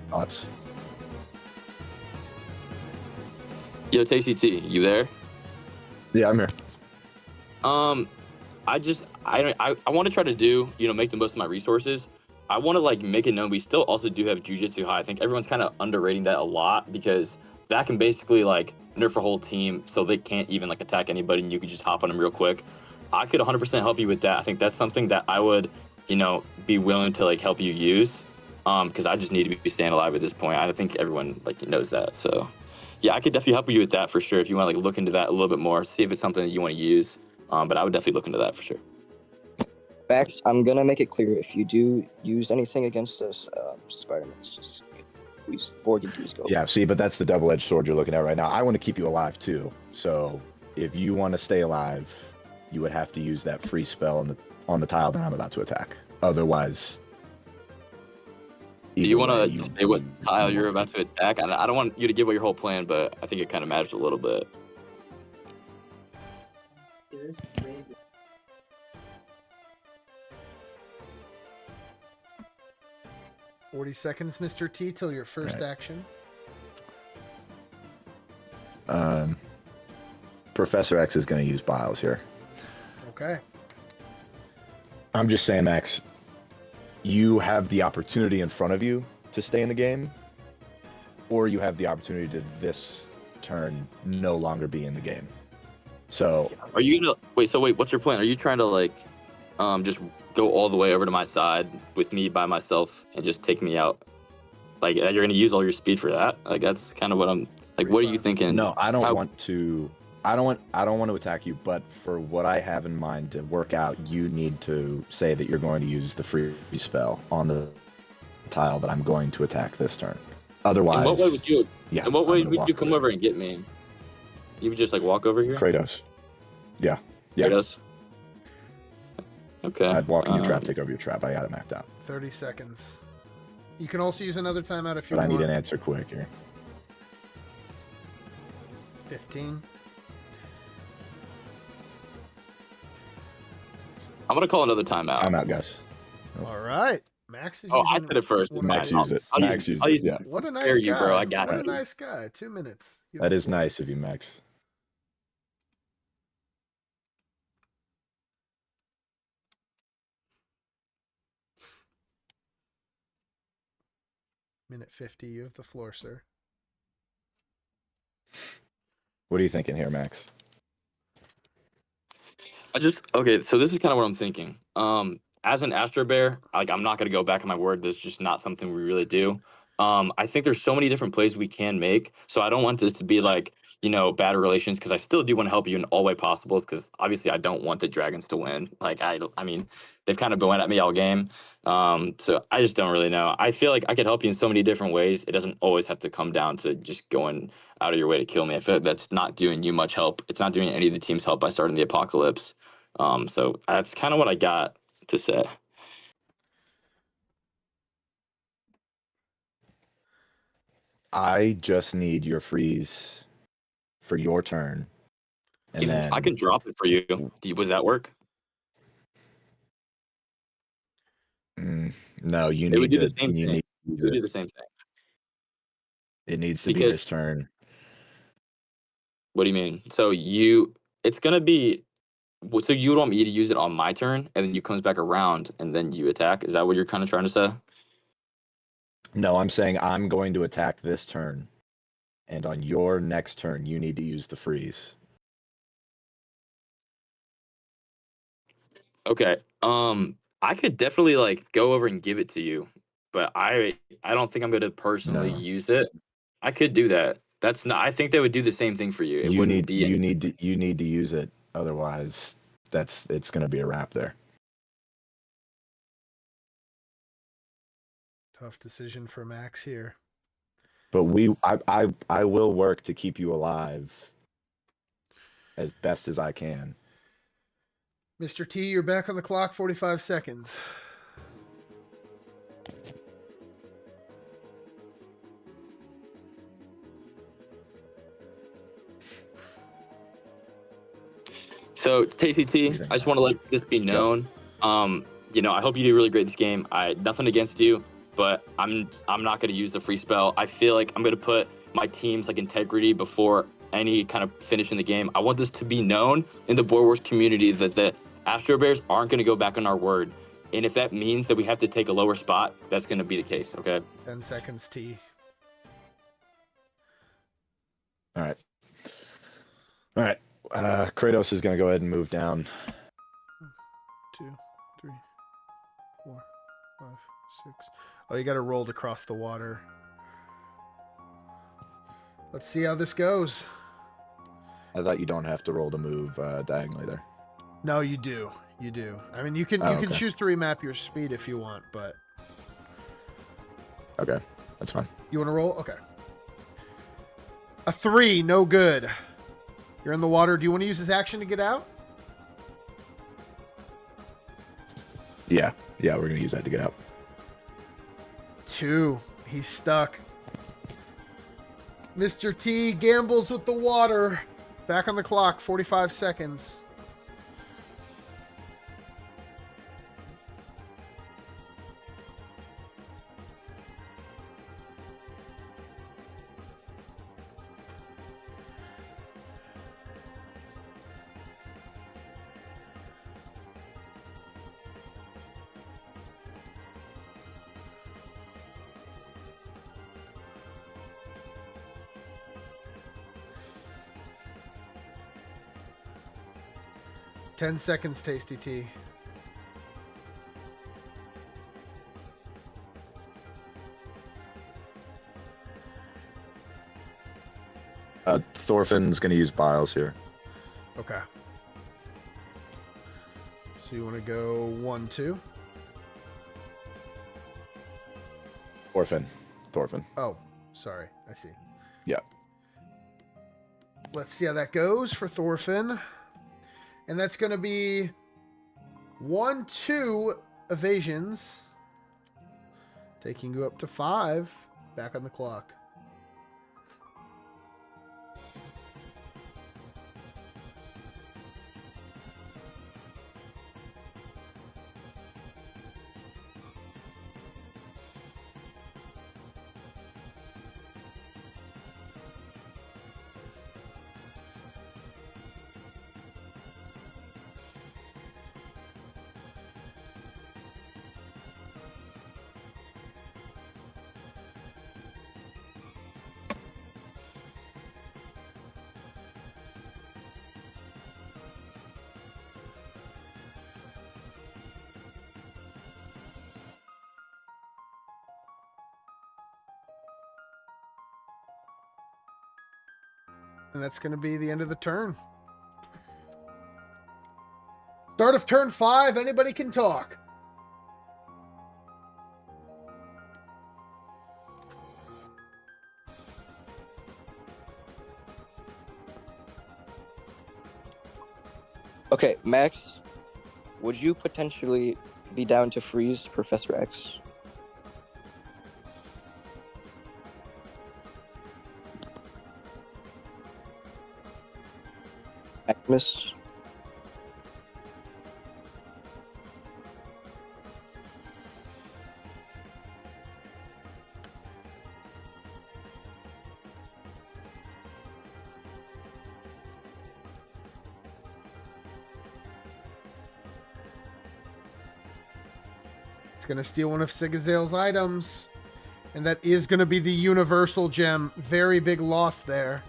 Thoughts?
Yo, Tasty T, you there?
Yeah, I'm here.
I want to try to do, make the most of my resources. I want to like make it known we still also do have Jujutsu High. I think everyone's kind of underrating that a lot because that can basically like nerf a whole team so they can't even like attack anybody and you could just hop on them real quick. I could 100% help you with that. I think that's something that I would, be willing to like help you use. Because I just need to be staying alive at this point. I think everyone like knows that. So yeah, I could definitely help you with that for sure if you want to like look into that a little bit more, see if it's something that you want to use. But I would definitely look into that for sure.
Fact, I'm gonna make it clear if you do use anything against us, Spider-Man's just please go.
Yeah, see, but that's the double-edged sword you're looking at right now. I want to keep you alive too. So if you want to stay alive, you would have to use that free spell on the tile that I'm about to attack. Otherwise,
Do you want to say what tile you're about to attack? I don't want you to give away your whole plan, but I think it kind of matters a little bit.
40 seconds, Mr. T, till your first action.
Professor X is going to use Biles here.
Okay.
I'm just saying, Max, you have the opportunity in front of you to stay in the game, or you have the opportunity to this turn no longer be in the game. So
Are you gonna wait? What's your plan? Are you trying to like, just go all the way over to my side with me by myself and just take me out? Like you're gonna use all your speed for that? Like that's kind of what I'm like. What are you thinking?
no, I don't want to. I don't want to attack you, but for what I have in mind to work out, you need to say that you're going to use the free spell on the tile that I'm going to attack this turn. Otherwise,
in what way would you?
Yeah,
in what way
I'm gonna
would you
walk
come
over.
over and get me? You would just like walk over here?
Kratos. Yeah. Yeah.
Kratos? Okay.
I'd walk in your trap, take over your trap. I got it mapped out.
30 seconds. You can also use another timeout if you
But I
want.
need an answer quick here.
15.
I'm gonna call another timeout.
Timeout, guys.
All right. Max is
Oh, I
using
said it first.
one of
Max
his-
used it.
I'll
Max
use-
used
I'll
it.
use-
Yeah.
What a nice
Spare
guy.
you, bro. I got
what
it.
a nice guy. 2 minutes. You
That
have
is
the floor.
nice of you, Max.
Minute 50. You have the floor, sir.
What are you thinking here, Max?
Okay, so this is kind of what I'm thinking. As an Astro Bear, like I'm not gonna go back on my word. This is just not something we really do. I think there's so many different plays we can make. So I don't want this to be like, bad relations because I still do want to help you in all way possible. Because obviously I don't want the Dragons to win. Like I mean, they've kind of been at me all game. So I just don't really know. I feel like I could help you in so many different ways. It doesn't always have to come down to just going out of your way to kill me. I feel like that's not doing you much help. It's not doing any of the team's help by starting the apocalypse. So that's kind of what I got to say.
I just need your freeze for your turn. And then
I can drop it for you. Does that work?
No, you
It
need
would do
to
the same
you
thing.
need to use
We do
it.
the same thing.
It needs to be
Because-
this turn.
What do you mean? So it's gonna be. So you want me to use it on my turn, and then you comes back around, and then you attack. Is that what you're kind of trying to say?
No, I'm saying I'm going to attack this turn. And on your next turn, you need to use the freeze.
Okay. I could definitely like go over and give it to you, but I don't think I'm gonna personally
No.
use it. I could do that. That's not. I think they would do the same thing for you. It wouldn't be.
You need to use it. Otherwise, it's going to be a wrap there.
Tough decision for Max here.
But I will work to keep you alive as best as I can.
Mr. T, you're back on the clock. 45 seconds.
So, TCT, I just want to let this be known. You know, I hope you do really great this game. Nothing against you, but I'm not going to use the free spell. I feel like I'm going to put my team's like integrity before any kind of finish in the game. I want this to be known in the Board Wars community that the Astro Bears aren't going to go back on our word. And if that means that we have to take a lower spot, that's going to be the case, okay?
10 seconds, Teee.
All right. All right. Kratos is going to go ahead and move down.
2, 3, 4, 5, 6. Oh, you got to roll across the water. Let's see how this goes.
I thought you don't have to roll to move diagonally there.
No, you do. You do. I mean, you can
okay.
choose to remap your speed if you want, but
Okay, that's fine.
you want to roll? Okay. A 3, no good. You're in the water. Do you want to use this action to get out?
Yeah, we're going to use that to get out.
2. He's stuck. Mr. T gambles with the water. Back on the clock, 45 seconds. Ten seconds, Tasty T.
Thorfinn's going to use Biles here.
Okay. So you want to go 1, 2?
Thorfinn.
Oh, sorry. I see.
Yeah.
Let's see how that goes for Thorfinn. And that's going to be 1, 2 evasions. Taking you up to 5. Back on the clock. And that's going to be the end of the turn. Start of turn 5. Anybody can talk.
Okay, Max, would you potentially be down to freeze Professor X? Maximus?
It's going to steal one of Sigazale's items. And that is going to be the universal gem. Very big loss there.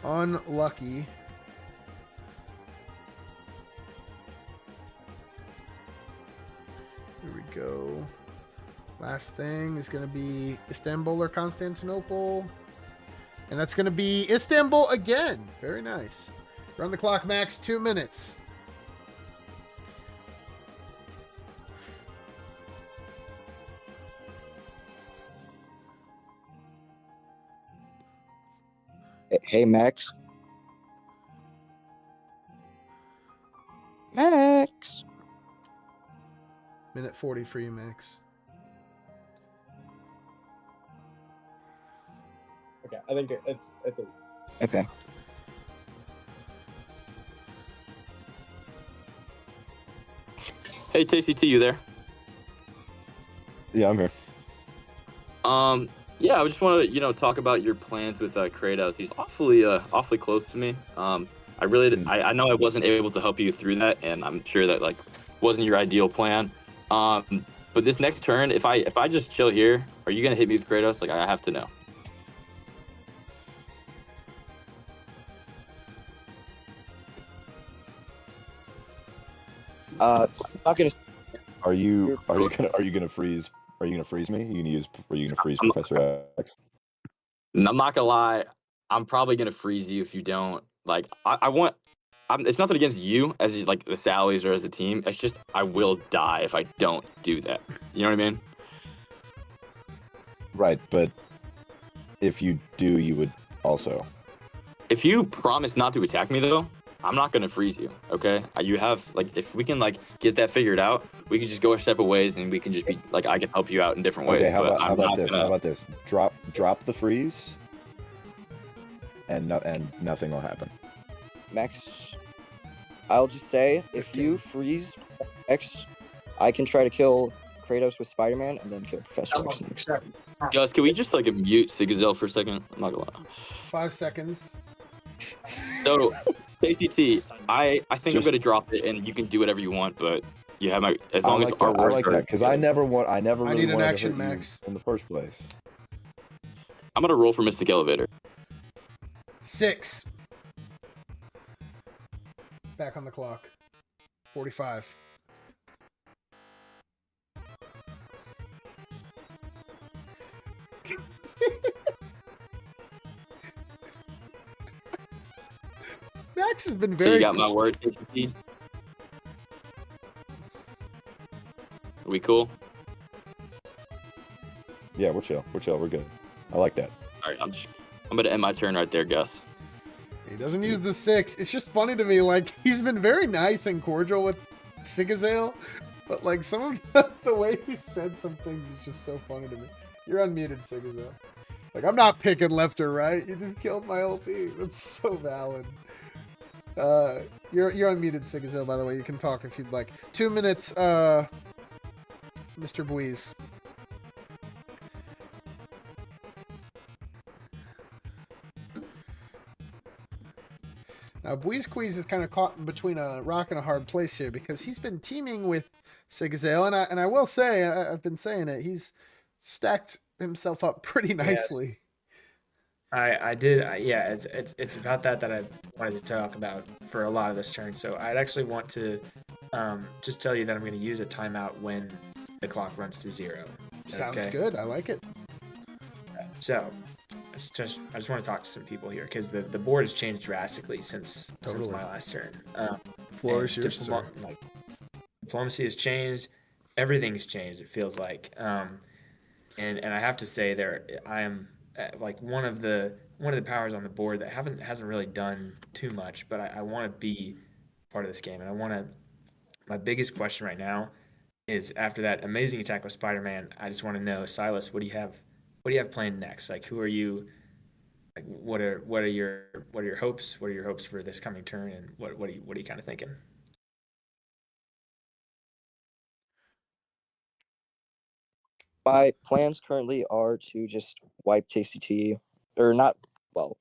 Unlucky. Here we go. Last thing is going to be Istanbul or Constantinople. And that's going to be Istanbul again. Very nice. Run the clock, Max. 2 minutes.
Hey, Max. Max.
Minute 40 for you, Max.
Okay, I think it's a
Okay.
Hey, KCT, you there?
Yeah, I'm here.
Yeah, I just want to, talk about your plans with Kratos. He's awfully close to me. I really, I know I wasn't able to help you through that, and I'm sure that like wasn't your ideal plan. But this next turn, if I just chill here, are you gonna hit me with Kratos? Like I have to know.
Not gonna.
Are you gonna freeze? Are you gonna freeze me? Are you gonna freeze Professor X?
And I'm not gonna lie, I'm probably gonna freeze you if you don't. Like I want. It's nothing against you as like the Sallies or as a team. It's just I will die if I don't do that. You know what I mean?
Right, but if you do, you would also.
If you promise not to attack me though, I'm not gonna freeze you. Okay? You have like if we can like get that figured out, we can just go a step of ways and we can just be like I can help you out in different ways.
Okay, how
but
about,
I'm
how about
not
this?
gonna.
How about this? Drop the freeze, and nothing will happen.
Max, I'll just say, if
15.
you freeze X, I can try to kill Kratos with Spider-Man and then kill Professor X next.
Gus, can we just like mute Sigazale for a second? I'm not gonna lie.
5 seconds.
So, KCT, I think I'm
Just-
gonna drop it, and you can do whatever you want, but you have my as
I
long as
like
our
that. I
words
like
are.
that because I never
I
really
need an
wanted
action,
to hurt
Max.
you in the first place.
I'm gonna roll for Mystic Elevator.
6. Back on the clock. 45. Max has been
So
very
you got
cool.
my word, KCT. Are we cool?
Yeah, we're chill. We're good. I like that.
All right, I'm gonna end my turn right there, Gus.
He doesn't use the 6. It's just funny to me. Like, he's been very nice and cordial with Sigazale, but like some of the way he said some things is just so funny to me. You're unmuted, Sigazale. Like, I'm not picking left or right. You just killed my whole team. That's so valid. You're unmuted, Sigazale, by the way. You can talk if you'd like. 2 minutes, Mr. Bweez. Now, Bweez Queez is kind of caught in between a rock and a hard place here because he's been teaming with Sigazale, and I will say, I've been saying it, he's stacked himself up pretty nicely.
I did. Yeah, it's about that I wanted to talk about for a lot of this turn. So I'd actually want to just tell you that I'm going to use a timeout when the clock runs to 0.
Sounds good. I like it.
So I just want to talk to some people here because the board has changed drastically since my last turn.
Floor is yours, sir.
Like, diplomacy has changed. Everything's changed. It feels like, and I have to say I am like one of the powers on the board that hasn't really done too much, but I want to be part of this game, and my biggest question right now is after that amazing attack with Spider-Man, I just want to know, Silas, what do you have planned next? Like, who are you? Like, what are your hopes? What are your hopes for this coming turn, and what are you kind of thinking?
My plans currently are to just wipe Tasty Tea, or not, well,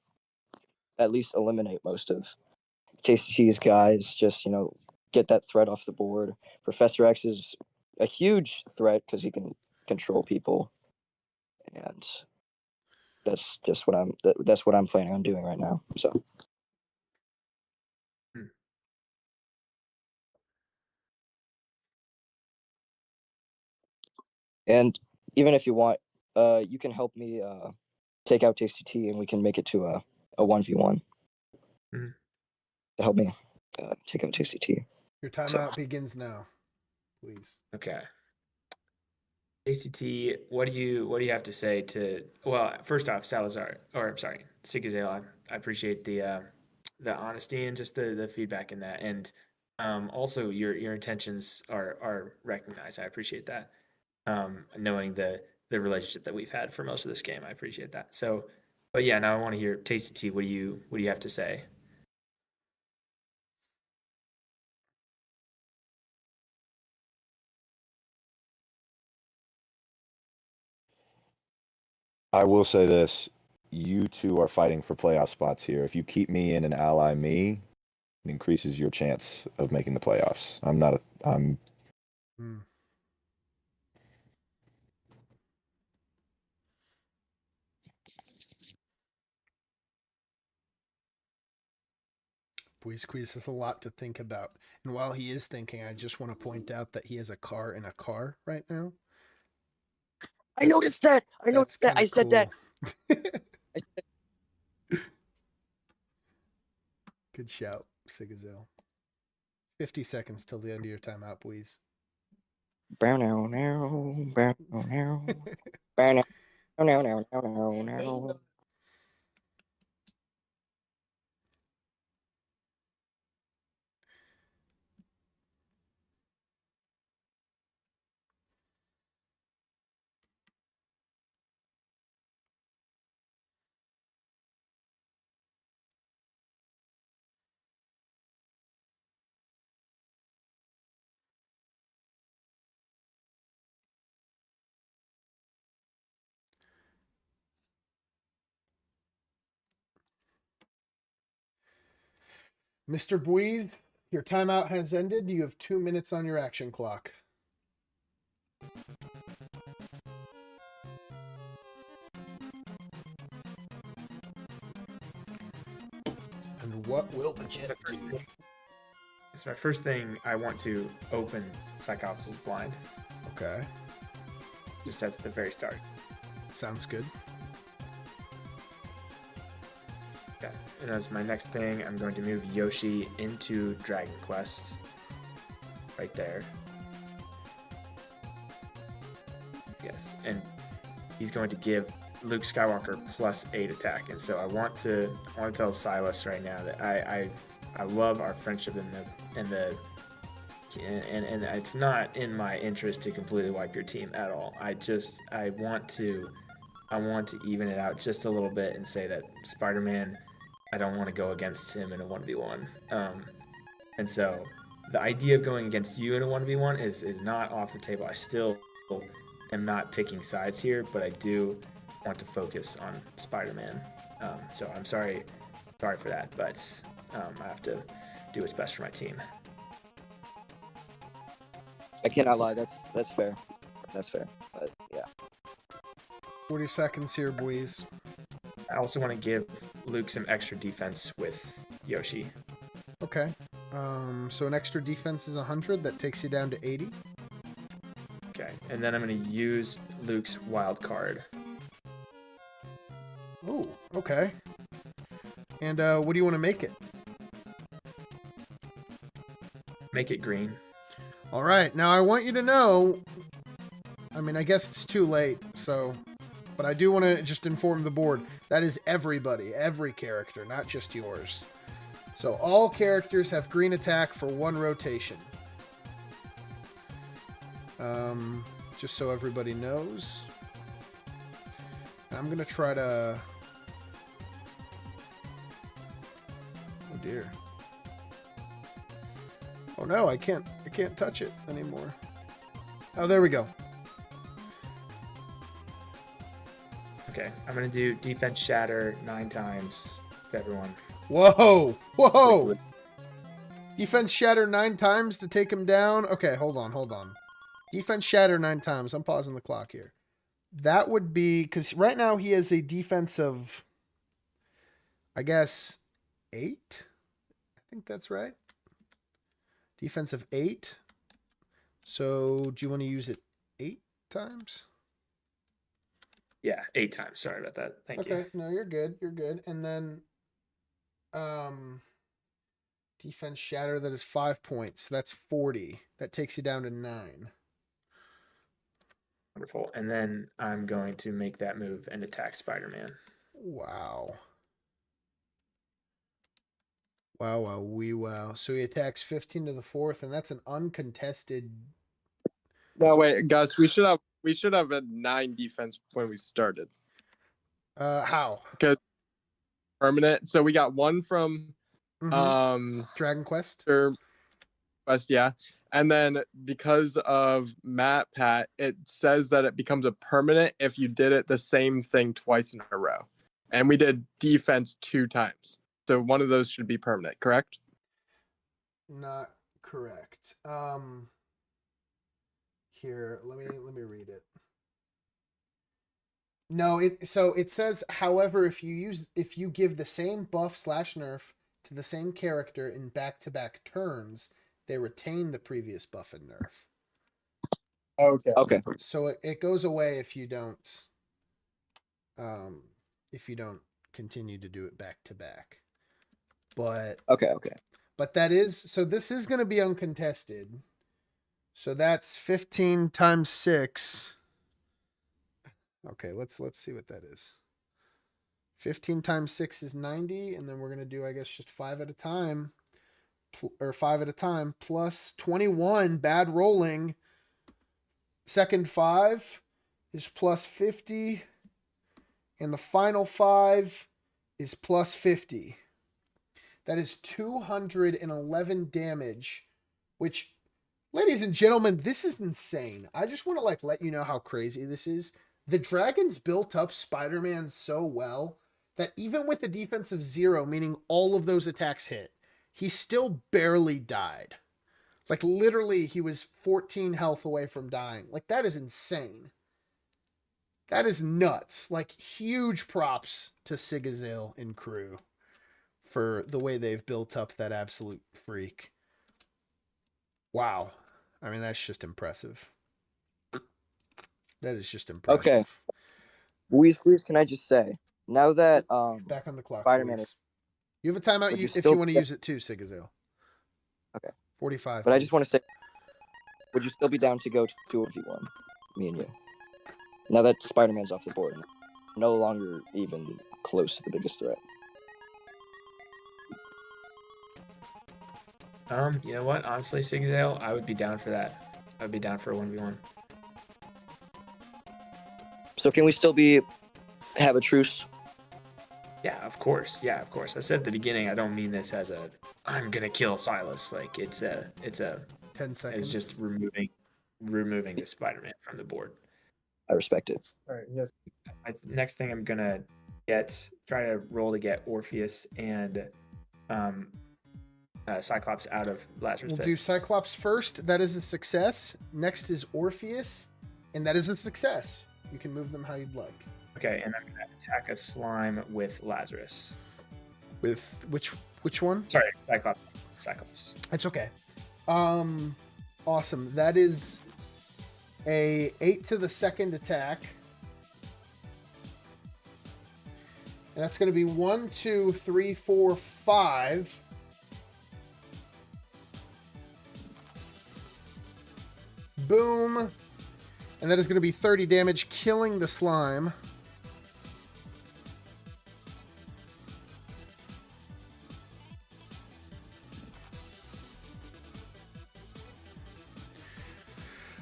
at least eliminate most of Tasty Tea's guys. Just, get that threat off the board. Professor X is a huge threat because he can control people, and that's just that's what I'm planning on doing right now. So. And even if you want, you can help me take out Tasty Tea, and we can make it to a 1v1 to help me take out Tasty Tea.
Your timeout begins now, please.
Okay. ACT, what do you have to say to? Well, first off, Sigazale, I appreciate the honesty and just the feedback in that, and also your intentions are recognized. I appreciate that. Knowing the relationship that we've had for most of this game, I appreciate that. So, But yeah, now I want to hear Tasty T. What do you have to say?
I will say this: you two are fighting for playoff spots here. If you keep me in and ally me, it increases your chance of making the playoffs. I'm
Hmm. Bweez Queez has a lot to think about. And while he is thinking, I just want to point out that he has a car in a car right now.
I noticed that. I
That's
noticed that.
kind
I
of
said that.
cool.
I said,
Good shout, Sigazale. 50 seconds till the end of your timeout, Bweez.
brown now, brown now, brown now.
Mr. Bweez, your timeout has ended. You have 2 minutes on your action clock. And what will the jet do?
It's my first thing. I want to open Cyclops' blind.
Okay,
Just at the very start.
sounds good.
Okay. And as my next thing, I'm going to move Yoshi into Dragon Quest. Right there. Yes, and he's going to give Luke Skywalker +8 attack, and so I want to tell Silas right now that I love our friendship and it's not in my interest to completely wipe your team at all. I want to even it out just a little bit and say that Spider-Man, I don't want to go against him in a 1v1. And so the idea of going against you in a 1v1 is not off the table. I still am not picking sides here, but I do want to focus on Spider-Man. So I'm sorry for that, but I have to do what's best for my team.
I cannot lie. That's fair. That's fair. But yeah.
40 seconds here, Bweez.
I also want to give Luke some extra defense with Yoshi.
Okay. So an extra defense is 100. That takes you down to 80.
Okay, and then I'm going to use Luke's wild card.
Oh, okay. And what do you want to make it?
Make it green.
All right. Now I want you to know. I mean, I guess it's too late. So, but I do want to just inform the board. That is everybody, every character, not just yours. So all characters have green attack for 1 rotation. Just so everybody knows. I'm going to try to... Oh dear. Oh no, I can't touch it anymore. Oh, there we go.
Okay, I'm going to do defense shatter 9 times to everyone.
Whoa! Whoa! Defense shatter 9 times to take him down. Okay, hold on. Defense shatter 9 times. I'm pausing the clock here. That would be... Because right now he has a defense of... I guess... 8? I think that's right. Defense of 8. So, do you want to use it 8 times?
Yeah, 8 times. Sorry about that. Thank you.
Okay, no, you're good. You're good. And then... defense shatter, that is 5 points. That's 40. That takes you down to 9.
Wonderful. And then I'm going to make that move and attack Spider-Man.
Wow. Wow. So he attacks 15 to the 4th, and that's an uncontested.
No, wait, Gus. We should have a 9 defense when we started.
How?
Because permanent. So we got one from
Mhm. Dragon Quest.
Quest, yeah. And then because of Matt Pat, it says that it becomes a permanent if you did it the same thing twice in a row. And we did defense 2 times. So one of those should be permanent, correct?
Not correct. Here, let me read it. No, so it says, however, if you give the same buff / nerf to the same character in back-to-back turns, they retain the previous buff and nerf.
Okay.
So it goes away if you don't continue to do it back to back. But
Okay.
But this is going to be uncontested. So that's 15 times 6. Okay, let's see what that is. 15 times 6 is 90, and then we're going to do, I guess, just 5 at a time. Or 5 at a time, plus 21, bad rolling. Second 5 is plus 50, and the final 5 is plus 50. That is 211 damage, which, ladies and gentlemen, this is insane. I just want to let you know how crazy this is. The dragons built up Spider-Man so well that even with a defense of 0, meaning all of those attacks hit, he still barely died. Literally, he was 14 health away from dying. That is insane. That is nuts. Huge props to Sigazale and crew for the way they've built up that absolute freak. Wow. I mean, that's just impressive. That is just impressive.
Okay. Bweez Queez, can I just say, now that
back on the clock,
Spider-Man
please. You have a timeout if you want to use it too, Sigazale.
Okay.
45.
But I just want to say, would you still be down to go to 2v1, me and you? Now that Spider-Man's off the board, no longer even close to the biggest threat.
You know what? Honestly, Sigazale, I would be down for that. I would be down for a 1v1.
So can we still have a truce?
Yeah, of course. I said at the beginning, I don't mean this as I'm gonna kill Silas. It's a
10 seconds.
It's just removing the Spider-Man from the board.
I respect it.
All right. Yes. Next thing I'm gonna try to roll to get Orpheus and Cyclops out of Lazarus
We'll
Pit.
do Cyclops first. That is a success. Next is Orpheus, and that is a success. You can move them how you'd like.
Okay, and I'm gonna attack a slime with Lazarus.
With which one?
Sorry, Cyclops.
That's okay. Awesome. That is a 8 to the second attack. And that's going to be 1, 2, 3, 4, 5. Boom. And that is going to be 30 damage, killing the slime.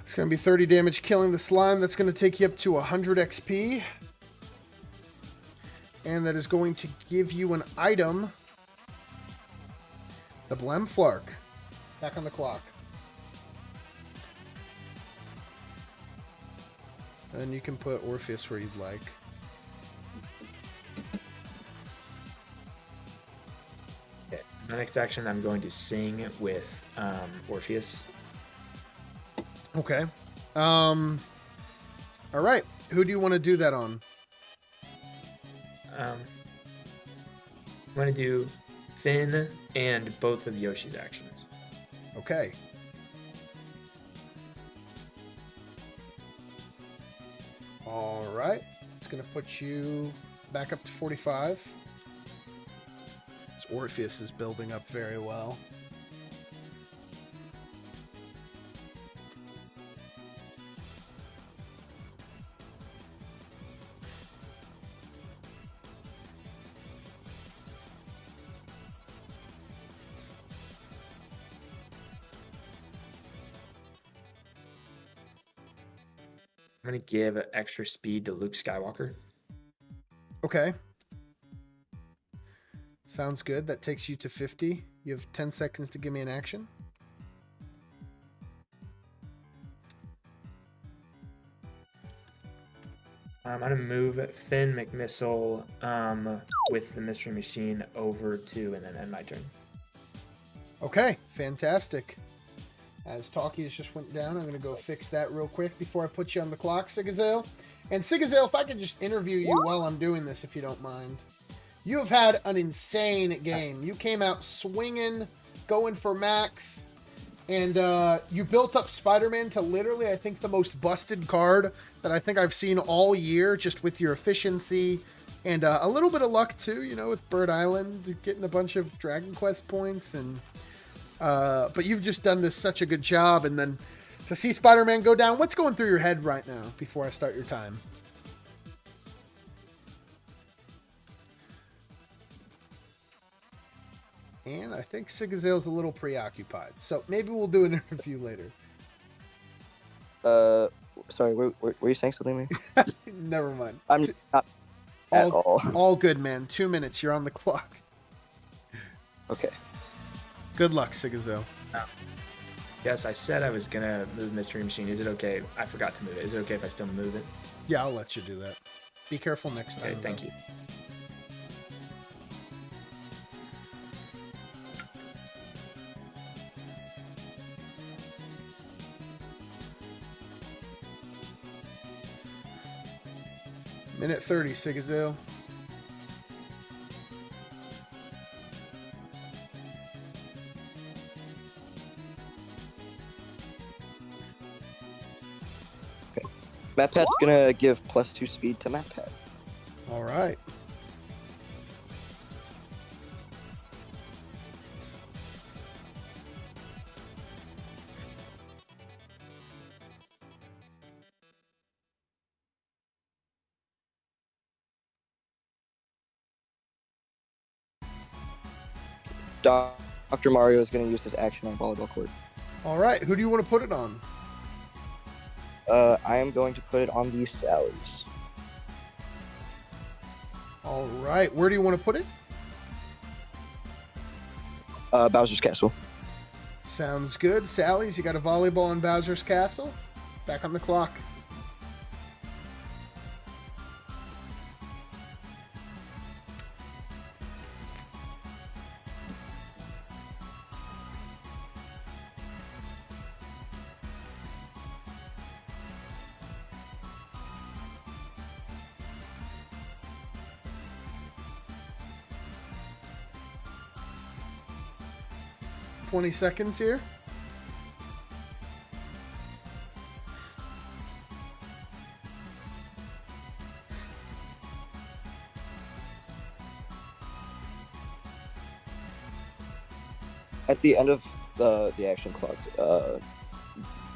It's going to be 30 damage, killing the slime. That's going to take you up to 100 XP. And that is going to give you an item. The Blemflark. Back on the clock. And you can put Orpheus where you'd like.
Okay. My next action, I'm going to sing with Orpheus.
Okay. All right. Who do you want to do that on?
I'm going to do Finn and both of Yoshi's actions.
Okay. All right. It's going to put you back up to 45. This Orpheus is building up very well.
I'm going to give extra speed to Luke Skywalker.
Okay. Sounds good. That takes you to 50. You have 10 seconds to give me an action.
I'm gonna move Finn McMissile with the Mystery Machine over to, and then end my turn.
Okay, fantastic. As Talkies just went down, I'm going to go fix that real quick before I put you on the clock, Sigazale. And Sigazale, if I could just interview you while I'm doing this, if you don't mind. You have had an insane game. You came out swinging, going for max, and you built up Spider-Man to literally, I think, the most busted card that I think I've seen all year, just with your efficiency and a little bit of luck, too, you know, with Bird Island, getting a bunch of Dragon Quest points. And but you've just done this such a good job. And then to see Spider-Man go down, what's going through your head right now before I start your time? And I think Sigazale's a little preoccupied, so maybe we'll do an interview later.
Sorry, were you saying something to me?
Never mind.
I'm not at all.
All good, man. 2 minutes. You're on the clock.
Okay.
Good luck, Sigazale.
Yes, I said I was gonna move Mystery Machine. Is it okay? I forgot to move it. Is it okay if I still move it?
Yeah, I'll let you do that. Be careful next time.
Okay, thank you.
Minute 30, Sigazale.
Matt Pat's gonna give +2 speed to Matt Pat.
All right.
Dr. Mario is gonna use his action on volleyball court.
All right. Who do you want to put it on?
I am going to put it on the Sallies.
All right. Where do you want to put it?
Bowser's Castle.
Sounds good. Sally's, you got a volleyball in Bowser's Castle. Back on the clock. $20 seconds here.
At the end of the action clock,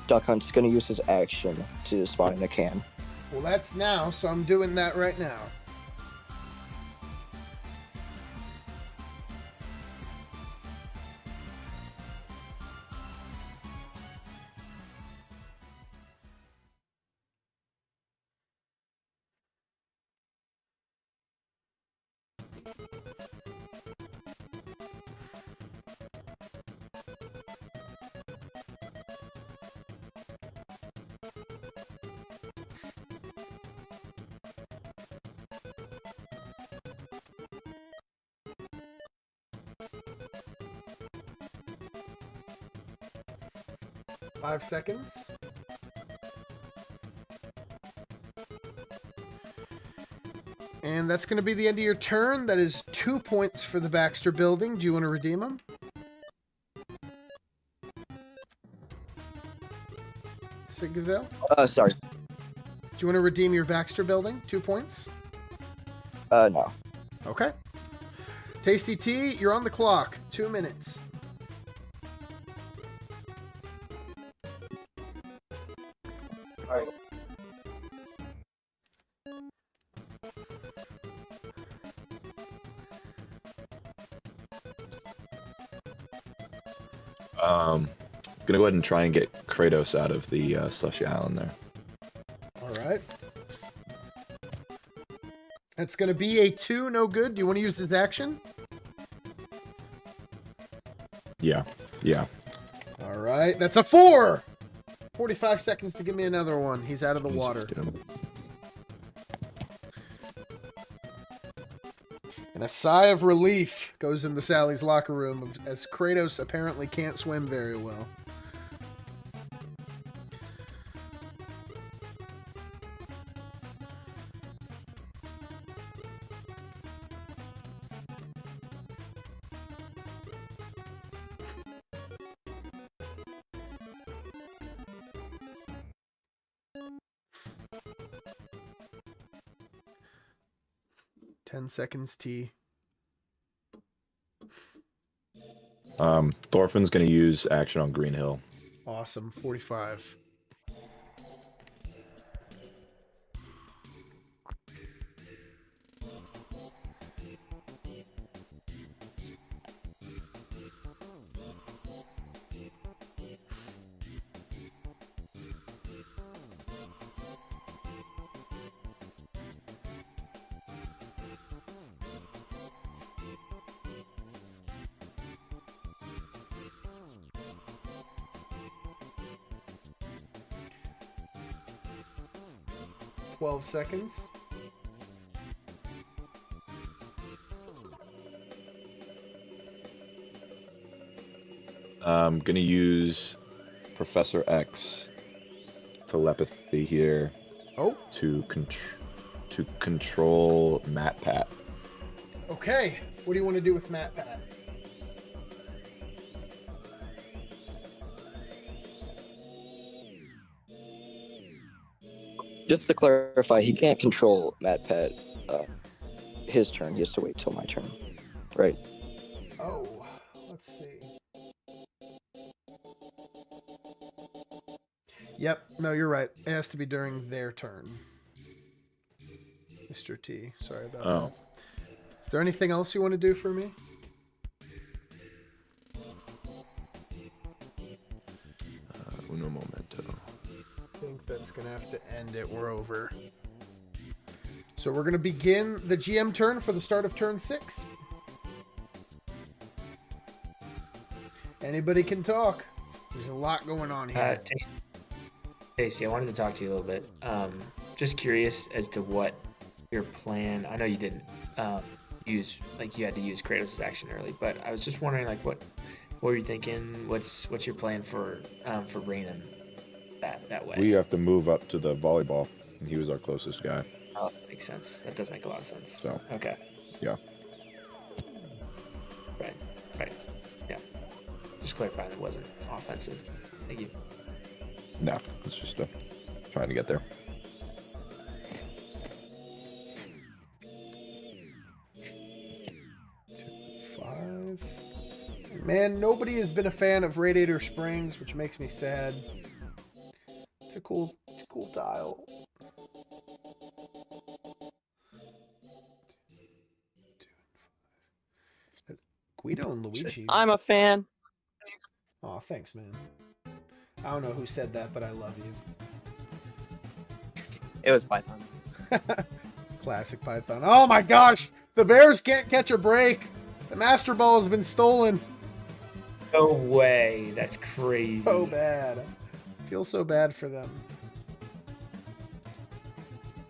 Duck Hunt's gonna use his action to spawn in a can.
Well, that's now, so I'm doing that right now. Five seconds. And that's going to be the end of your turn. That is 2 points for the Baxter building. Do you want to redeem them? Sigazale?
Sorry.
Do you want to redeem your Baxter building? 2 points?
No.
Okay. Tasty Teee, you're on the clock. 2 minutes.
Alright.
Gonna go ahead and try and get Kratos out of the slushy island there.
All right. That's going to be a 2, no good. Do you want to use his action?
Yeah. Yeah.
All right, that's a 4. 45 seconds to give me another one. He's out of the water. And a sigh of relief goes into Sally's locker room as Kratos apparently can't swim very well. Ten seconds, Teee.
Thorfinn's going to use action on Green Hill.
Awesome. 45. $12 seconds.
I'm going to use Professor X telepathy here.
Oh.
To control Matt Pat.
Okay. What do you want to do with Matt Pat?
Just to clarify, he can't control Matt Pat. His turn. He has to wait till my turn. Right.
Oh, let's see. Yep. No, you're right. It has to be during their turn. Mr. T. Sorry about that. Is there anything else you want to do for me?
Uno momento.
I think that's going to have to end it. We're over. So we're going to begin the GM turn for the start of turn 6. Anybody can talk. There's a lot going on here.
Stacey, I wanted to talk to you a little bit. Just curious as to what your plan. I know you didn't use, like, you had to use Kratos' action early, but I was just wondering, like, what were you thinking? What's your plan for Rainen that way?
We have to move up to the volleyball, and he was our closest guy.
Oh, that makes sense. That does make a lot of sense.
So
okay.
Yeah.
Right. Yeah. Just clarifying it wasn't offensive. Thank you.
No, it's just trying to get there.
Man, nobody has been a fan of Radiator Springs, which makes me sad. It's a cool tile. Guido and Luigi.
I'm a fan.
Oh, thanks, man. I don't know who said that, but I love you.
It was Python.
Classic Python. Oh my gosh! The Bears can't catch a break. The Master Ball has been stolen.
No way. That's crazy.
So bad. I feel so bad for them.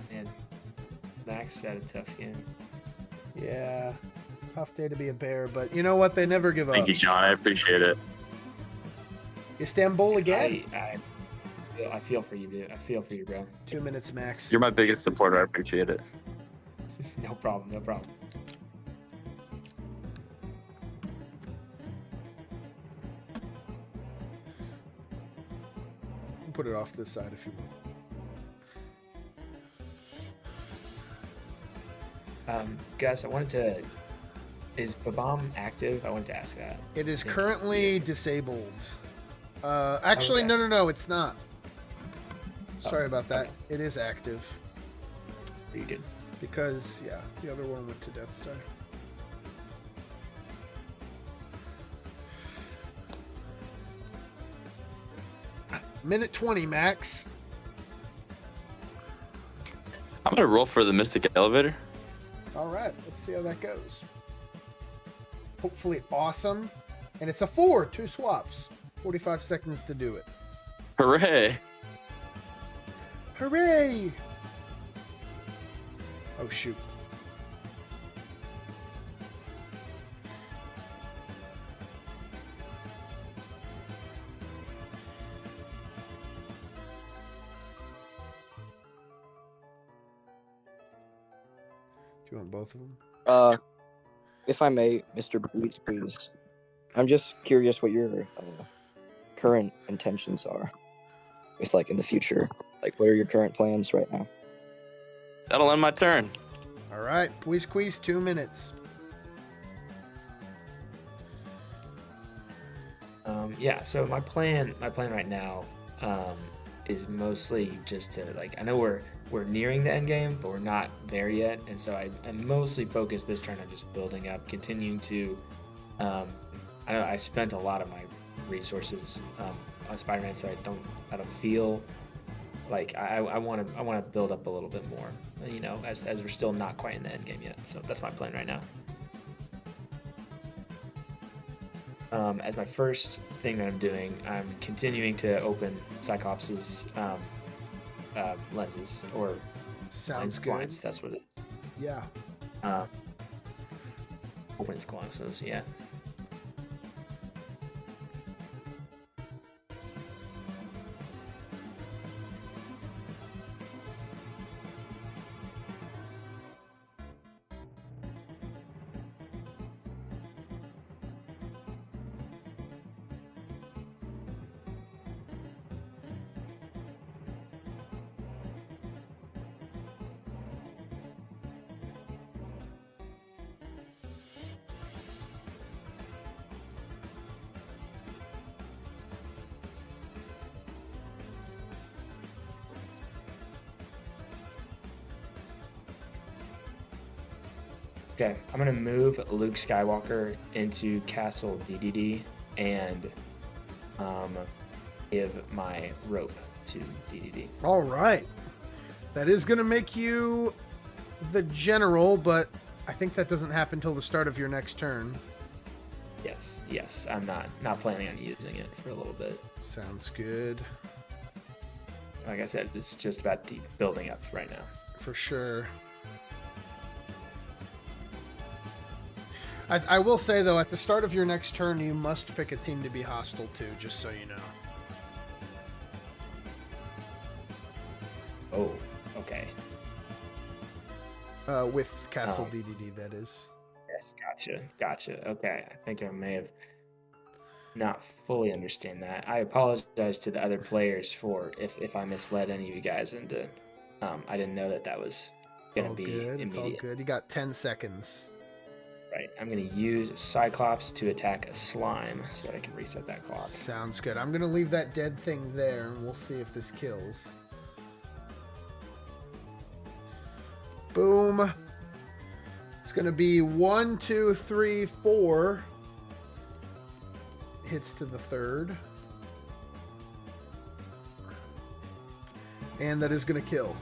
Man, Max had a tough game.
Yeah. Tough day to be a Bear, but you know what? They never give up.
Thank you, John. I appreciate it.
Istanbul again?
I feel for you, dude. I feel for you, bro.
2 minutes max.
You're my biggest supporter. I appreciate it.
No problem. No problem.
Put it off to the side if you want.
Gus, I wanted to... Is Babam active? I wanted to ask that.
It is currently disabled. Actually,
Okay.
no, it's not. Sorry about that.
okay.
It is active.
You good?
Because, yeah, the other one went to Death Star. Minute 20, Max.
I'm gonna roll for the Mystic Elevator.
All right, let's see how that goes. Hopefully awesome. And it's a 4, 2 swaps. 45 seconds to do it.
Hooray!
Hooray! Oh, shoot. Do you want both of them?
If I may, Mr. Bweez Queez, I'm just curious what your current intentions are. It's like in the future. Like, what are your current plans right now?
That'll end my turn.
All right, Bweez Queez, 2 minutes.
Yeah, so my plan right now is mostly just to, like, I know we're nearing the end game, but we're not there yet, and so I mostly focused this turn on just building up, continuing to. I spent a lot of my resources on Spider-Man, so I don't feel like I want to build up a little bit more, you know, as we're still not quite in the end game yet. So that's my plan right now. As my first thing that I'm doing, I'm continuing to open Cyclops' lenses, or
Sounds good.
blinds. That's what it is.
Yeah.
Open his glasses, yeah. Okay, I'm gonna move Luke Skywalker into Castle DDD and give my rope to DDD.
All right. That is going to make you the general, but I think that doesn't happen until the start of your next turn.
Yes, I'm not planning on using it for a little bit.
Sounds good.
Like I said, it's just about deep building up right now.
For sure. I will say, though, at the start of your next turn, you must pick a team to be hostile to, just so you know.
Oh, okay.
With Castle DDD, that is.
Yes, gotcha. Okay, I think I may have not fully understand that. I apologize to the other players for if I misled any of you guys into. I didn't know that was gonna be immediate.
It's all good. You got 10 seconds.
Right. I'm gonna use Cyclops to attack a slime so that I can reset that clock.
Sounds good. I'm gonna leave that dead thing there, and we'll see if this kills. Boom. It's gonna be 1, 2, 3, 4 hits to the third, and that is gonna kill.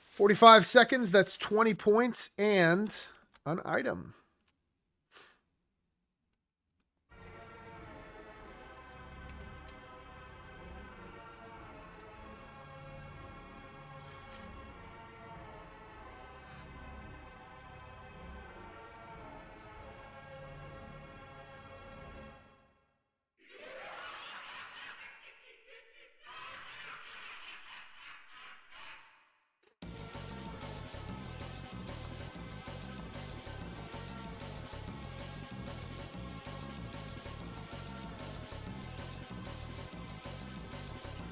45 seconds, that's 20 points and an item.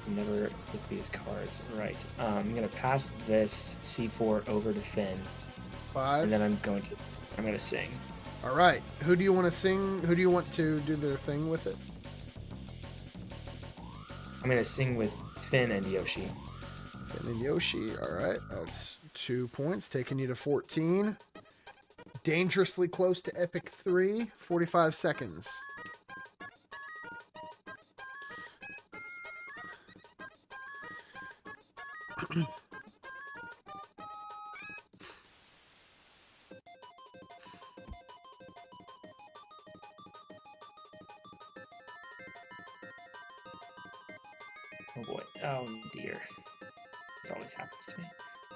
Never look these cards. Right. I'm gonna pass this C4 over to Finn,
5.
and then I'm gonna sing.
All right. Who do you want to sing? Who do you want to do their thing with it?
I'm gonna sing with Finn and Yoshi.
Finn and Yoshi. All right. That's 2 points, taking you to 14. Dangerously close to Epic 3. 45 seconds.
Oh boy. Oh dear. This always happens to me.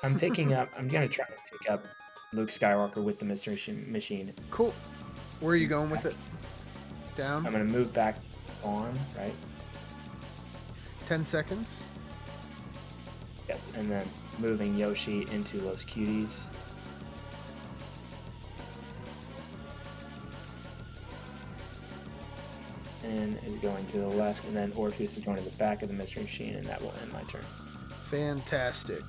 I'm picking up. I'm gonna try to pick up Luke Skywalker with the Mystery Machine.
Cool. Where are you going with it? Down?
I'm gonna move back on, right?
10 seconds.
Yes, and then moving Yoshi into Los Cuties. And is going to the left, and then Orpheus is going to the back of the Mystery Machine, and that will end my turn.
Fantastic.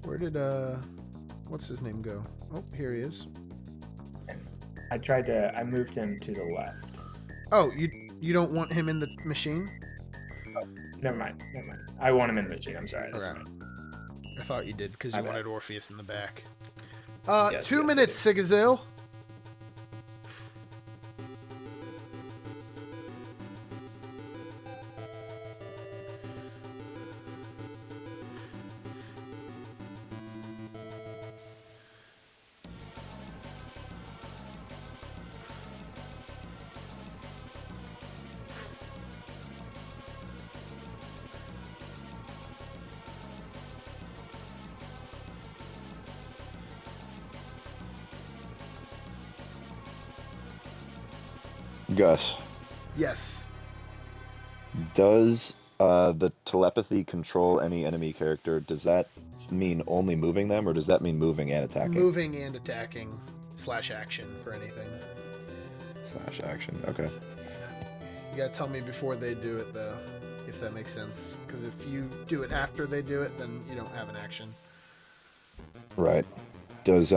Where did what's his name go? Oh, here he is.
I moved him to the left.
Oh, you don't want him in the machine?
Never mind. I want him in the machine. I'm sorry. That's
Okay.
fine.
I thought you did because you
My bad.
wanted Orpheus in the back.
Yes,
2
yes, I
minutes, Sigazale.
Gus,
Yes.
does the telepathy control any enemy character? Does that mean only moving them, or does that mean moving and attacking?
Moving and attacking / action for anything.
/ action. Okay.
You gotta tell me before they do it, though, if that makes sense. Because if you do it after they do it, then you don't have an action.
Right. Does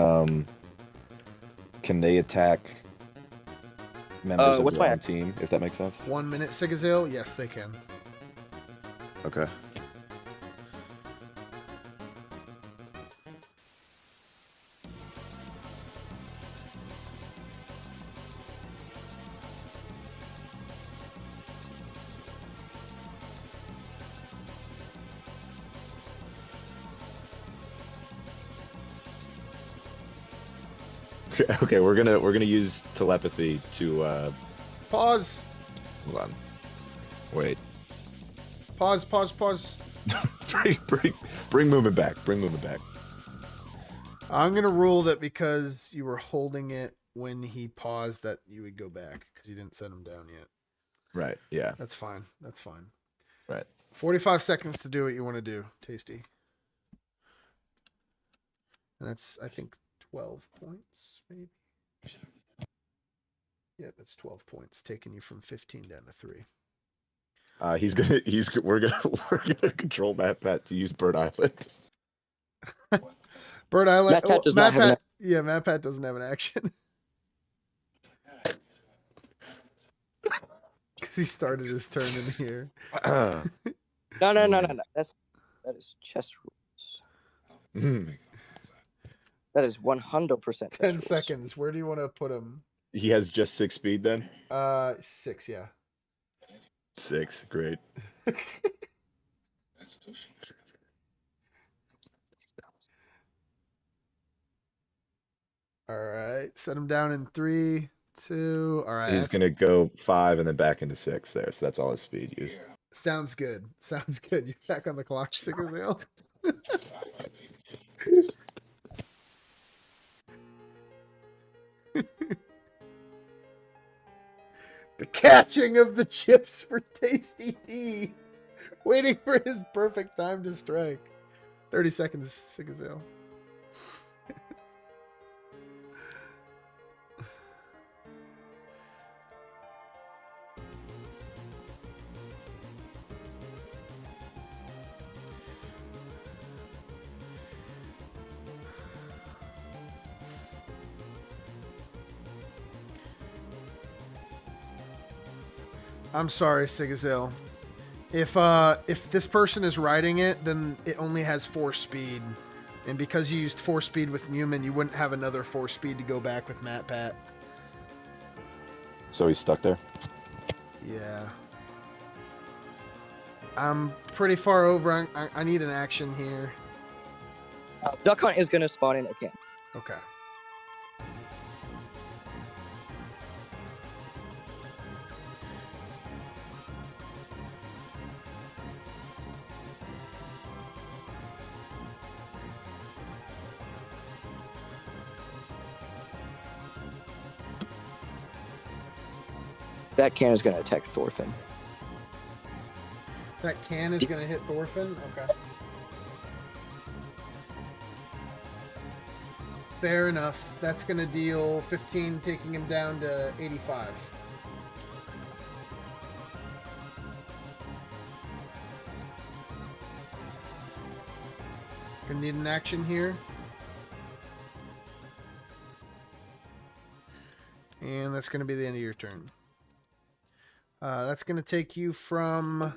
can they attack members of
what's
their
my
own team, if that makes sense?
1 minute, Sigazale. Yes, they can.
Okay. Okay, we're gonna use telepathy to
Pause.
hold on. Wait.
Pause.
Bring movement back. Bring movement back.
I'm gonna rule that because you were holding it when he paused, that you would go back because you didn't set him down yet.
Right, yeah.
That's fine. That's fine.
Right.
45 seconds to do what you want to do, Tasty. And that's, I think, 12 points, maybe. Yeah, that's 12 points, taking you from 15 down to 3.
We're gonna control Matt Pat to use Bird Island.
Bird Island.
Matt Pat does not have an
Yeah, Matt Pat doesn't have an action. Because he started his turn in here.
No. That is chess rules. That is 100% chess
10
rules.
seconds. Where do you want to put him?
He has just 6 speed then?
6, yeah.
6, great.
All right. Set him down in 3, 2. All right.
He's gonna go 5 and then back into 6 there, so that's all his speed use.
Sounds good. Sounds good. You're back on the clock, Sigazale. The catching of the chips for Tasty Teee. Waiting for his perfect time to strike. 30 seconds, Sigazale. I'm sorry, Sigazale. If this person is riding it, then it only has 4 speed. And because you used 4 speed with Newman, you wouldn't have another 4 speed to go back with Matt Pat.
So he's stuck there?
Yeah. I'm pretty far over. I need an action here.
Duck Hunt is going to spawn in again.
Okay.
That can is going to attack Thorfinn.
That can is going to hit Thorfinn? Okay. Fair enough. That's going to deal 15, taking him down to 85. Gonna need an action here. And that's going to be the end of your turn. That's going to take you from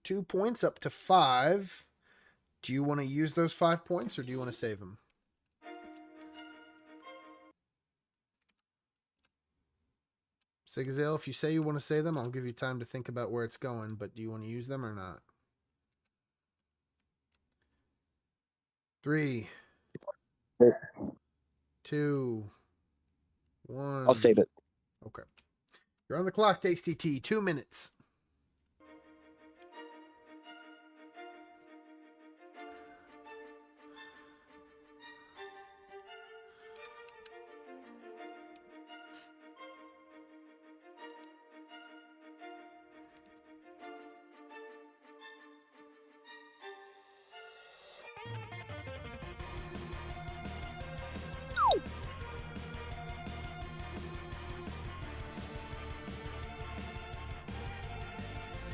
2 points up to 5. Do you want to use those 5 points or do you want to save them? Sigazale, if you say you want to save them, I'll give you time to think about where it's going, but do you want to use them or not? 3, 2, 1.
I'll save it.
Okay. You're on the clock, Tasty T. 2 minutes.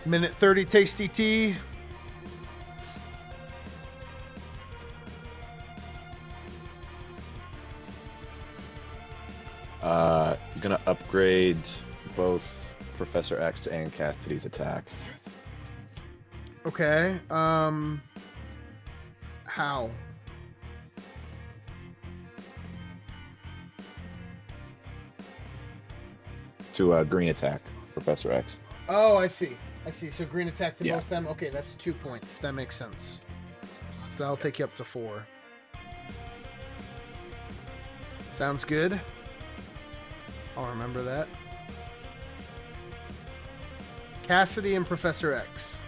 Minute 30, Tasty T.
Gonna upgrade both Professor X and Cassidy's attack.
Okay. How?
To green attack, Professor X.
Oh, I see. I see. So green attack to
Yeah.
both them. Okay, that's 2 points. That makes sense. So that'll take you up to 4. Sounds good. I'll remember that. Cassidy and Professor X.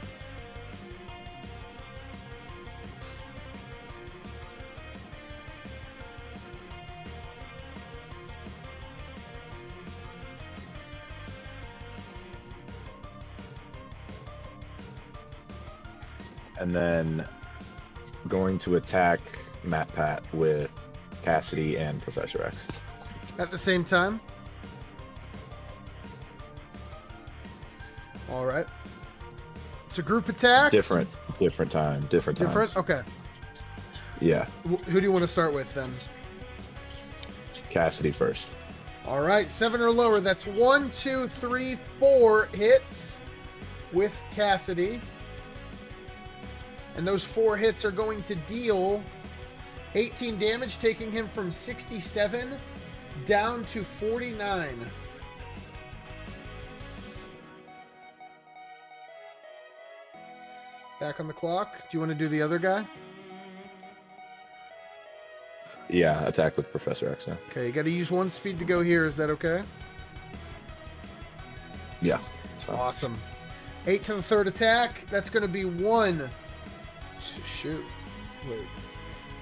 And then going to attack Matt Pat with Cassidy and Professor X.
At the same time. All right. It's a group attack.
Different time, different times.
Different? Okay.
Yeah,
Who do you want to start with then?
Cassidy first.
All right, 7 or lower. That's 1, 2, 3, 4 hits with Cassidy. And those 4 hits are going to deal 18 damage, taking him from 67 down to 49. Back on the clock. Do you want to do the other guy?
Yeah, attack with Professor X now.
Okay, you got to use 1 speed to go here. Is that okay?
Yeah, it's fine.
Awesome. 8 to the 3rd attack. That's going to be 1. Shoot. Wait.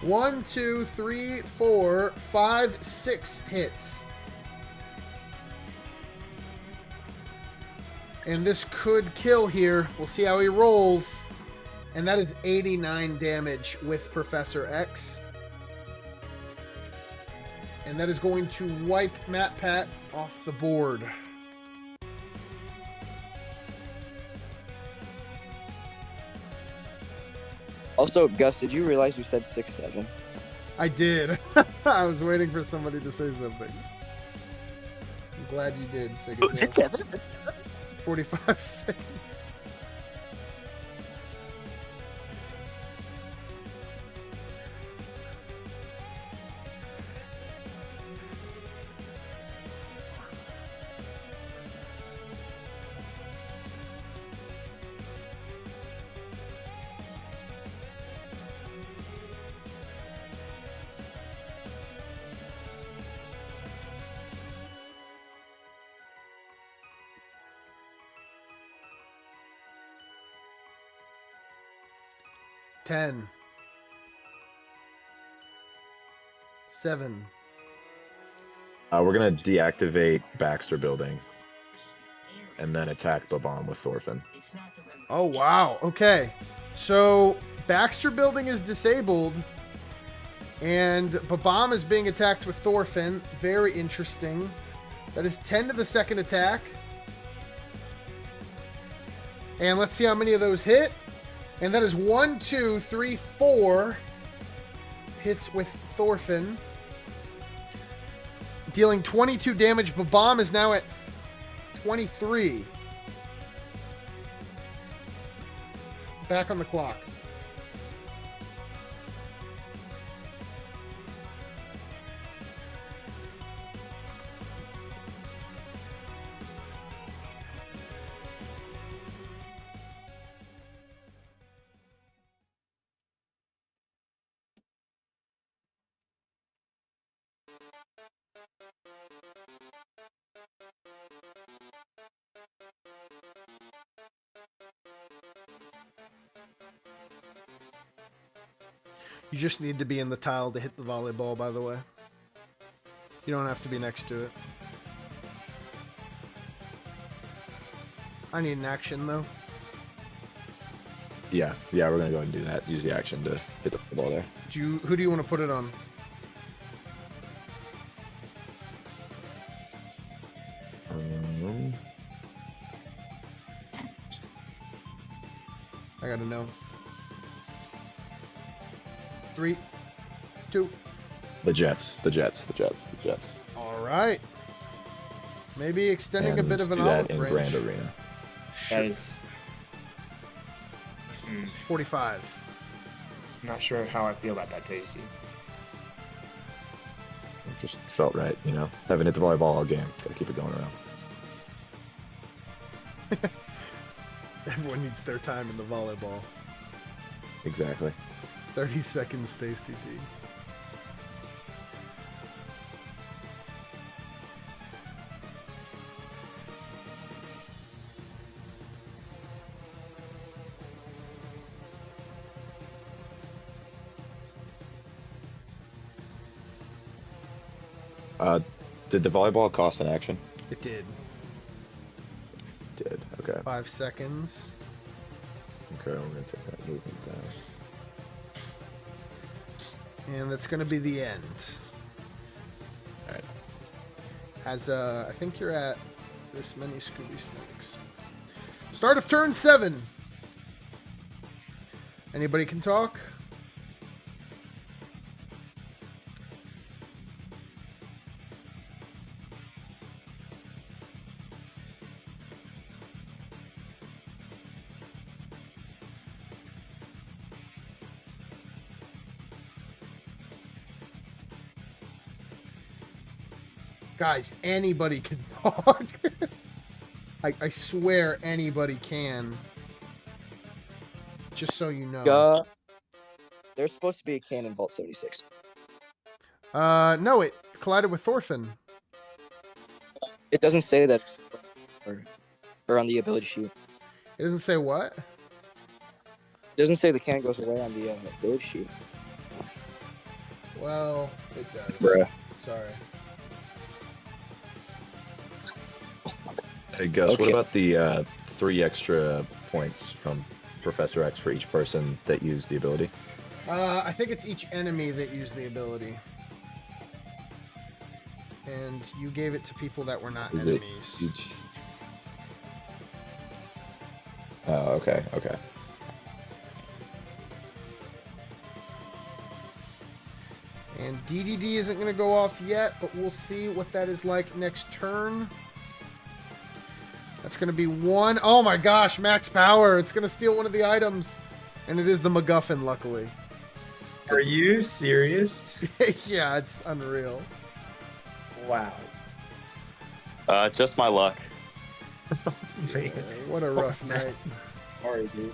1, 2, 3, 4, 5, 6 hits. And this could kill here. We'll see how he rolls. And that is 89 damage with Professor X. And that is going to wipe Matt Pat off the board.
Also, Gus, did you realize you said 6-7?
I did. I was waiting for somebody to say something. I'm glad you did, Sigazale. 45 seconds. Ten. 7.
We're gonna deactivate Baxter Building and then attack Babam with Thorfinn.
Oh, wow. Okay. So Baxter Building is disabled, and Babam is being attacked with Thorfinn. Very interesting. That is 10 to the second attack. And let's see how many of those hit. And that is 1, 2, 3, 4 hits with Thorfinn. Dealing 22 damage. Babam is now at 23. Back on the clock. You just need to be in the tile to hit the volleyball, by the way. You don't have to be next to it. I need an action, though.
Yeah, we're gonna go ahead and do that. Use the action to hit the ball there.
Who do you want to put it on? I gotta know. 3, 2.
The Jets.
All right. Maybe extending a
And
bit of an
do that
olive
in
branch.
Grand Arena.
That is.
45.
I'm not sure how I feel about that, Tasty.
It just felt right, you know. Haven't hit the volleyball all game. Gotta keep it going around.
Everyone needs their time in the volleyball.
Exactly.
30 seconds, Tasty T.
Did the volleyball cost an action?
It did.
It did. Okay.
5 seconds.
Okay, we're gonna take that movement down.
And that's going to be the end.
All right.
I think you're at this many Scooby Snakes. Start of turn 7. Anybody can talk? Guys, anybody can talk. I swear anybody can. Just so you know.
There's supposed to be a cannon Vault 76.
No, it collided with Thorfinn.
It doesn't say that or on the ability sheet.
It doesn't say what?
It doesn't say the cannon goes away on the ability sheet.
Well, it does.
Bruh.
Sorry.
Hey Gus, what
Okay.
about the 3 extra points from Professor X for each person that used the ability?
I think it's each enemy that used the ability. And you gave it to people that were not
Is
enemies.
it each? Oh, okay.
And DDD isn't going to go off yet, but we'll see what that is like next turn. That's going to be 1. Oh my gosh, max power. It's going to steal one of the items. And it is the MacGuffin, luckily.
Are you serious?
Yeah, it's unreal.
Wow.
Just my luck.
Yeah, what a rough night.
Sorry, dude.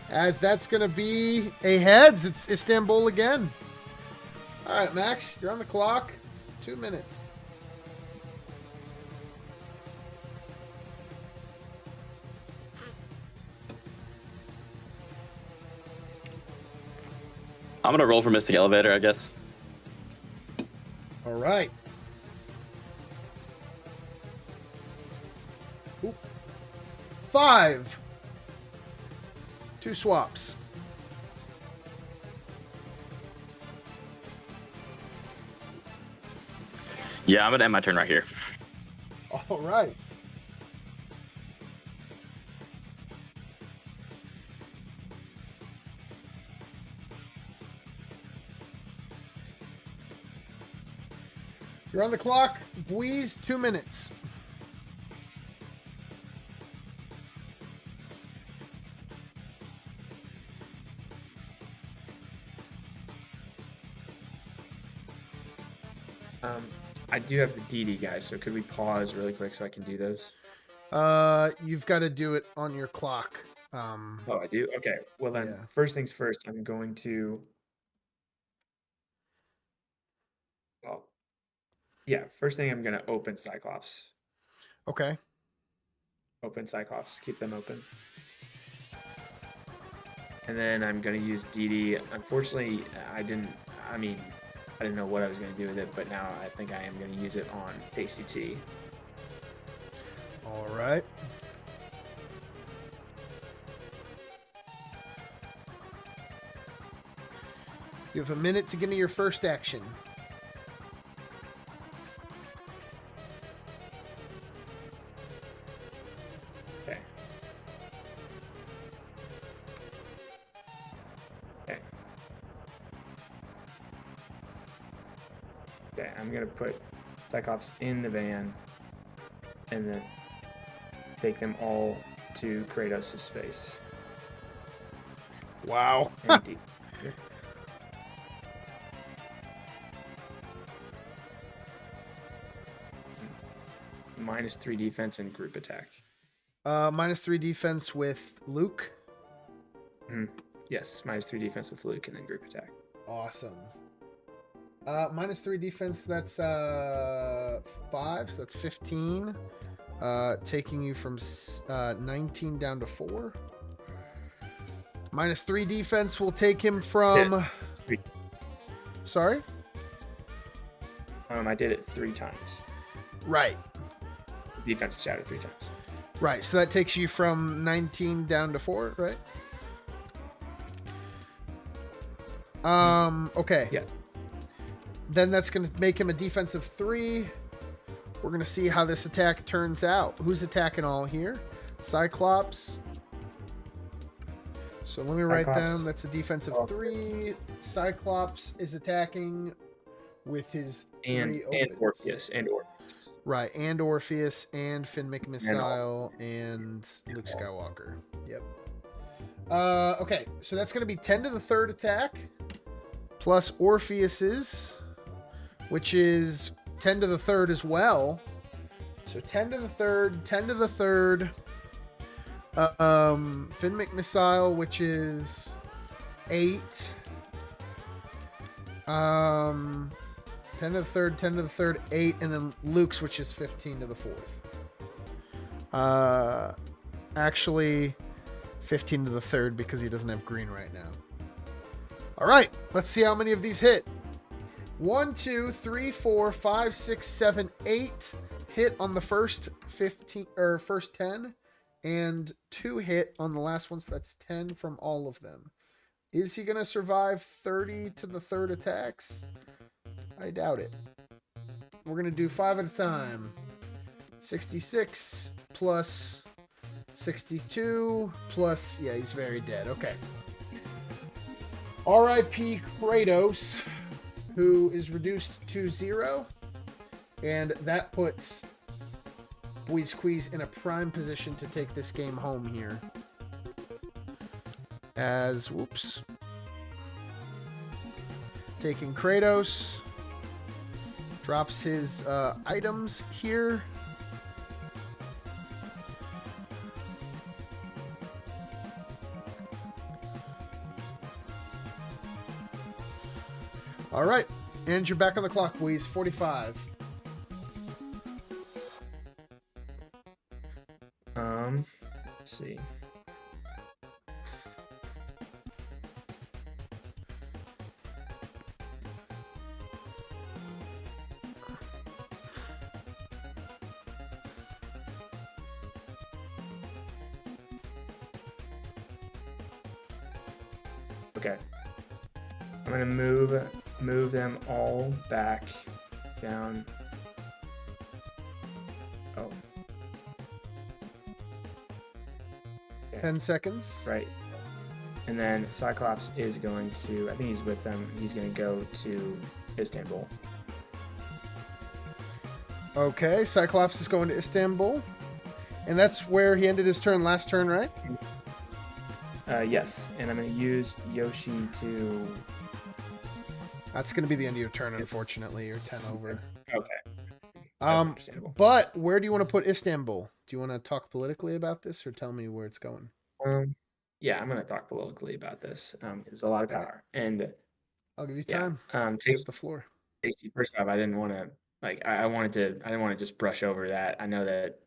As that's going to be a heads. It's Istanbul again. All right, Max, you're on the clock. 2 minutes.
I'm gonna roll for Mystic Elevator, I guess.
All right. Oop. 5. 2 swaps.
Yeah, I'm gonna end my turn right here.
All right. You're on the clock. Bweez, 2 minutes.
I do have the DD guys, so could we pause really quick so I can do those?
You've got to do it on your clock.
Oh, I do? Okay. Well, then,
Yeah.
first things first, I'm going to. Well, yeah, first thing I'm going to open Cyclops.
Okay.
Open Cyclops, keep them open. And then I'm going to use DD. Unfortunately, I didn't know what I was going to do with it, but now I think I am going to use it on ACT.
All right. You have a minute to give me your first action.
Okay. Okay. Okay, I'm going to put Cyclops in the van and then take them all to Kratos' space.
Wow.
Empty. -3 defense and group attack.
-3 defense with Luke.
Yes, -3 defense with Luke and then group attack.
Awesome. -3 defense, that's 5, so that's 15. Taking you from 19 down to 4. -3 defense will take him from... Sorry?
I did it 3 times.
Right.
Defense is shattered 3 times.
Right, so that takes you from 19 down to 4, right? Okay.
Yes.
Then that's going to make him a defensive 3. We're going to see how this attack turns out. Who's attacking all here? Cyclops. So let me write down, that's a defensive 3. Cyclops is attacking with his 3
and Orpheus.
Right, and Orpheus, and Finn McMissile, and Luke Skywalker. Yep. Okay, so that's going to be 10 to the 3rd attack, plus Orpheus's, which is 10 to the 3rd as well. So 10 to the 3rd, 10 to the 3rd. Finn McMissile, which is 8. 10 to the 3rd, 10 to the 3rd, 8, and then Luke's, which is 15 to the 4th. Actually, 15 to the 3rd because he doesn't have green right now. All right, let's see how many of these hit. 1, 2, 3, 4, 5, 6, 7, 8 hit on the first 15 or first 10, and 2 hit on the last one. So that's 10 from all of them. Is he gonna survive 30 to the 3rd attacks? I doubt it. We're going to do 5 at a time. 66 plus 62 plus... Yeah, he's very dead. Okay. R.I.P. Kratos, who is reduced to 0. And that puts Bweez Queez in a prime position to take this game home here. As... Whoops. Taking Kratos... Drops his items here. All right. And you're back on the clock, Bweez. 45.
Let's see. Okay. I'm gonna move them all back down. Oh. Okay.
10 seconds.
Right. And then Cyclops is going to, I think he's with them. He's going to go to Istanbul.
Okay, Cyclops is going to Istanbul. And that's where he ended his turn last turn, right?
Yes. And I'm going to use Yoshi to...
That's going to be the end of your turn, unfortunately. You're 10 over.
Okay. That's understandable.
But where do you want to put Istanbul? Do you want to talk politically about this or tell me where it's going?
Yeah, I'm going to talk politically about this. It's a lot of power. And
I'll give you time.
Take
the floor.
First off, I didn't want to, like, I didn't want to just brush over that. I know that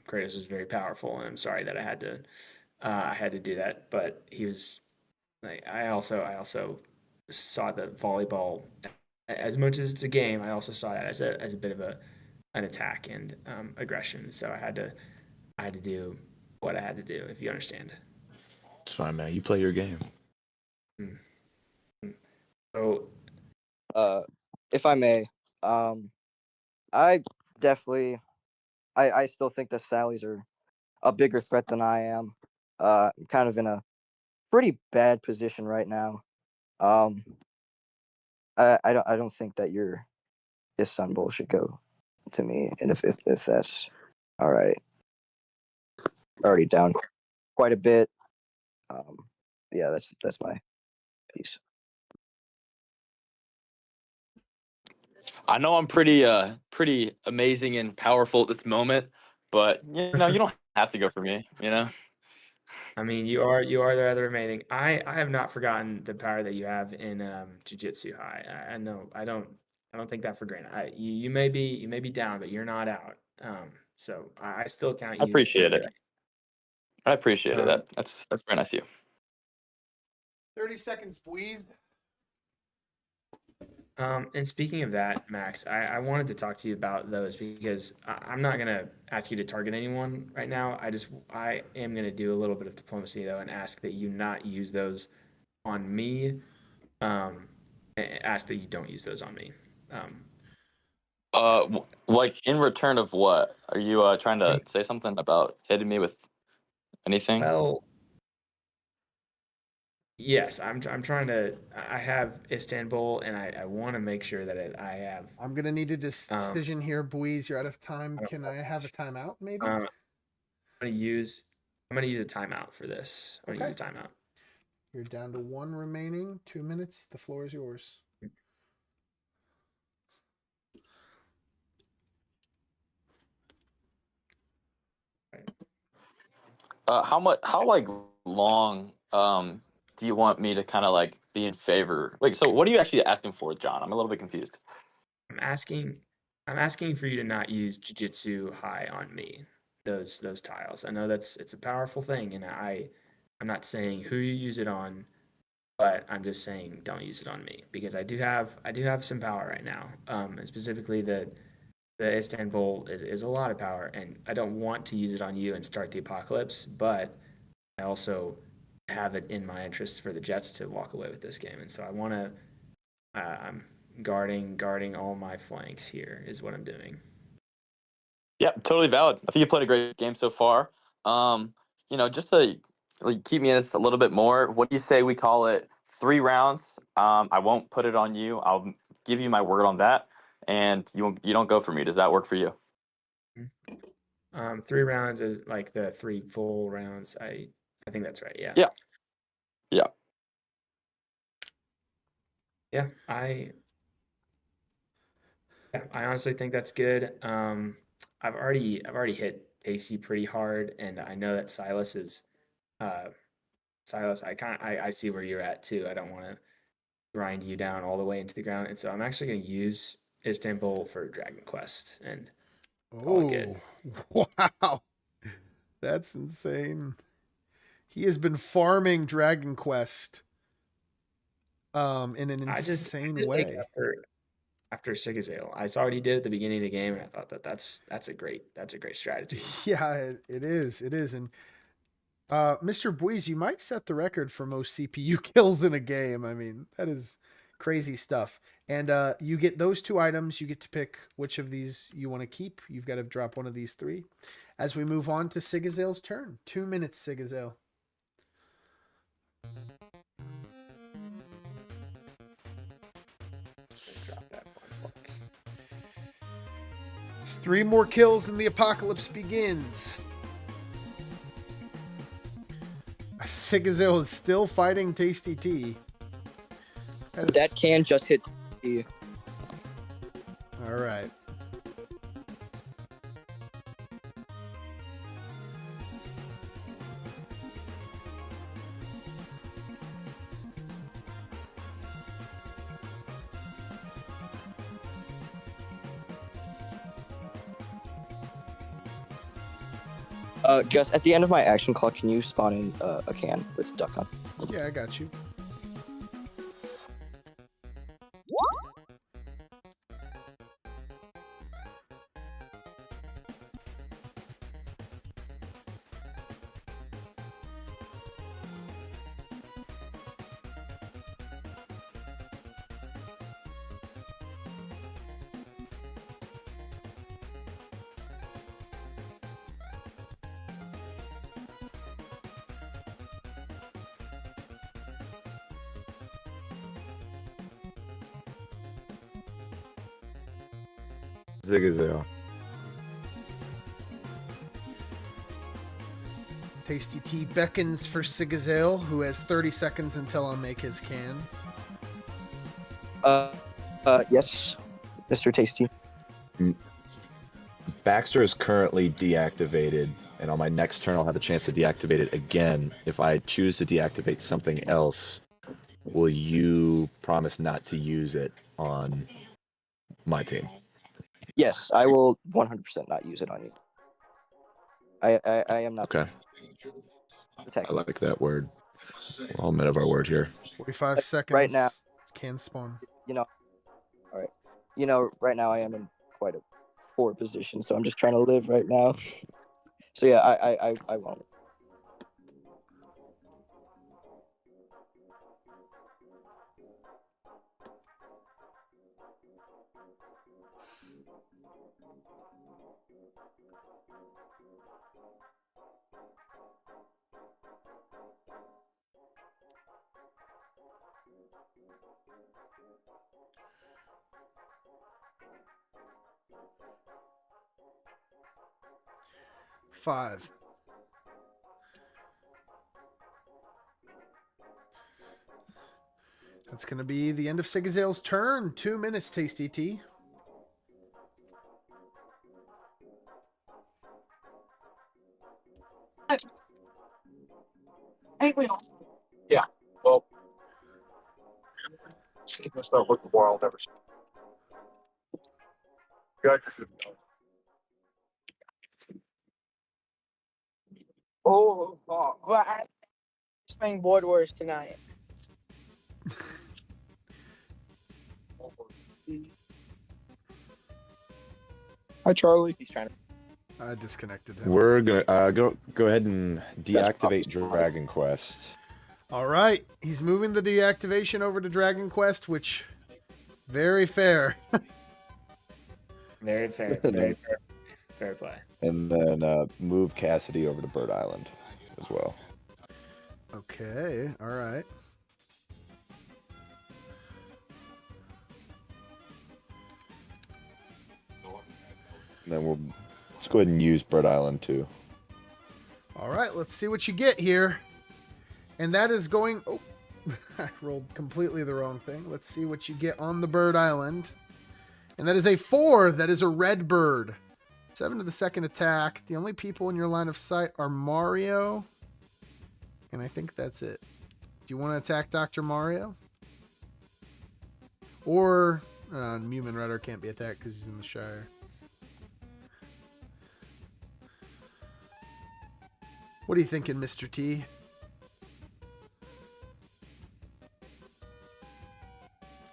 Kratos was very powerful, and I'm sorry that I had to do that. But he was, like, I also saw the volleyball, as much as it's a game, I also saw that as a bit of an attack and aggression. So I had to do what I had to do, if you understand.
It's fine, man. You play your game.
So,
if I may, I definitely, I still think the Sallies are a bigger threat than I am. I'm kind of in a pretty bad position right now. I don't think that your Istanbul should go to me, and if that's all right, already down quite a bit. Yeah, that's my piece.
I know I'm pretty amazing and powerful at this moment, but you don't have to go for me,
I mean, you are the other remaining. I have not forgotten the power that you have in Jiu-Jitsu High. I know I don't think that for granted. You may be down, but you're not out. So I still count
I
you.
appreciate it. I appreciate it.
Um,
That's very nice of you.
30 seconds, Bweez.
And speaking of that, Max, I wanted to talk to you about those because I'm not gonna ask you to target anyone right now. I am gonna do a little bit of diplomacy though and ask that you not use those on me. Ask that you don't use those on me.
Like in return of what? Are you trying to say something about hitting me with anything?
Well, yes, I'm trying to. I have Istanbul, and I want to make sure that I have.
I'm going to need a decision here, Bweez. You're out of time. Can I have a timeout, maybe?
I'm gonna use a timeout for this. I'm gonna use a timeout.
You're down to 1 remaining. 2 minutes. The floor is yours.
How like long do you want me to kind of like be in favor? Like, so what are you actually asking for, John? I'm a little bit confused.
I'm asking for you to not use Jiu-Jitsu High on me. Those tiles. I know it's a powerful thing, and I'm not saying who you use it on, but I'm just saying don't use it on me because I do have some power right now. And specifically the Istanbul is a lot of power, and I don't want to use it on you and start the apocalypse, but I also have it in my interest for the Jets to walk away with this game, and so I want to. I'm guarding all my flanks here is what I'm doing.
Yeah, totally valid. I think you played a great game so far. Just to like keep me in this a little bit more, what do you say we call it 3 rounds? I won't put it on you. I'll give you my word on that, and you don't go for me. Does that work for you?
3 rounds is like the 3 full rounds. I think that's right. Yeah.
Yeah.
Yeah. I honestly think that's good. I've already hit AC pretty hard, and I know that Silas is Silas. I see where you're at too. I don't want to grind you down all the way into the ground, and so I'm actually going to use Istanbul for Dragon Quest and call it good.
Wow. That's insane. He has been farming Dragon Quest in an insane way.
After Sigazale, I saw what he did at the beginning of the game, and I thought that's a great strategy.
Yeah, it is. And Mr. Bweez, you might set the record for most CPU kills in a game. I mean, that is crazy stuff. And you get those 2 items. You get to pick which of these you want to keep. You've got to drop one of these 3. As we move on to Sigazale's turn. 2 minutes, Sigazale. It's 3 more kills and the apocalypse begins. Sigazale is still fighting Tasty Teee.
That can just hit Teee.
All right.
Just at the end of my action clock, can you spawn in a can with duck hunt?
Yeah, I got you.
Sigazale.
Tasty Teee beckons for Sigazale, who has 30 seconds until I'll make his can.
Yes, Mr. Tasty.
Baxter is currently deactivated, and on my next turn I'll have a chance to deactivate it again. If I choose to deactivate something else, will you promise not to use it on my team?
Yes, I will 100% not use it on you. I am not.
Okay.
Attacking.
I like that word. We're all men of our word here.
45 seconds.
Right now.
Can spawn.
All right. Right now I am in quite a poor position, so I'm just trying to live right now. So yeah, I won't.
Five. That's going to be the end of Sigazale's turn. 2 minutes, Tasty Teee.
Yeah, well, that's not what the world ever said.
Well, I'm playing Board Wars tonight.
Hi, Charlie.
He's trying to.
I disconnected him.
We're gonna go ahead and deactivate Dragon Quest.
All right. He's moving the deactivation over to Dragon Quest, which very fair.
Very fair. Very fair. Fair play.
And then move Cassidy over to Bird Island as well.
Okay. All right.
And then let's go ahead and use Bird Island too.
All right. Let's see what you get here. And that is going... Oh, I rolled completely the wrong thing. Let's see what you get on the Bird Island. And that is a 4. That is a red bird. 7 to the second attack. The only people in your line of sight are Mario. And I think that's it. Do you want to attack Dr. Mario? Or Mumin Rudder can't be attacked because he's in the Shire. What are you thinking, Mr. T?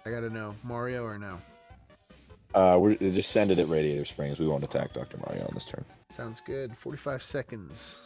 I gotta know. Mario or no?
We're just send it at Radiator Springs. We won't attack Dr. Mario on this turn.
Sounds good. 45 seconds.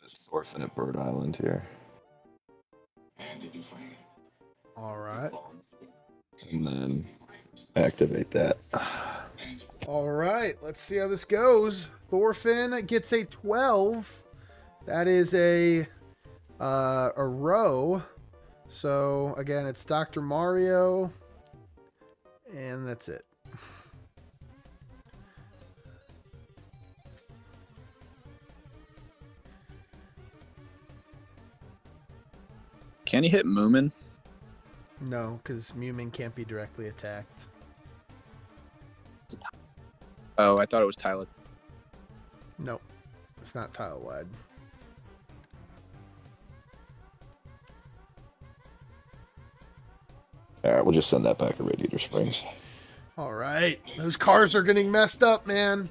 Let's orphan at Bird Island here.
All right.
And then activate that.
All right. Let's see how this goes. Thorfinn gets a 12. That is a row. So again, it's Dr. Mario, and that's it.
Can he hit Moomin?
No, because Moomin can't be directly attacked.
Oh, I thought it was Tyler.
Nope, it's not tile wide.
All right, we'll just send that back to Radiator Springs.
All right, those cars are getting messed up, man.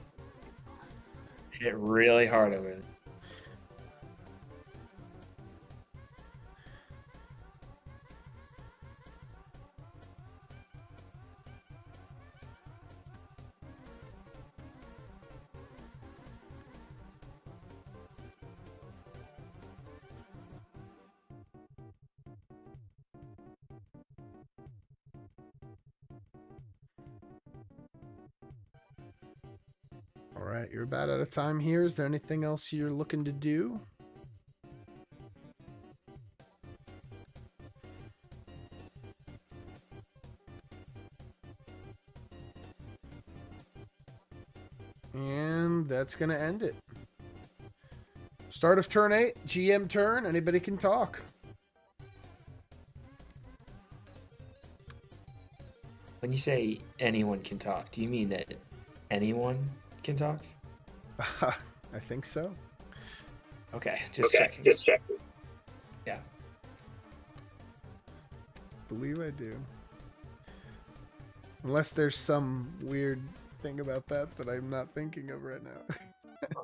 Hit really hard over there.
All right, you're about out of time here. Is there anything else you're looking to do? And that's going to end it. Start of turn 8, GM turn. Anybody can talk.
When you say anyone can talk, do you mean that anyone can talk?
I think so.
Okay, just checking. Yeah.
Believe I do. Unless there's some weird thing about that I'm not thinking of right now.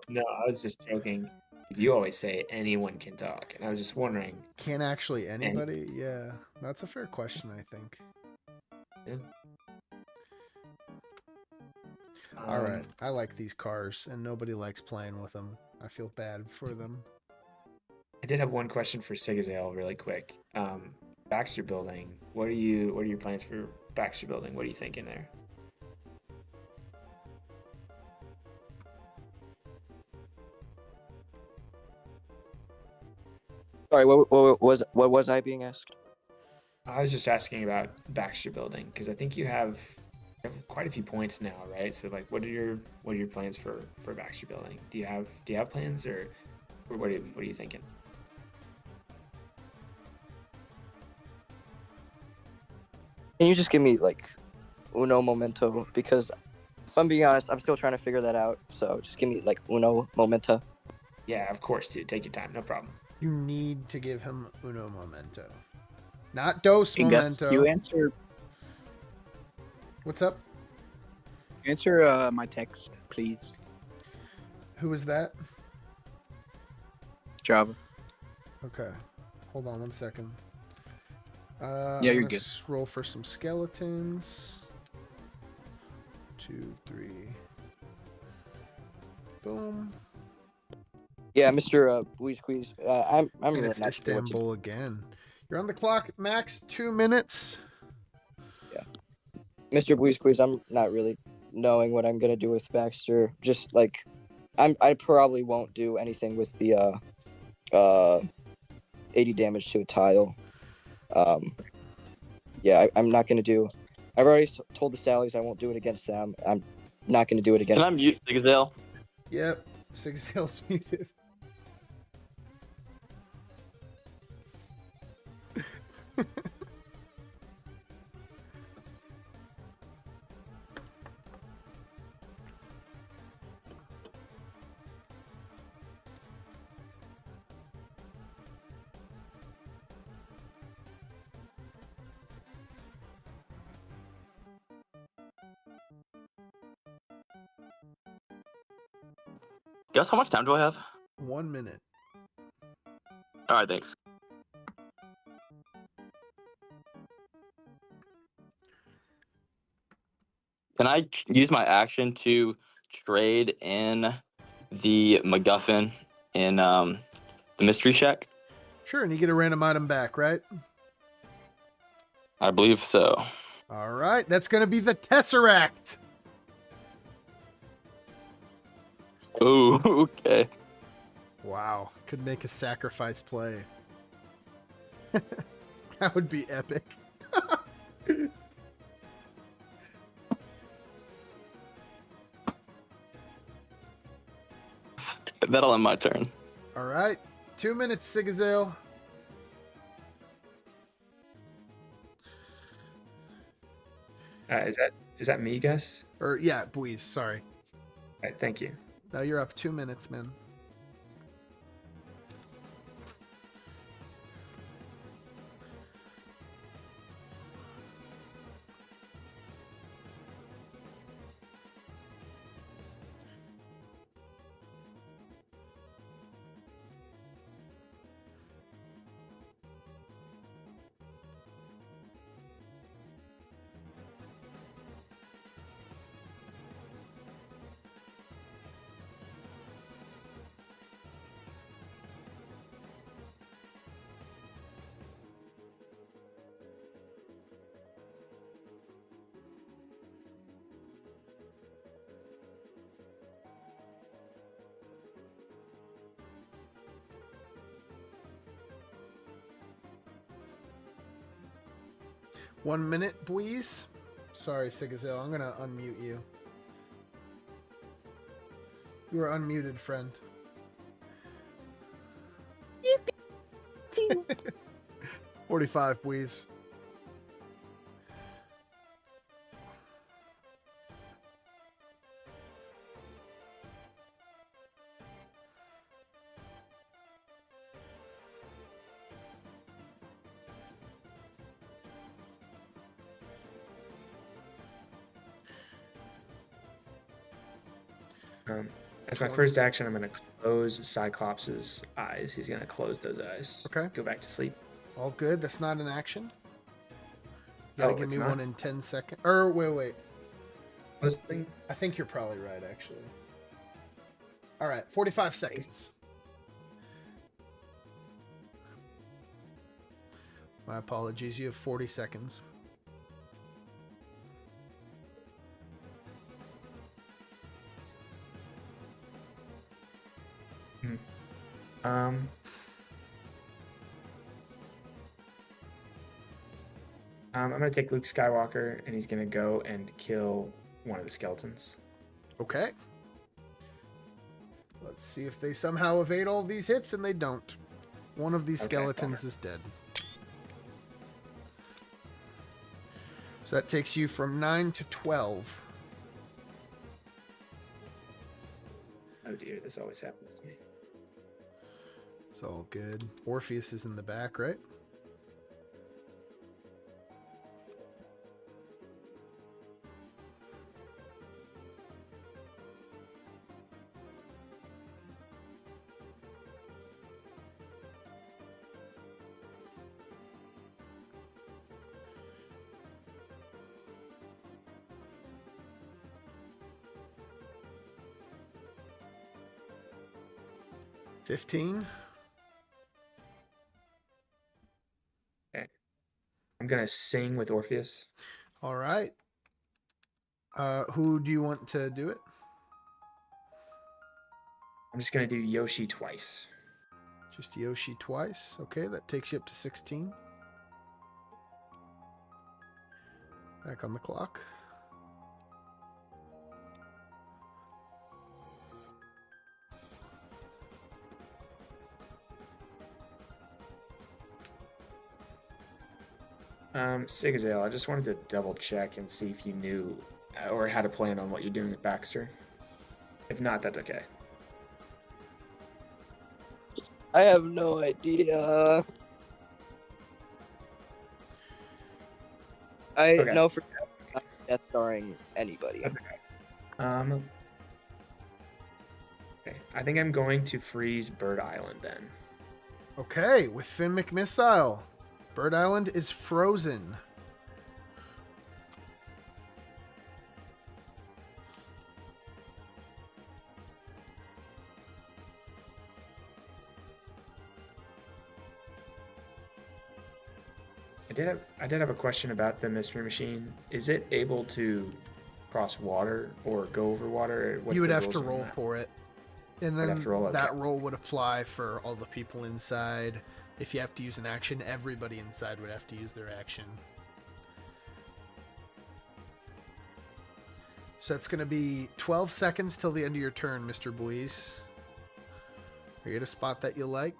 No, I was just joking. You always say anyone can talk, and I was just wondering.
Can actually anybody? Yeah, that's a fair question, I think.
Yeah.
All right, I like these cars, and nobody likes playing with them. I feel bad for them.
I did have one question for Sigazale really quick. Baxter Building. What are your plans for Baxter Building? What are you thinking there?
Sorry, what was I being asked?
I was just asking about Baxter Building because I think you have quite a few points now, right? So like, what are your plans for Baxter Building? Do you have plans or what are you thinking?
Can you just give me like uno momento? Because if I'm being honest, I'm still trying to figure that out. So just give me like uno momento.
Yeah, of course, dude. Take your time, no problem.
You need to give him uno momento. Not dos
Hey, Gus,
momento.
you answer
What's up?
my text, please.
Who is that?
Java.
Okay. Hold on one second.
Yeah,
I'm
you're
gonna
good.
Roll for some skeletons. 2, 3. Boom.
Yeah, Mr. Bweez Queez. I'm
And
really
it's
not sure what to do.
Istanbul again. You're on the clock, max 2 minutes.
Yeah, Mr. Bweez Queez. I'm not really knowing what I'm gonna do with Baxter. Just like, I probably won't do anything with the 80 damage to a tile. Yeah, I'm not gonna do. I've already told the Sallies I won't do it against them. I'm not gonna do it against.
Can I mute Sigazale?
Yep. Sigazale's muted.
Guess how much time do I have?
1 minute.
All right, thanks. Can I use my action to trade in the MacGuffin in the Mystery Shack?
Sure, and you get a random item back, right?
I believe so.
All right, that's going to be the Tesseract.
Ooh, okay.
Wow, could make a sacrifice play. That would be epic.
That'll end my turn.
All right, 2 minutes, Sigazale.
Is that me, Gus?
Or yeah, Bweez, sorry.
All right, thank you.
Now you're up 2 minutes, man. One minute, Bweez. Sorry, Sigazale. I'm going to unmute you. You are unmuted, friend. 45, Bweez.
As my first action, I'm going to close Cyclops' eyes. He's going to close those eyes.
Okay.
Go back to sleep.
All good. That's not an action. You gotta give
it's
me
not?
one in 10 seconds. Or wait.
Listening?
I think you're probably right, actually. All right, 45 seconds. My apologies. You have 40 seconds.
I'm going to take Luke Skywalker, and he's going to go and kill one of the skeletons.
Okay. Let's see if they somehow evade all of these hits, and they don't. One of these skeletons is dead. So that takes you from 9 to 12.
Oh dear, this always happens to me.
It's all good. Orpheus is in the back, right? $15.
Okay. I'm going to sing with Orpheus.
All right. Who do you want to do it?
I'm just going to do Yoshi twice.
Just Yoshi twice. Okay, that takes you up to 16. Back on the clock.
Sigazale, I just wanted to double check and see if you knew or had a plan on what you're doing with Baxter. If not, that's okay.
I have no idea. I know for not death starring anybody.
That's okay. Okay, I think I'm going to freeze Bird Island then.
Okay, with Finn McMissile. Bird Island is frozen.
I did have a question about the mystery machine. Is it able to cross water or go over water? What's
You would
the
have
rules
to
on
roll
that?
for it. And
I'd
then
have to roll, okay.
that roll would apply for all the people inside. If you have to use an action, everybody inside would have to use their action. So it's going to be 12 seconds till the end of your turn, Mr. Bweez. Are you at a spot that you like?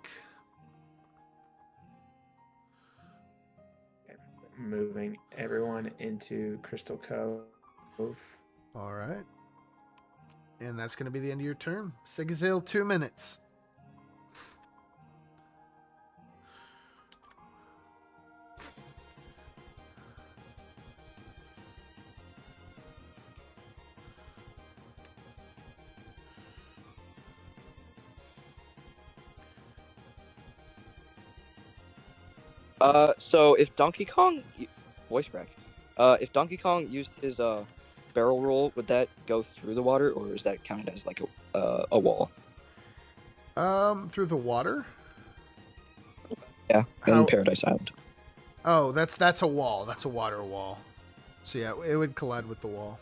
Moving everyone into Crystal Cove.
All right. And that's going to be the end of your turn. Sigazale, 2 minutes.
So if Donkey Kong, voice crack, if Donkey Kong used his barrel roll, would that go through the water, or is that counted as like a wall?
Through the water?
Yeah, in
How-
Paradise Island.
Oh, that's a wall. That's a water wall. So yeah, it would collide with the wall.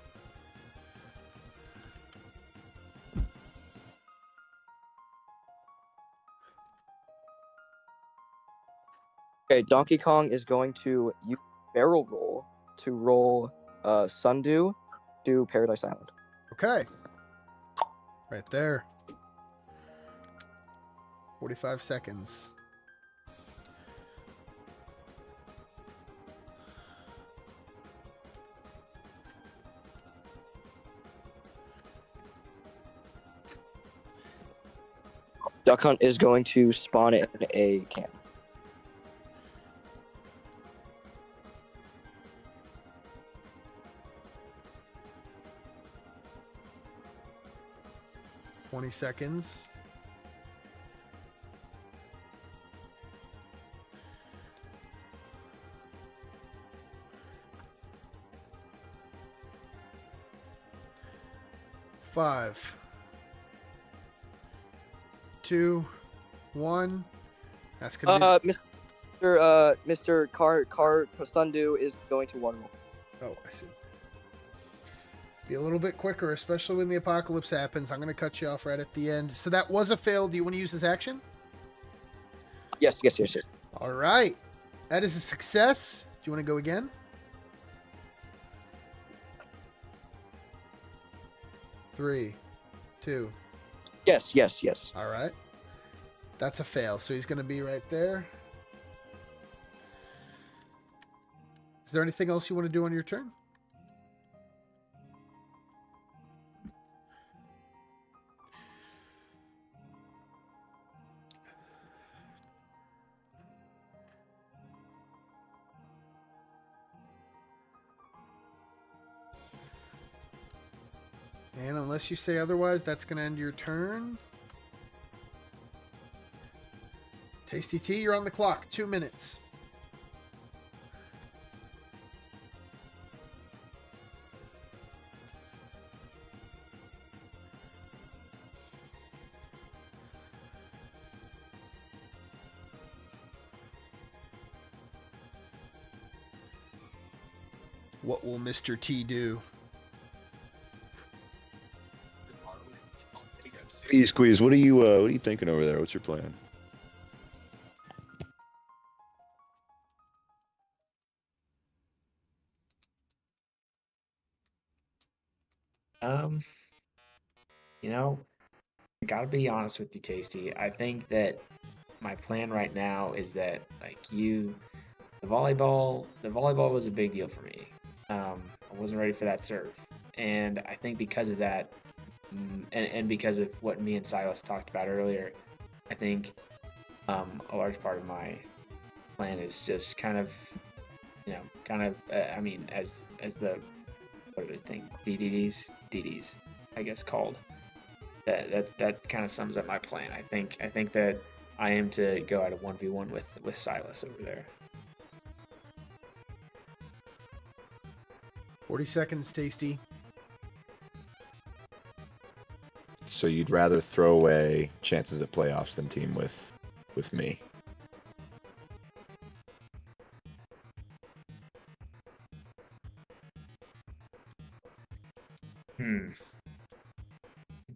Okay, Donkey Kong is going to use barrel roll to roll Sundew to Paradise Island.
Okay. Right there. 45 seconds.
Duck Hunt is going to spawn in a camp.
Twenty seconds. Five, 2, 1. That's gonna be.
Mr. Car Sundew is going to one roll.
Oh, I see. Be a little bit quicker, especially when the apocalypse happens. I'm going to cut you off right at the end. So that was a fail. Do you want to use this action?
Yes.
All right. That is a success. Do you want to go again? Three, 2.
Yes.
All right. That's a fail. So he's going to be right there. Is there anything else you want to do on your turn? And unless you say otherwise, that's going to end your turn. Tasty Teee, you're on the clock. 2 minutes. What will Mr. T do?
Bweez Queez, what are you thinking over there? What's your plan?
I gotta be honest with you, Tasty. I think that my plan right now is that the volleyball was a big deal for me. I wasn't ready for that serve, and I think because of that, and because of what me and Silas talked about earlier, I think a large part of my plan is just kind of as the what do they think DDs I guess called. That kind of sums up my plan. I think that I am to go at a 1v1 with Silas over there.
40 seconds, Tasty.
So you'd rather throw away chances at playoffs than team with me?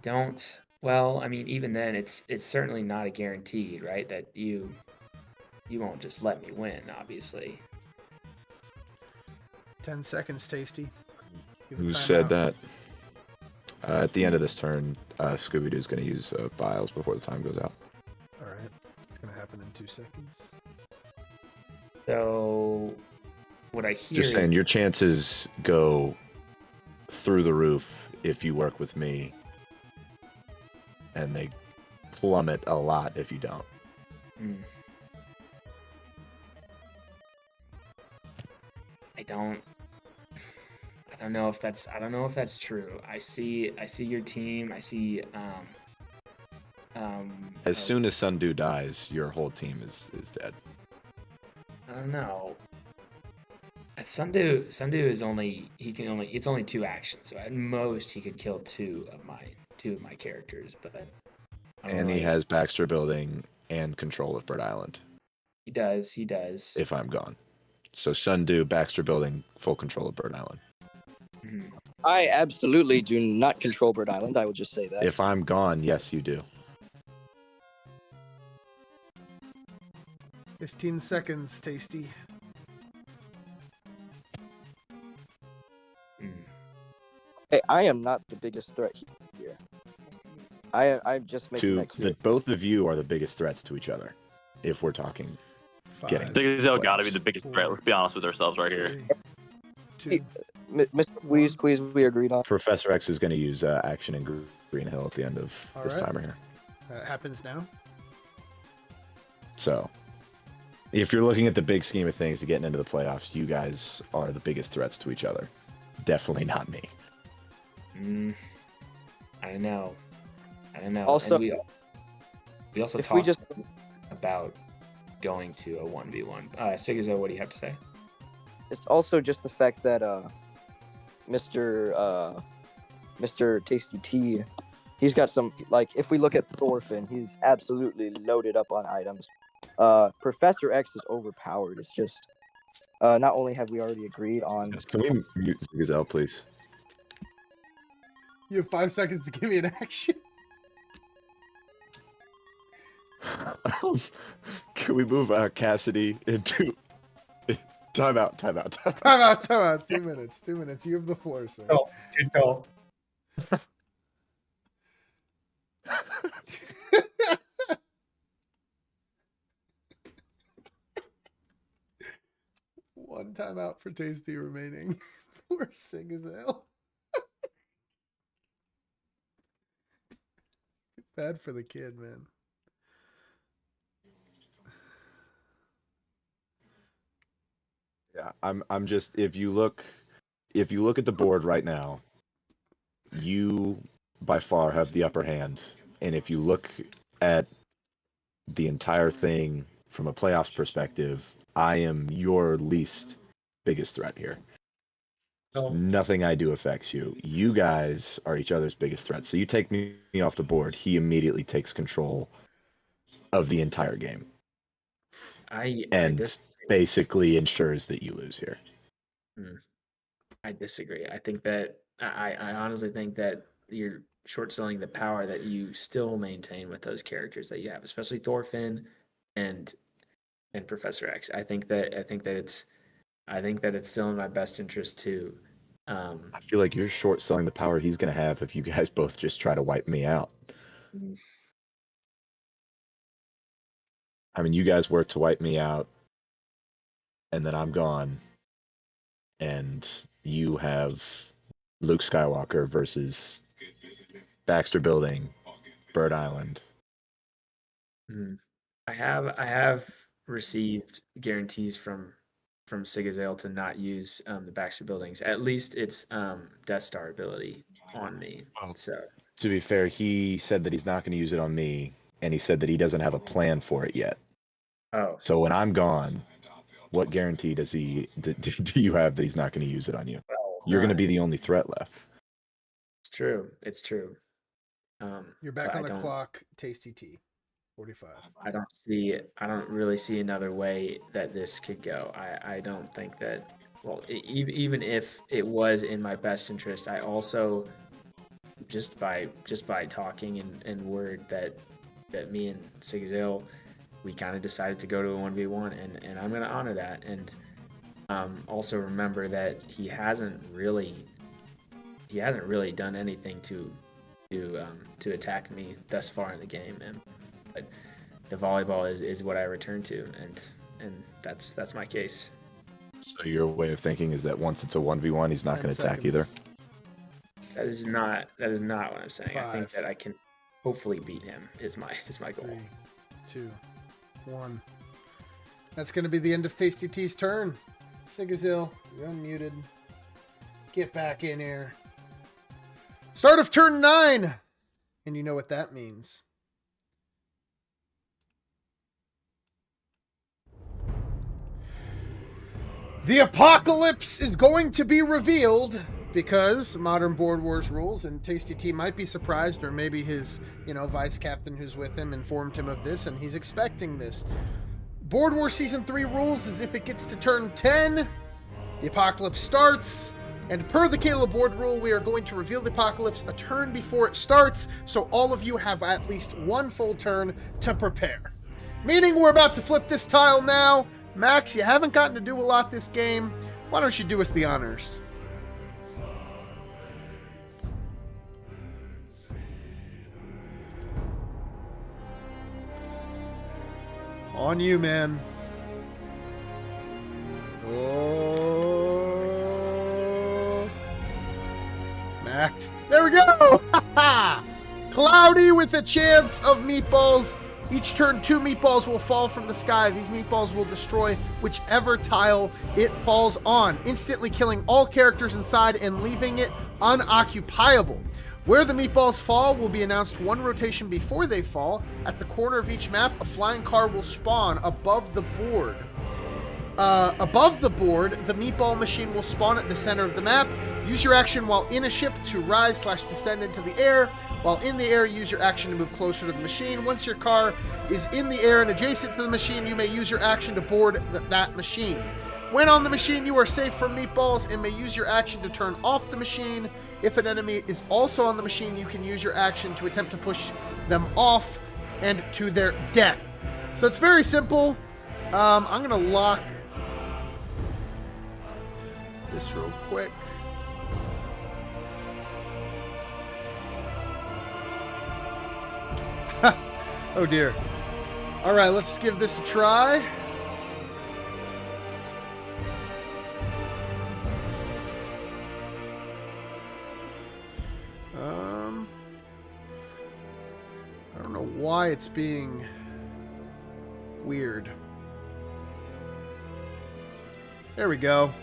Don't. Well, I mean, even then, it's certainly not a guaranteed, right? That you won't just let me win, obviously.
10 seconds, Tasty. Give the
Who
timeout.
said that? At the end of this turn, Scooby Doo's going to use Biles before the time goes out.
All right. It's going to happen in 2 seconds.
So, what I hear
Just saying,
is
your chances go through the roof if you work with me, and they plummet a lot if you don't.
I don't know if that's true. I see your team. I see
As soon as Sundew dies, your whole team is dead.
I don't know. Sundew is it's only 2 actions, so at most he could kill two of my characters, but I don't
And he
really-
has Baxter Building and control of Bird Island.
He does.
If I'm gone. So Sundew, Baxter Building, full control of Bird Island.
I absolutely do not control Bird Island. I will just say that.
If I'm gone, yes, you do.
15 seconds, Tasty.
Hey, I am not the biggest threat here. I'm just making that clear.
Both of you are the biggest threats to each other. If we're talking
5,
getting
Sigazale got to be the biggest threat. Let's be honest with ourselves right here.
3, 2.
Mr. Bweez Queez, we agreed on.
Professor X is going to use action in Green Hill at the end of this
Alright.
timer here.
Happens now.
So, if you're looking at the big scheme of things to getting into the playoffs, you guys are the biggest threats to each other. Definitely not me.
I don't know.
Also,
and we also
if
talked
we just
about going to a 1v1. Sigazale, what do you have to say?
it's also just the fact that Mr. Tasty Teee, he's got some, like, if we look at Thorfinn, he's absolutely loaded up on items. Professor X is overpowered. It's just not only have we already agreed on
Yes, can we mute Gazelle, please?
You have 5 seconds to give me an action.
Can we move Cassidy into timeout?
Timeout. 2 minutes. 2 minutes. You have the floor, sir.
Oh, good call.
One timeout for Tasty remaining. Poor Sigazale. Bad for the kid, man.
Yeah, I'm just if you look at the board right now, you by far have the upper hand. And if you look at the entire thing from a playoffs perspective, I am your least biggest threat here. Nothing I do affects you. You guys are each other's biggest threat. So you take me off the board, he immediately takes control of the entire game. And basically ensures that you lose here.
I disagree. I think that I honestly think that you're short selling the power that you still maintain with those characters that you have, especially Thorfinn and Professor X. I think that it's still in my best interest to.
I feel like you're short selling the power he's going to have if you guys both just try to wipe me out. I mean, you guys work to wipe me out, and then I'm gone, and you have Luke Skywalker versus Baxter Building, Bird Island.
I have received guarantees from Sigazale to not use the Baxter Buildings. At least it's Death Star ability on me. So
To be fair, he said that he's not going to use it on me, and he said that he doesn't have a plan for it yet.
Oh.
So when I'm gone, what guarantee do you have that he's not going to use it on you? You're going to be the only threat left.
It's true.
You're back on the clock, Tasty T. 45.
I don't really see another way that this could go. I don't think that, well, even if it was in my best interest, I also just by talking and word that me and Sigazale, we kind of decided to go to a 1v1, and I'm going to honor that. And also remember that he hasn't really done anything to attack me thus far in the game, but the volleyball is what I return to, and that's my case.
So your way of thinking is that once it's a 1v1, he's not going to attack either?
That is not what I'm saying.
5,
I think that I can hopefully beat him is my goal.
3, 2, 1. That's going to be the end of Tasty T's turn. Sigazale, you're unmuted. Get back in here. Start of turn 9. And you know what that means. The apocalypse is going to be revealed because Modern Board Wars rules, and Tasty T might be surprised, or maybe his, vice captain who's with him informed him of this, and he's expecting this. Board Wars Season 3 rules is if it gets to turn 10, the apocalypse starts. And per the Caleb board rule, we are going to reveal the apocalypse a turn before it starts, so all of you have at least one full turn to prepare. Meaning we're about to flip this tile now. Max, you haven't gotten to do a lot this game. Why don't you do us the honors? On you, man. Oh. Max. There we go! Cloudy with a chance of meatballs. Each turn, 2 meatballs will fall from the sky. These meatballs will destroy whichever tile it falls on, instantly killing all characters inside and leaving it unoccupiable. Where the meatballs fall will be announced one rotation before they fall. At the corner of each map, a flying car will spawn above the board. Above the board, the meatball machine will spawn at the center of the map. Use your action while in a ship to rise/descend into the air. While in the air, use your action to move closer to the machine. Once your car is in the air and adjacent to the machine, you may use your action to board that machine. When on the machine, you are safe from meatballs and may use your action to turn off the machine. If an enemy is also on the machine, you can use your action to attempt to push them off and to their death. So it's very simple. I'm going to lock this real quick. Oh dear. All right, let's give this a try. I don't know why it's being weird. There we go.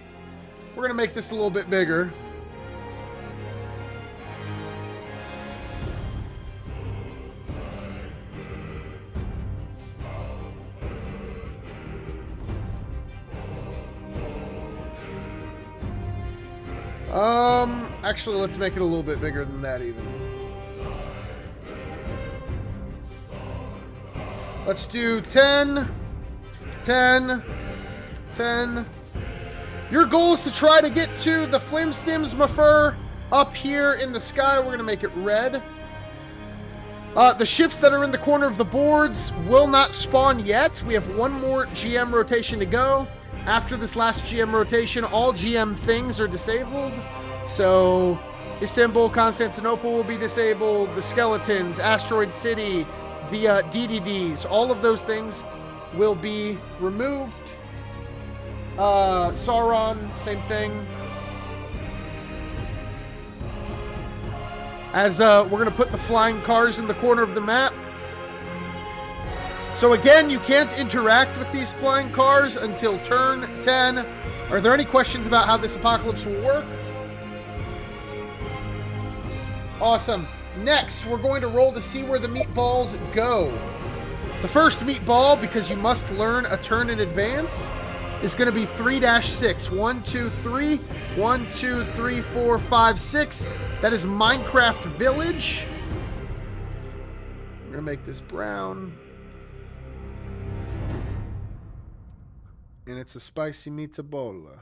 We're going to make this a little bit bigger. Actually, let's make it a little bit bigger than that even. Let's do 10, 10, 10. Your goal is to try to get to the Flim Stims Mafur up here in the sky. We're going to make it red. The ships that are in the corner of the boards will not spawn yet. We have one more GM rotation to go. After this last GM rotation, all GM things are disabled. So Istanbul, Constantinople will be disabled. The skeletons, Asteroid City, the DDDs, all of those things will be removed. Sauron, same thing. As we're going to put the flying cars in the corner of the map. So again, you can't interact with these flying cars until turn 10. Are there any questions about how this apocalypse will work? Awesome. Next, we're going to roll to see where the meatballs go. The first meatball, because you must learn a turn in advance, is going to be 3-6. 1, 2, 3. 1, 2, 3, 4, 5, 6. That is Minecraft Village. I'm going to make this brown. And it's a spicy meatball.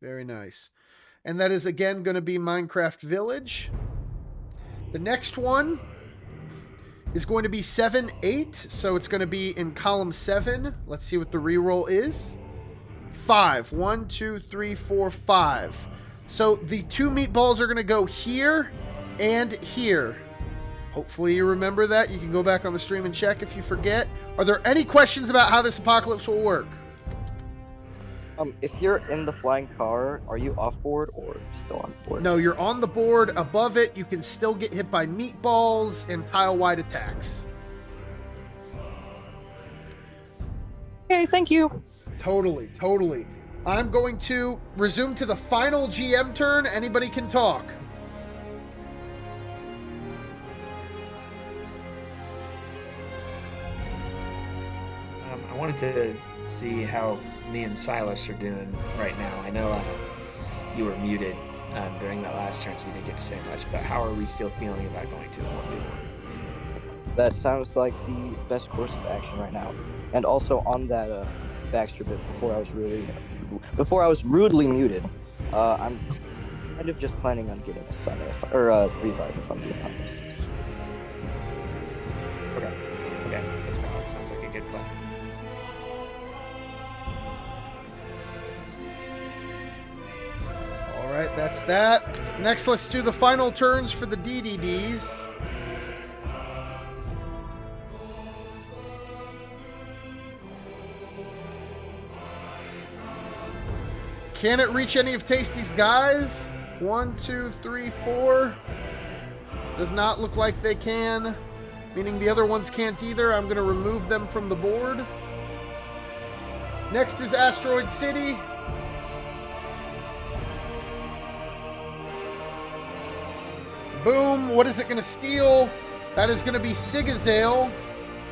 Very nice. And that is again going to be Minecraft Village. The next one is going to be 7, 8. So it's going to be in column 7. Let's see what the reroll is. 5. 1, 2, 3, 4, 5. So the 2 meatballs are going to go here and here. Hopefully you remember that. You can go back on the stream and check if you forget. Are there any questions about how this apocalypse will work?
If you're in the flying car, are you off board or still on board?
No, you're on the board. Above it, you can still get hit by meatballs and tile-wide attacks.
Okay, thank you.
Totally, totally. I'm going to resume to the final GM turn. Anybody can talk.
I wanted to see how me and Silas are doing right now. I know you were muted during that last turn, so we didn't get to say much, but how are we still feeling about going to a 1v1?
That sounds like the best course of action right now. And also on that Baxter bit before I was rudely muted, I'm kind of just planning on getting a summon or a revive if I'm being honest.
Okay, that's valid. Sounds like a good plan.
All right, that's that. Next, let's do the final turns for the DDDs. Can it reach any of Tasty's guys? 1, 2, 3, 4. Does not look like they can. Meaning the other ones can't either. I'm going to remove them from the board. Next is Asteroid City. Boom. What is it going to steal? That is going to be Sigazale.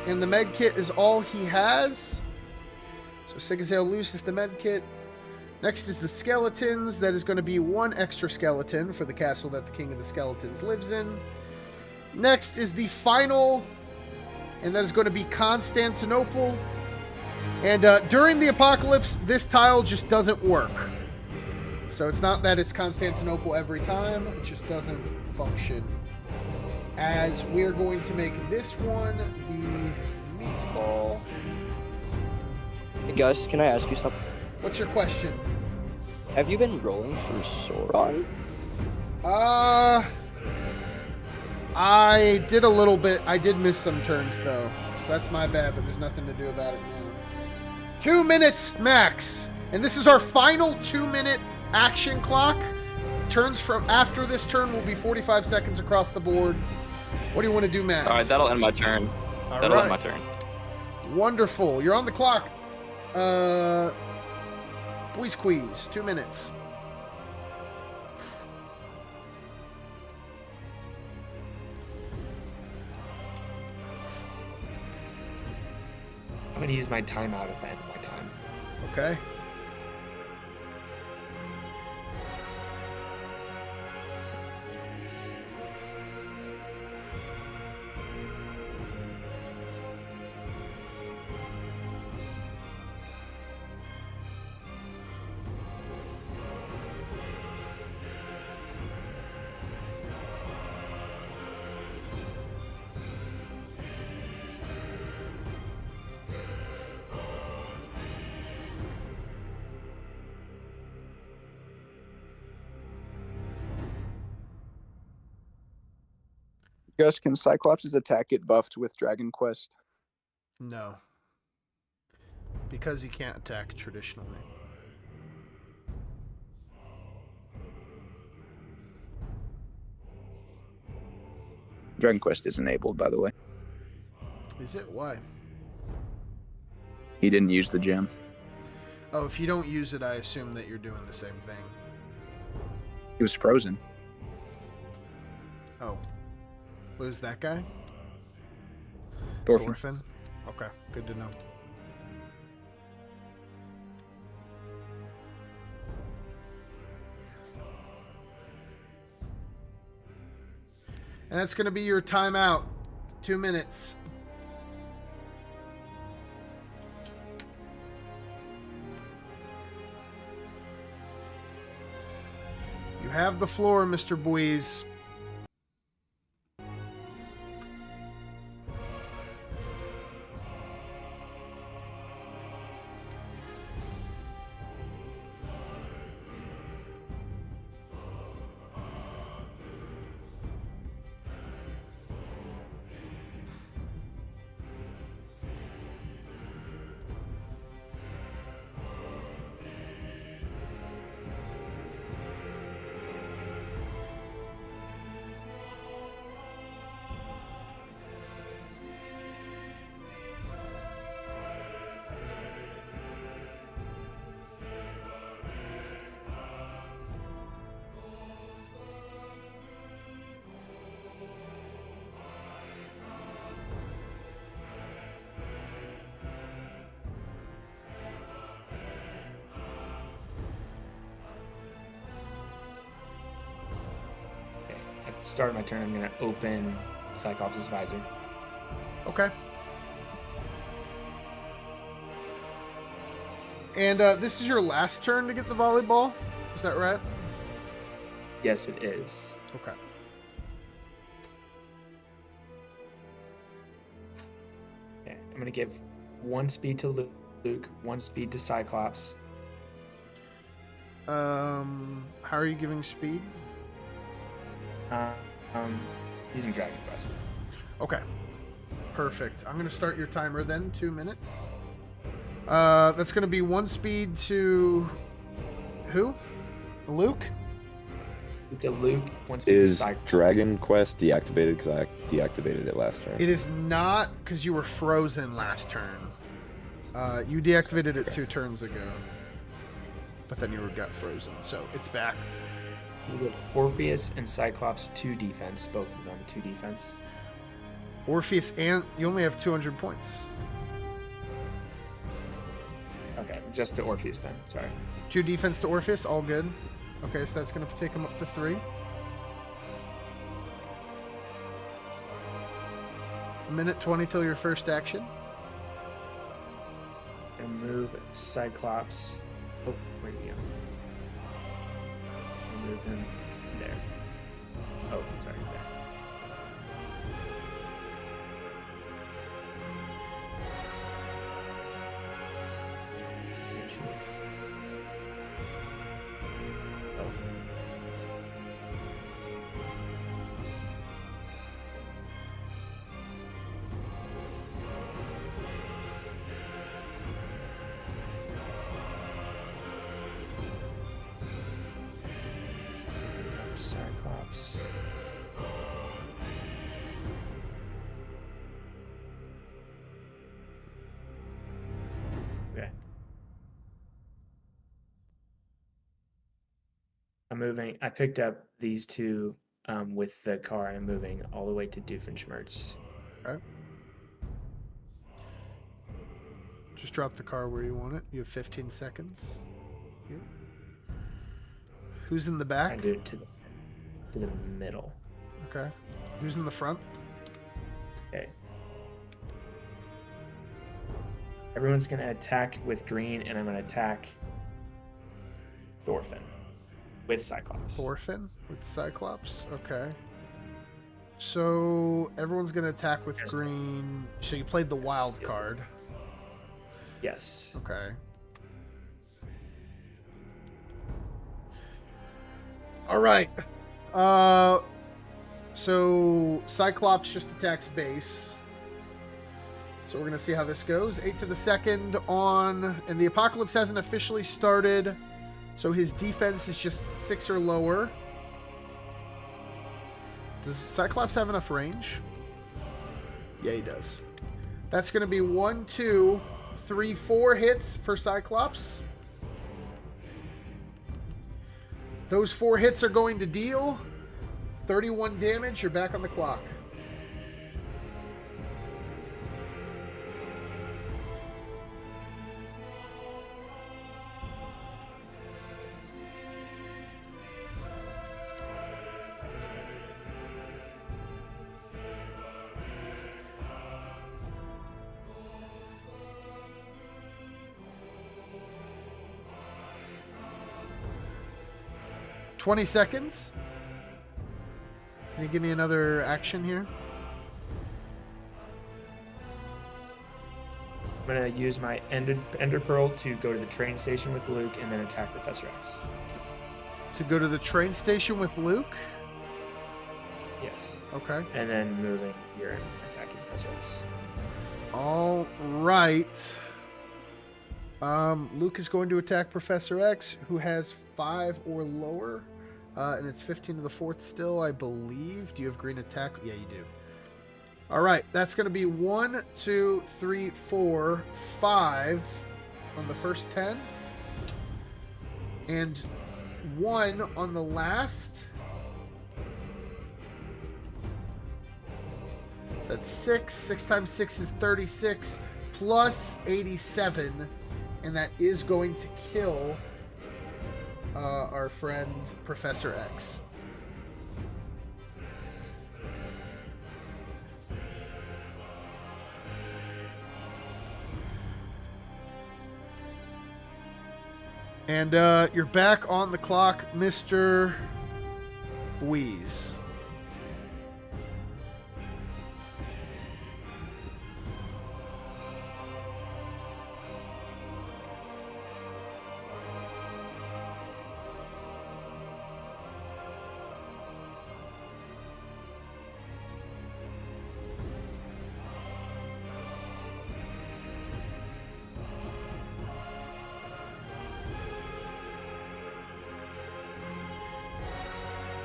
And the med kit is all he has. So Sigazale loses the med kit. Next is the skeletons. That is going to be 1 extra skeleton for the castle that the King of the Skeletons lives in. Next is the final, and that is going to be Constantinople. And during the apocalypse, this tile just doesn't work. So it's not that it's Constantinople every time, it just doesn't function. As we're going to make this one the meatball.
Hey Gus, can I ask you something?
What's your question?
Have you been rolling for Sauron?
I did a little bit. I did miss some turns, though. So that's my bad, but there's nothing to do about it now. 2 minutes max. And this is our final 2-minute action clock. Turns from after this turn will be 45 seconds across the board. What do you want to do, Max?
All right, that'll end my turn. That'll end my turn.
Wonderful. You're on the clock. Bweez Queez, 2 minutes.
I'm going to use my timeout at the end of my time.
Okay.
Gus, can Cyclops' attack get buffed with Dragon Quest?
No. Because he can't attack traditionally.
Dragon Quest is enabled, by the way.
Is it? Why?
He didn't use the gem.
Oh, if you don't use it, I assume that you're doing the same thing.
He was frozen.
Oh. Who's that guy?
Thorfinn.
Okay, good to know. And that's going to be your timeout. 2 minutes. You have the floor, Mr. Bweez.
start of my turn, I'm going to open Cyclops' visor.
Okay. And this is your last turn to get the volleyball? Is that right?
Yes, it is.
Okay.
Okay, I'm going to give 1 speed to Luke, 1 speed to Cyclops.
How are you giving speed?
Using Dragon Quest.
Okay. Perfect. I'm going to start your timer then, 2 minutes. That's going to be 1 speed to who? Luke?
To Luke, 1 speed to
Is
Cyclops.
Dragon Quest deactivated? Because I deactivated it last turn.
It is not, because you were frozen last turn. You deactivated it 2 turns ago. But then you got frozen, so it's back.
You give Orpheus and Cyclops 2 defense, both of them 2 defense.
Orpheus, and you only have 200 points.
Okay, just to Orpheus then, sorry.
2 defense to Orpheus, all good. Okay, so that's going to take him up to 3. Minute 20 till your first action.
And move Cyclops. Oh, where'd he go? I'll move him there. Oh, sorry, there. Oh. Cyclops. Okay. I'm moving. I picked up these 2 with the car. I'm moving all the way to Doofenshmirtz.
Okay. Just drop the car where you want it. You have 15 seconds. Yep. Who's in the
I
back?
do it to the middle.
Okay. Who's in the front?
Okay. Everyone's going to attack with green, and I'm going to attack Thorfinn with Cyclops.
Thorfinn with Cyclops. Okay. So everyone's going to attack with green. So you played the wild card.
Yes.
Okay. All right. So Cyclops just attacks base. So we're going to see how this goes. 8 to the second on, and the apocalypse hasn't officially started. So his defense is just 6 or lower. Does Cyclops have enough range? Yeah, he does. That's going to be 1, 2, 3, 4 hits for Cyclops. Those 4 hits are going to deal 31 damage. You're back on the clock. $20 seconds. Can you give me another action here?
I'm going to use my Ender Pearl to go to the train station with Luke and then attack Professor X.
To go to the train station with Luke?
Yes.
Okay.
And then moving here and attacking Professor X.
All right. Luke is going to attack Professor X, who has 5 or lower. And it's 15 to the 4th still, I believe. Do you have green attack? Yeah, you do. All right. That's going to be 1, 2, 3, 4, 5 on the first 10. And 1 on the last. So that's 6. 6 times 6 is 36 plus 87. And that is going to kill our friend Professor X. And you're back on the clock, Mr. Bweez.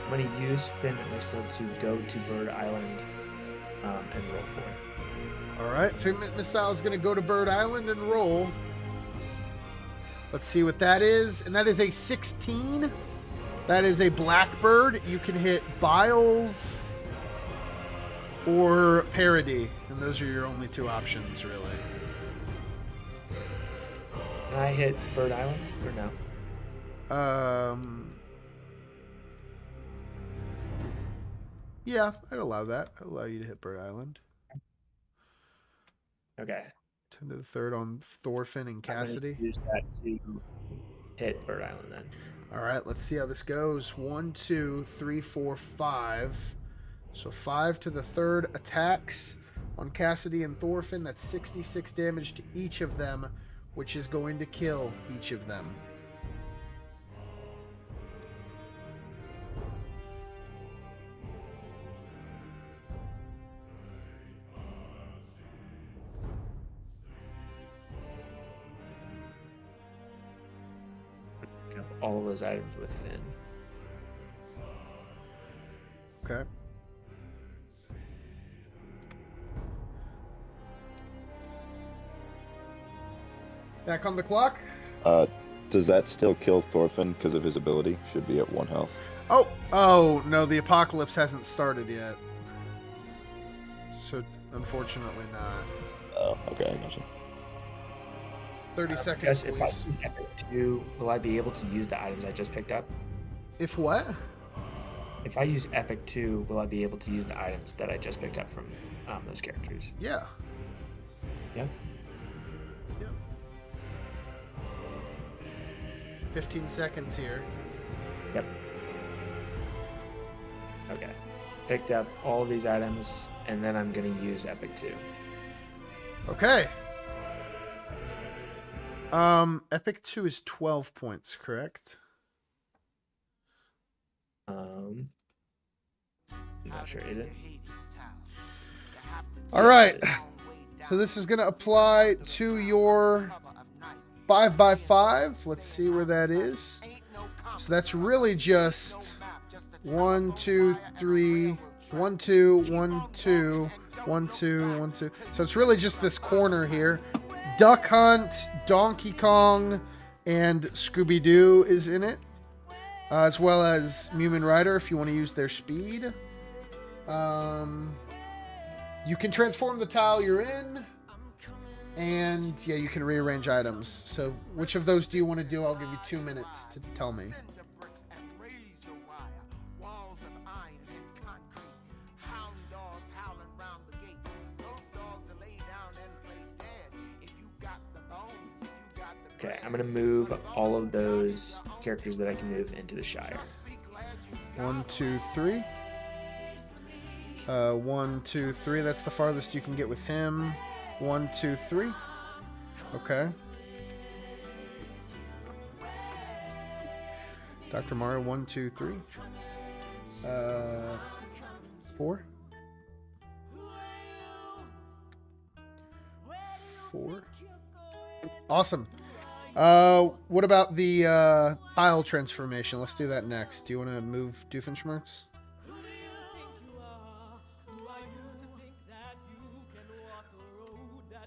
I'm going to use Finn and Missile to go to Bird Island and roll for it.
All right, Figment Missile is going to go to Bird Island and roll. Let's see what that is. And that is a 16. That is a Blackbird. You can hit Biles or Parody. And those are your only two options, really.
Can I hit Bird Island or no?
Yeah, I'd allow that. I'd allow you to hit Bird Island.
Okay.
10 to the third on Thorfinn and Cassidy.
Use that to hit Bird Island then.
All right, let's see how this goes. 1, 2, 3, 4, 5. So 5 to the third attacks on Cassidy and Thorfinn. That's 66 damage to each of them, which is going to kill each of them.
All of those items with Finn.
Okay. Back on the clock.
Does that still kill Thorfinn because of his ability? Should be at 1 health.
Oh, no, the apocalypse hasn't started yet. So, unfortunately not.
Oh, okay, I gotcha.
30 seconds,
Guess if I
please.
use Epic 2, will I be able to use the items I just picked up?
If what?
If I use Epic 2, will I be able to use the items that I just picked up from those characters?
Yeah.
Yeah?
Yep. 15 seconds here.
Yep. Okay. Picked up all of these items, and then I'm going to use Epic 2.
Okay. Epic 2 is 12 points, correct?
I'm not sure, is it?
All right. So this is going to apply to your 5x5. Let's see where that is. So that's really just 1, 2, 3, 1, 2, 1, 2, 1, 2, 1, 2. So it's really just this corner here. Duck Hunt, Donkey Kong, and Scooby-Doo is in it. As well as Mumin Rider if you want to use their speed. You can transform the tile you're in. And yeah, you can rearrange items. So which of those do you want to do? I'll give you 2 minutes to tell me.
Okay, I'm going to move all of those characters that I can move into the Shire.
1, 2, 3. 1, 2, 3. That's the farthest you can get with him. 1, 2, 3. Okay. Dr. Mario, 1, 2, 3. 4. 4. Awesome. What about the tile transformation? Let's do that next. Do you want to move Doofenshmirtz?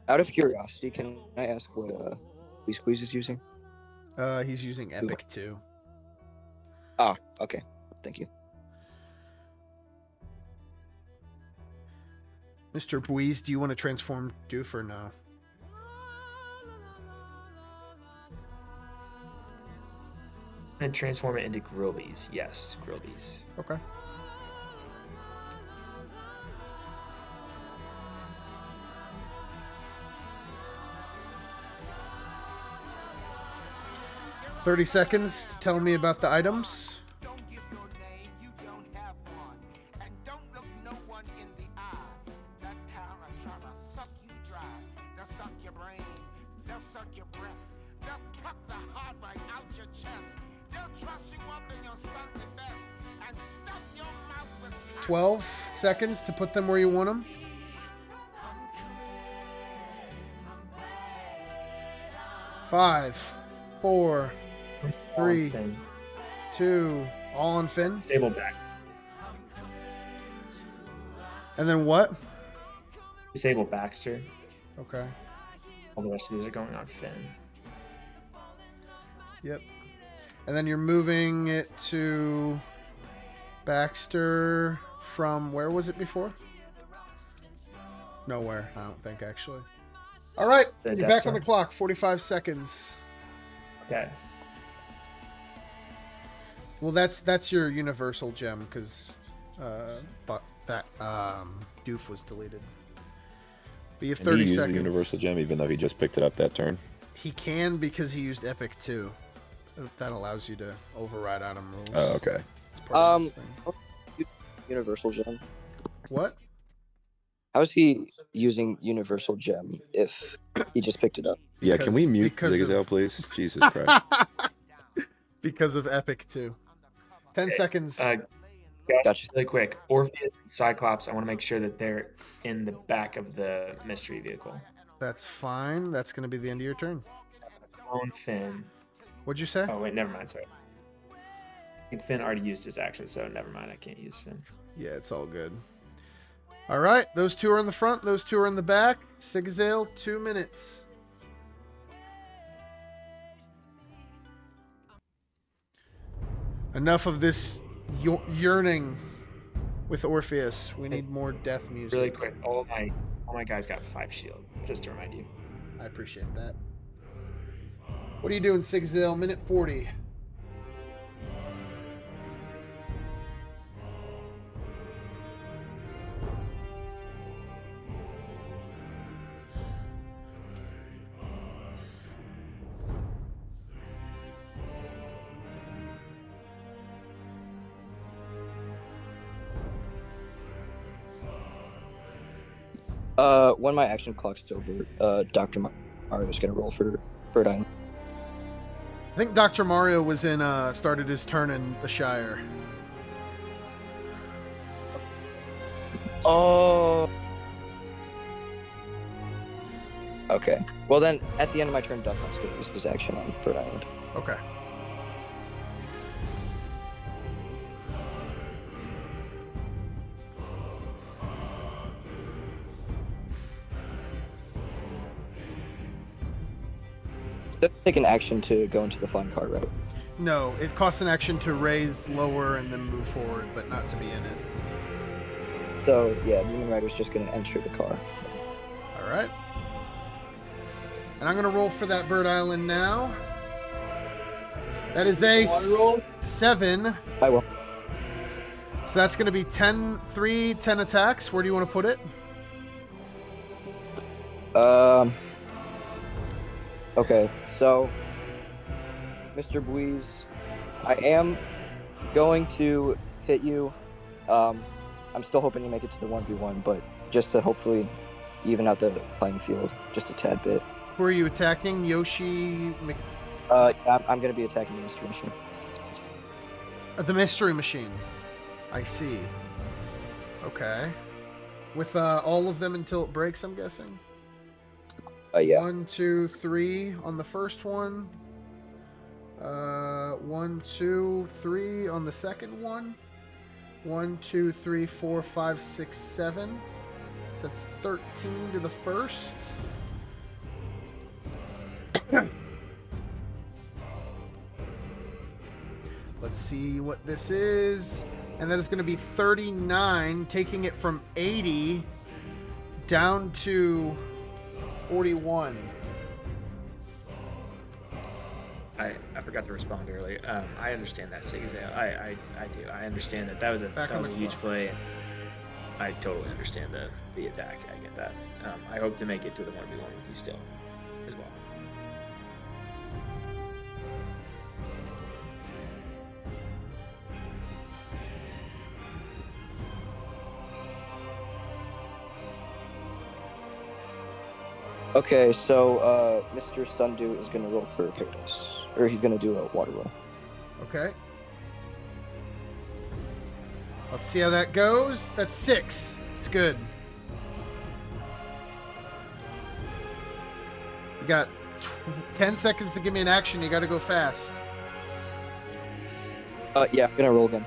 Out of curiosity, can I ask what Bweez Queez is using?
He's using Epic 2.
Ah, okay. Thank you.
Mr. Bweez, do you want to transform Doof or no?
And transform it into Grillbees. Yes, Grillbees.
Okay. 30 seconds to tell me about the items.
the heart right out your chest. They'll truss you up in your Sunday best and stuff your mouth with
12 seconds to put them where you want them. 5, 4, 3, 2, all on Finn.
Stable back.
And then what?
Disable Baxter.
Okay.
All the rest of these are going on Finn.
Yep. And then you're moving it to Baxter from where was it before? Nowhere, I don't think, actually. All right, you're back on the clock. 45 seconds.
Okay.
Well, that's your universal gem because Doof was deleted. But you have 30 seconds.
The universal gem, even though he just picked it up that turn.
He can because he used Epic too. That allows you to override item rules.
Oh, okay.
It's part of this thing.
Universal gem.
What?
How is he using universal gem if he just picked it up?
Yeah, can we mute Sigazale, please? Jesus Christ.
Because of Epic too. 10 seconds.
Gotcha. Really quick. Orpheus and Cyclops, I want to make sure that they're in the back of the mystery vehicle.
That's fine. That's going to be the end of your turn.
On Finn.
What'd you say?
Oh, wait, never mind. Sorry. I think Finn already used his action, so never mind. I can't use Finn.
Yeah, it's all good. All right. Those two are in the front. Those two are in the back. Sigazale, 2 minutes. Enough of this yearning with Orpheus. We need more death music.
Really quick. All my guys got 5 shield, just to remind you.
I appreciate that. What are you doing, Sigazale? Minute 40.
When my action clock's over, Dr. Mario is gonna roll for Bird Island.
I think Dr. Mario was in started his turn in the Shire.
Oh. Okay. Well then, at the end of my turn, Duck Hunt's gonna use his action on Bird Island.
Okay.
Take an action to go into the flying car, right?
No, it costs an action to raise, lower, and then move forward, but not to be in it.
So, yeah, the Moon Rider's just going to enter the car.
All right. And I'm going to roll for that Bird Island now. That is a 7.
I will.
So that's going to be 10 attacks. Where do you want to put it?
Okay, so, Mr. Bweez, I am going to hit you. I'm still hoping to make it to the 1v1, but just to hopefully even out the playing field just a tad bit.
Who are you attacking? Yoshi?
I'm going to be attacking the Mystery Machine.
The Mystery Machine. I see. Okay. With all of them until it breaks, I'm guessing?
Yeah.
1, 2, 3 on the first one. 1, 2, 3 on the second one. 1, 2, 3, 4, 5, 6, 7. So that's 13 to the first. Let's see what this is. And that is going to be 39, taking it from 80 down to 41.
I forgot to respond earlier. I understand that, Sigazale. I do. I understand that was a huge play. I totally understand the attack. I get that. I hope to make it to the 1v1 with you still, as well.
Okay, so Mr. Sundew is gonna roll for Paradise, or he's gonna do a water roll.
Okay. Let's see how that goes. That's 6. It's good. You got 10 seconds to give me an action. You got to go fast.
Yeah, I'm gonna roll again.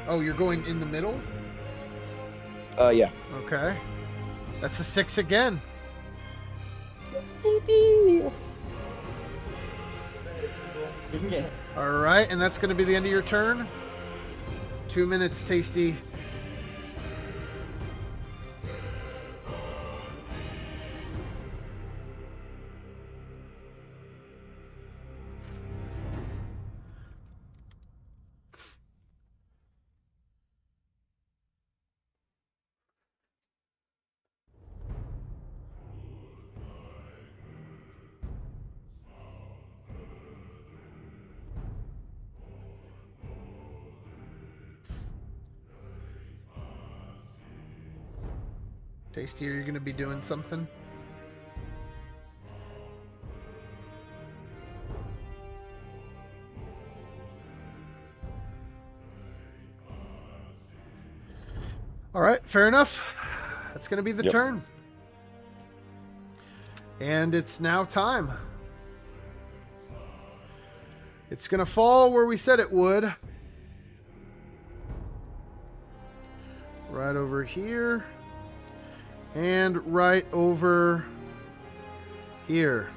Oh, you're going in the middle?
Yeah.
Okay. That's a 6 again. All right, and that's going to be the end of your turn. 2 minutes, Tasty. Tasty, are you going to be doing something? All right, fair enough. That's going to be the turn. And it's now time. It's going to fall where we said it would. Right over here. And right over here.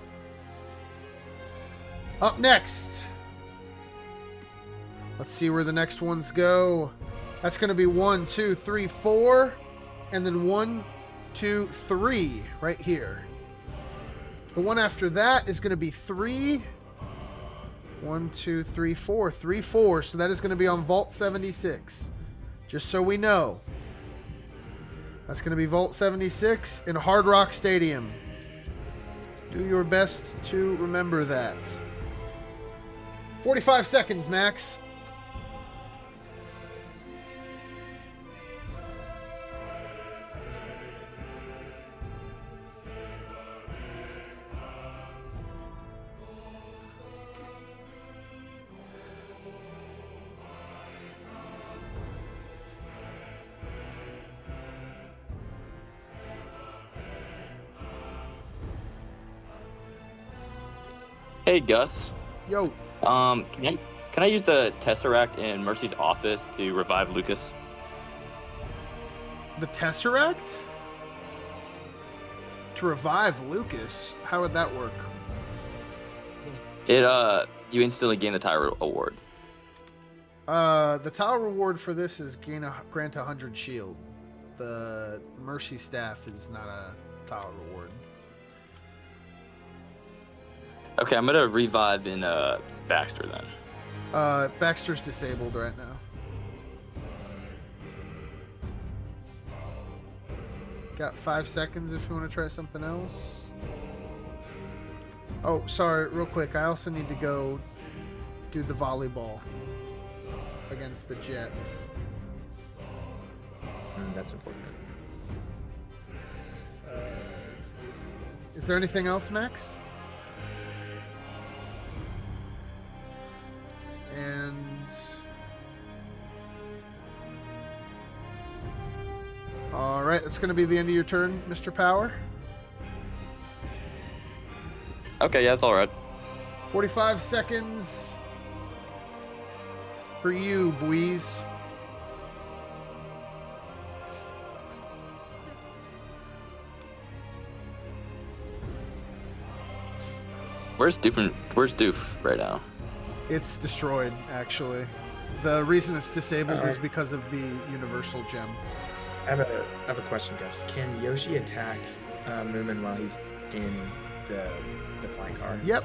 Up next. Let's see where the next ones go. That's going to be 1, 2, 3, 4. And then 1, 2, 3 right here. The one after that is going to be 3. 1, 2, 3, 4. 3, 4. So that is going to be on Vault 76. Just so we know. That's going to be Vault 76 in Hard Rock Stadium. Do your best to remember that. 45 seconds, Max.
Hey, Gus.
Yo.
Can I use the Tesseract in Mercy's office to revive Lucas?
The Tesseract? To revive Lucas? How would that work?
You instantly gain the Tire Award.
The tile reward for this is grant 100 shield. The Mercy Staff is not a tile reward.
Okay, I'm gonna revive in Baxter then.
Baxter's disabled right now. Got 5 seconds if you want to try something else. Oh, sorry, real quick. I also need to go do the volleyball against the Jets.
That's important.
Is there anything else, Max? And all right, that's going to be the end of your turn, Mr. Power.
Okay, yeah, that's all right.
45 seconds for you, Bweez.
Where's Doof right now?
It's destroyed, actually. The reason it's disabled is because of the universal gem.
I have a question, guys. Can Yoshi attack Moomin while he's in the flying car?
Yep.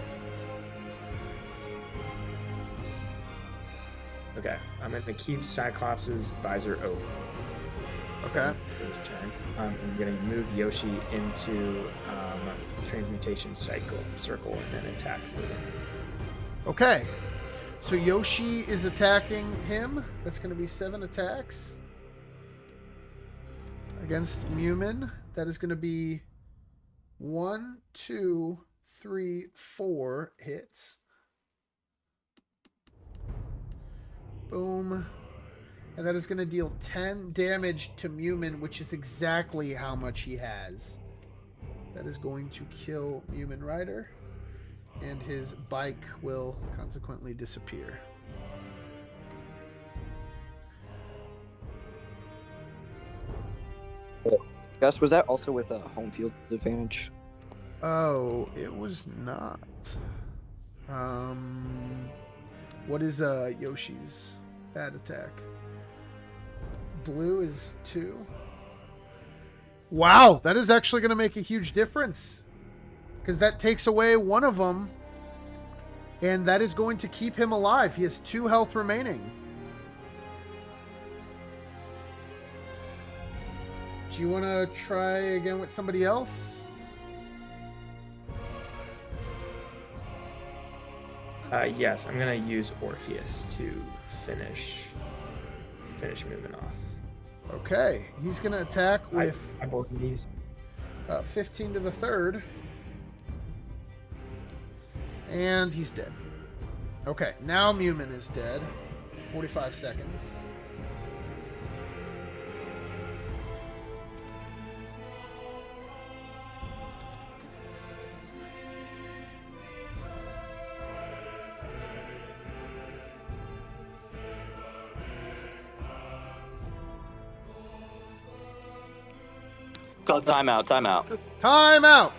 Okay, I'm going to keep Cyclops' visor open.
Okay.
For his turn. I'm going to move Yoshi into transmutation circle and then attack Moomin.
Okay. So Yoshi is attacking him. That's going to be 7 attacks. Against Moomin. That is going to be 1, 2, 3, 4 hits. Boom. And that is going to deal 10 damage to Mumin, which is exactly how much he has. That is going to kill Mumin Rider, and his bike will consequently disappear.
Gus, was that also with a home field advantage?
Oh, it was not. What is Yoshi's bad attack? Blue is 2. Wow, that is actually going to make a huge difference, because that takes away one of them, and that is going to keep him alive. He has 2 health remaining. Do you want to try again with somebody else?
Yes, I'm gonna use Orpheus to finish moving off.
Okay, he's going to attack with
I both of these.
15 to the 3rd. And he's dead. Okay, now Mumin is dead. 45 seconds.
Timeout.
Time out!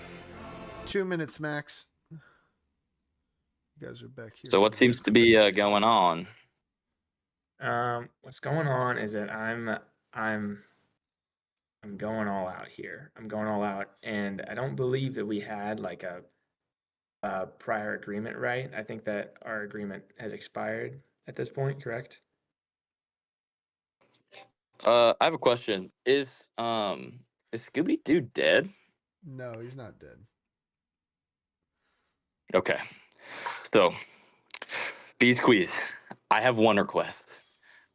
2 minutes max. You guys are back here.
So what seems to be going on?
What's going on is that I'm going all out here. I'm going all out, and I don't believe that we had like a prior agreement, right? I think that our agreement has expired at this point, correct?
I have a question. Is Scooby-Doo dead?
No, he's not dead.
Okay. So, Bweez Queez, I have one request.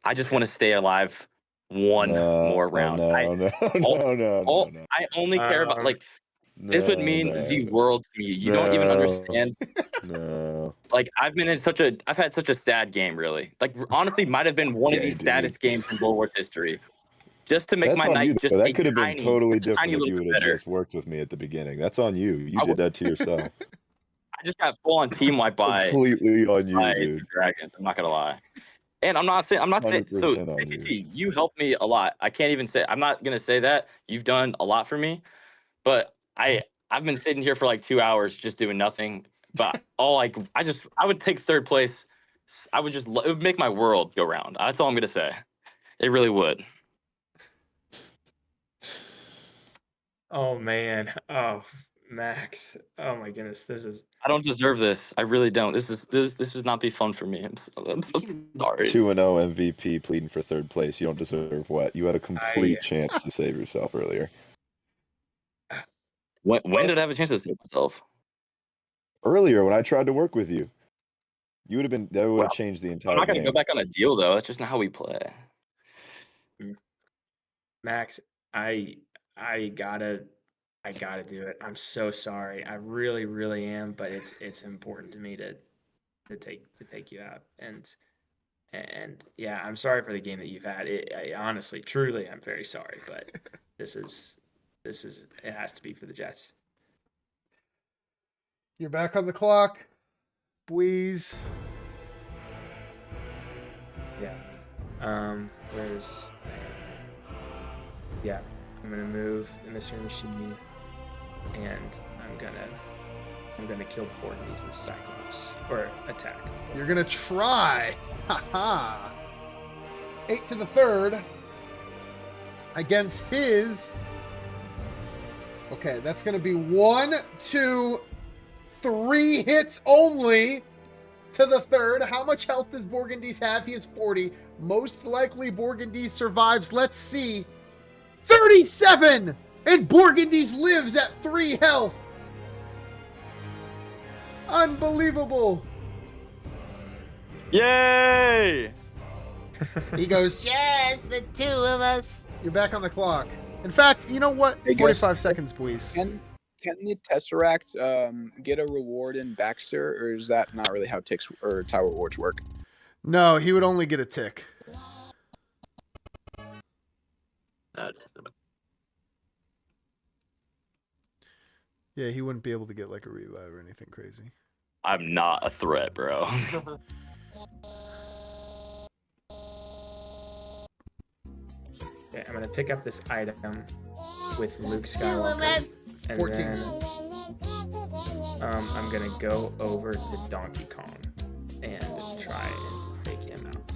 I just want to stay alive one more round.
No.
I only care about, like, this would mean the world to me. You don't even understand.
No.
Like, I've had such a sad game, really. Like, honestly, might have been one of the saddest games in World War history. Just to make
That's
my
on
night
you,
just
though.
a
That could have been
tiny,
totally
just a tiny
different if
little
you
bit
would have
better.
just worked with me at the beginning. That's on you. You did that to yourself.
I just got full on team wiped by
Completely on you,
by
dude.
the Dragons. I'm not gonna lie. And I'm not saying. So
100% on
TTT, you helped me a lot. I can't even say. I'm not gonna say that you've done a lot for me, but I've been sitting here for like 2 hours just doing nothing. But I would take 3rd place. I would it would make my world go round. That's all I'm gonna say. It really would.
Oh man. Oh, Max. Oh my goodness. This is.
I don't deserve this. I really don't. This does not be fun for me. I'm sorry.
2-0 MVP pleading for 3rd place. You don't deserve what? You had a complete chance to save yourself earlier.
When did I have a chance to save myself?
Earlier, when I tried to work with you, you would have been. That would have changed the entire
I'm not gonna
game.
go back on a deal though. That's just not how we play.
Max, I gotta do it. I'm so sorry. I really, really am, but it's important to me to take you out. And yeah, I'm sorry for the game that you've had. I honestly, truly, I'm very sorry, but this is it has to be for the Jets.
You're back on the clock. Bweez.
Yeah. Yeah, I'm gonna move the Mystery Machine, and I'm gonna kill Porkies and Cyclops, or attack.
You're gonna try. Haha. 8 to the 3rd against his. Okay, that's gonna be 1, 2, 3 hits only to the 3rd. How much health does Borgandy's have? He has 40. Most likely Borgandy survives. Let's see. 37! And Borgandy's lives at 3 health. Unbelievable.
Yay!
He goes, just the 2 of us. You're back on the clock. In fact, you know what?
Hey,
45 seconds, please.
Can the Tesseract get a reward in Baxter, or is that not really how ticks or tower rewards work?
No, he would only get a tick. Yeah, he wouldn't be able to get like a revive or anything crazy.
I'm not a threat, bro.
Okay, I'm gonna pick up this item with Luke Skywalker, and
14.
then I'm gonna go over to Donkey Kong and try and take him out.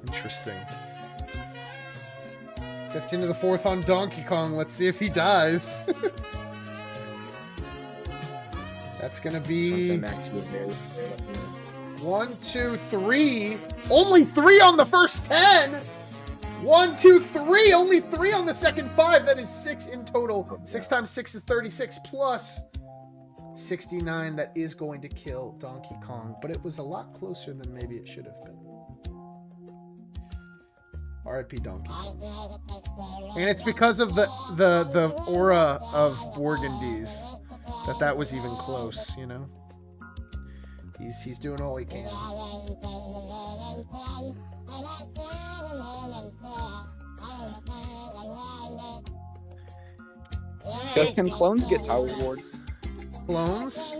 Interesting. 15 to the 4th on Donkey Kong. Let's see if he dies. That's gonna be 1, 2, 3. Only 3 on the first 10. 1, 2, 3. Only 3 on the second 5. That is 6 in total. 6 times 6 is 36 plus 69. That is going to kill Donkey Kong, but it was a lot closer than maybe it should have been. R.I.P. Donkey Kong. And it's because of the aura of Burgundies that was even close, you know? He's doing all he can.
Can clones get tower reward?
Clones?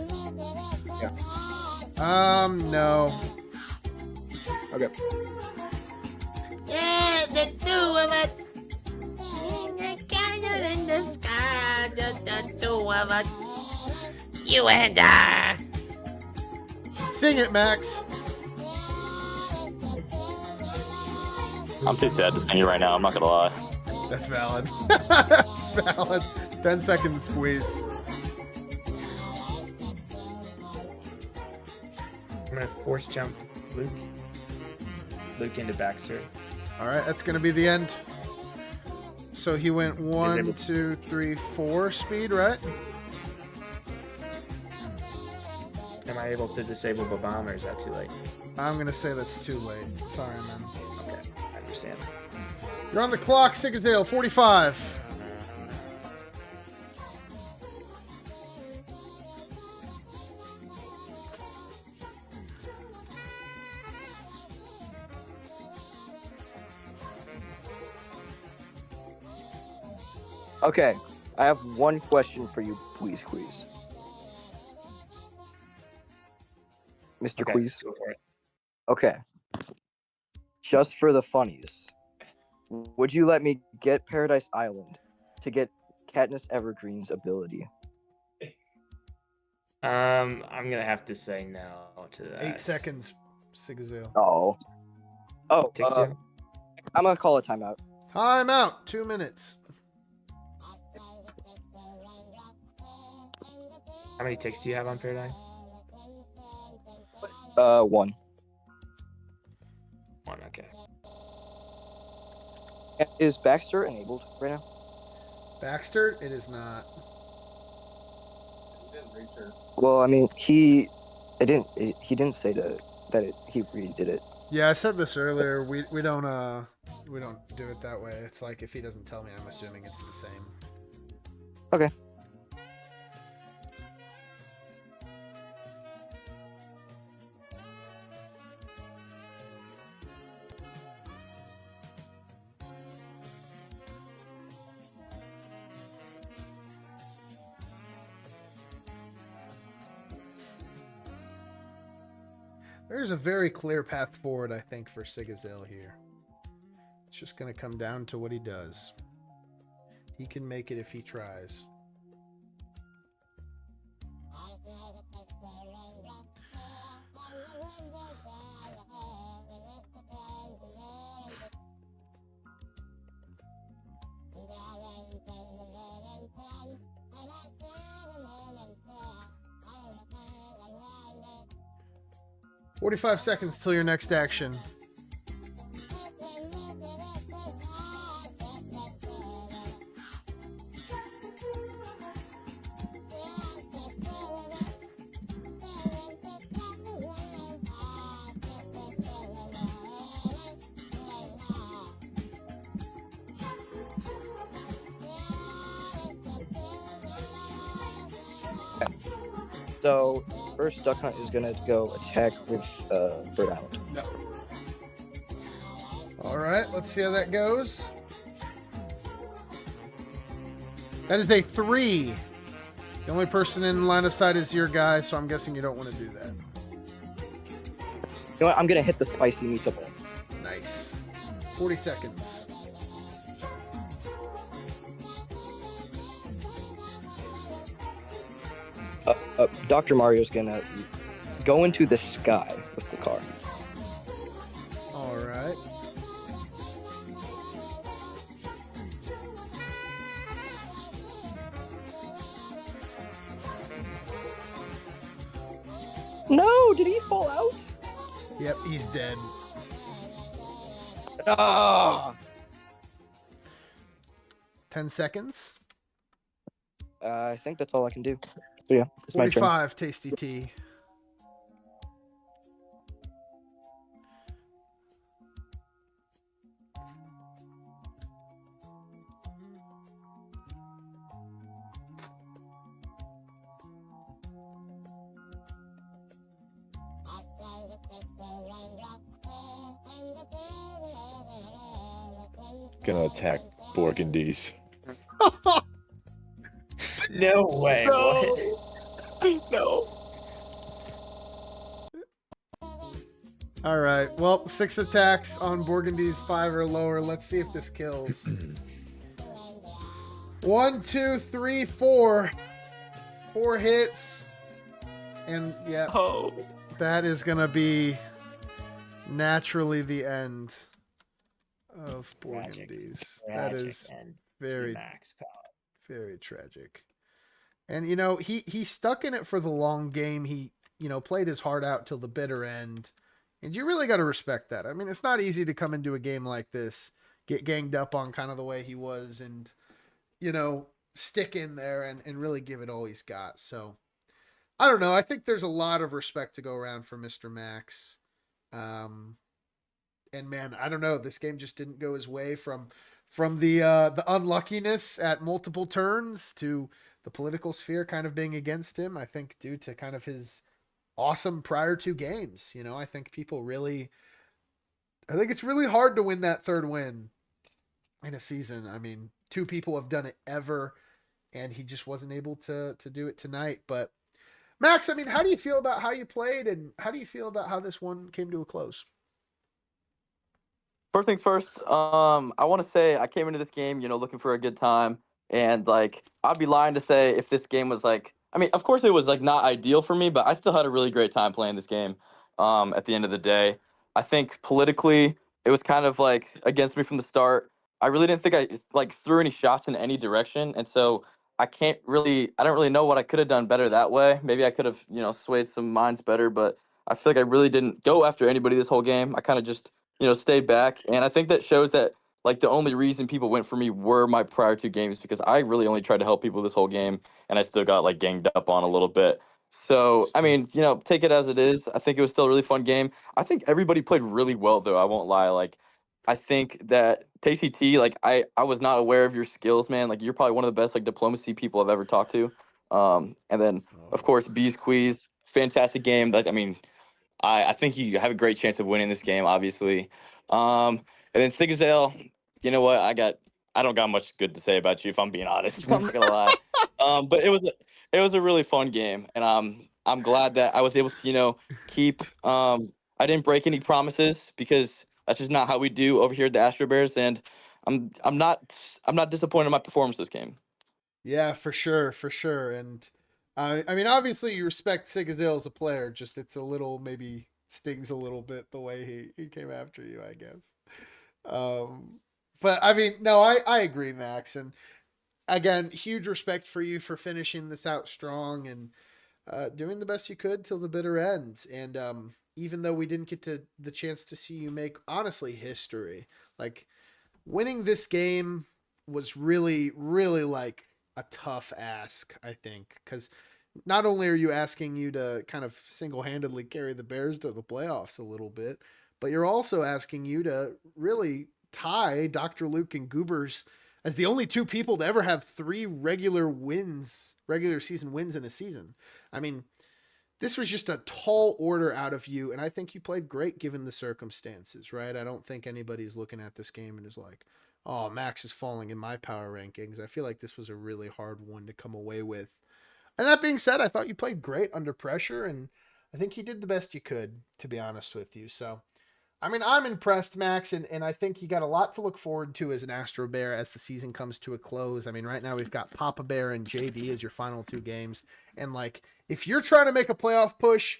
Yeah.
No.
Okay.
Yeah, the two of us. In the color in the sky, just the two of us. You and I.
Sing it, Max.
I'm too sad to sing it right now. I'm not gonna lie.
That's valid. That's valid. 10 seconds, squeeze.
I'm gonna force jump Luke into Baxter.
All right, that's gonna be the end. So he went 1, 2, 3, 4 speed, right?
Am I able to disable the bomb, or is that too late?
I'm gonna say that's too late. Sorry, man.
Okay, I understand.
You're on the clock, Sigazale. 45.
Okay, I have one question for you, Bweez Queez. Mr.
Okay,
Queez?
go for it.
Okay. Just for the funnies, would you let me get Paradise Island to get Katniss Evergreen's ability?
I'm gonna have to say no to that.
8 seconds, Sigazale.
Oh. Oh,
Takes two.
I'm gonna call a timeout.
Time out. 2 minutes.
How many ticks do you have on Paradise?
1.
1, okay.
Is Baxter enabled right now?
Baxter, it is not.
Well, I mean, he didn't say he redid it.
Yeah, I said this earlier. We don't do it that way. It's like if he doesn't tell me, I'm assuming it's the same.
Okay.
There's a very clear path forward, I think, for Sigazale here. It's just going to come down to what he does. He can make it if he tries. "45 seconds till your next action."
So first Duck Hunt is gonna go attack with Bird Island.
All right, let's see how that goes. That is a 3. The only person in line of sight is your guy, so I'm guessing you don't want to do that.
You know what? I'm gonna hit the spicy meatball.
Nice. 40 seconds.
Dr. Mario's gonna go into the sky with the car.
All right.
No, did he fall out?
Yep, he's dead.
Ah!
10 seconds.
I think that's all I can do. So yeah, it's my turn.
45, Tasty T.
Gonna attack Burgundies.
No way.
No. No.
All right. Well, 6 attacks on Burgundy's 5 or lower. Let's see if this kills. 1, 2, 3, 4. 4 hits. And yeah,
Oh.
that is going to be naturally the end of Burgundy's. That is very,
max power.
very tragic. And, you know, he stuck in it for the long game. He, you know, played his heart out till the bitter end. And you really got to respect that. I mean, it's not easy to come into a game like this, get ganged up on kind of the way he was, and, you know, stick in there and really give it all he's got. So, I don't know. I think there's a lot of respect to go around for Mr. Max. And, man, I don't know. This game just didn't go his way from the unluckiness at multiple turns to the political sphere kind of being against him. I think due to kind of his awesome prior 2 games. You know, I think it's really hard to win that 3rd win in a season. I mean, 2 people have done it ever, and he just wasn't able to do it tonight. But Max, I mean, how do you feel about how you played, and how do you feel about how this one came to a close?
First things first, I want to say I came into this game, you know, looking for a good time. And, like, I'd be lying to say if this game was, like, I mean, of course it was, like, not ideal for me, but I still had a really great time playing this game at the end of the day. I think politically it was kind of, like, against me from the start. I really didn't think I, like, threw any shots in any direction. And so I don't really know what I could have done better that way. Maybe I could have, you know, swayed some minds better, but I feel like I really didn't go after anybody this whole game. I kind of just, you know, stayed back. And I think that shows that, like, the only reason people went for me were my prior 2 games, because I really only tried to help people this whole game, and I still got, like, ganged up on a little bit. So, I mean, you know, take it as it is. I think it was still a really fun game. I think everybody played really well, though. I won't lie. Like, I think that Teee, like, I was not aware of your skills, man. Like, you're probably one of the best, like, diplomacy people I've ever talked to. And then, of course, Bweez Queez, fantastic game. Like, I mean, I think you have a great chance of winning this game, obviously. And then Sigazale, you know what? I don't got much good to say about you, if I'm being honest. I'm not gonna lie. But it was a really fun game, and I'm glad that I was able to, you know, keep. I didn't break any promises, because that's just not how we do over here at the Astro Bears, and I'm not disappointed in my performance this game.
Yeah, for sure, for sure. And I mean, obviously you respect Sigazale as a player, just it's a little, maybe stings a little bit the way he came after you, I guess. But I mean, no, I agree, Max. And again, huge respect for you for finishing this out strong and doing the best you could till the bitter end. And even though we didn't get the chance to see you make, honestly, history, like, winning this game was really, really, like, a tough ask, I think, because not only are you asking you to kind of single-handedly carry the Bears to the playoffs a little bit, but you're also asking you to really tie Dr. Luke and Goobers as the only 2 people to ever have 3 regular season wins in a season. I mean, this was just a tall order out of you, and I think you played great given the circumstances, right? I don't think anybody's looking at this game and is like, oh, Max is falling in my power rankings. I feel like this was a really hard one to come away with. And that being said, I thought you played great under pressure, and I think you did the best you could, to be honest with you. So, I mean, I'm impressed, Max, and I think you got a lot to look forward to as an Astro Bear as the season comes to a close. I mean, right now we've got Papa Bear and JD as your final 2 games. And, like, if you're trying to make a playoff push,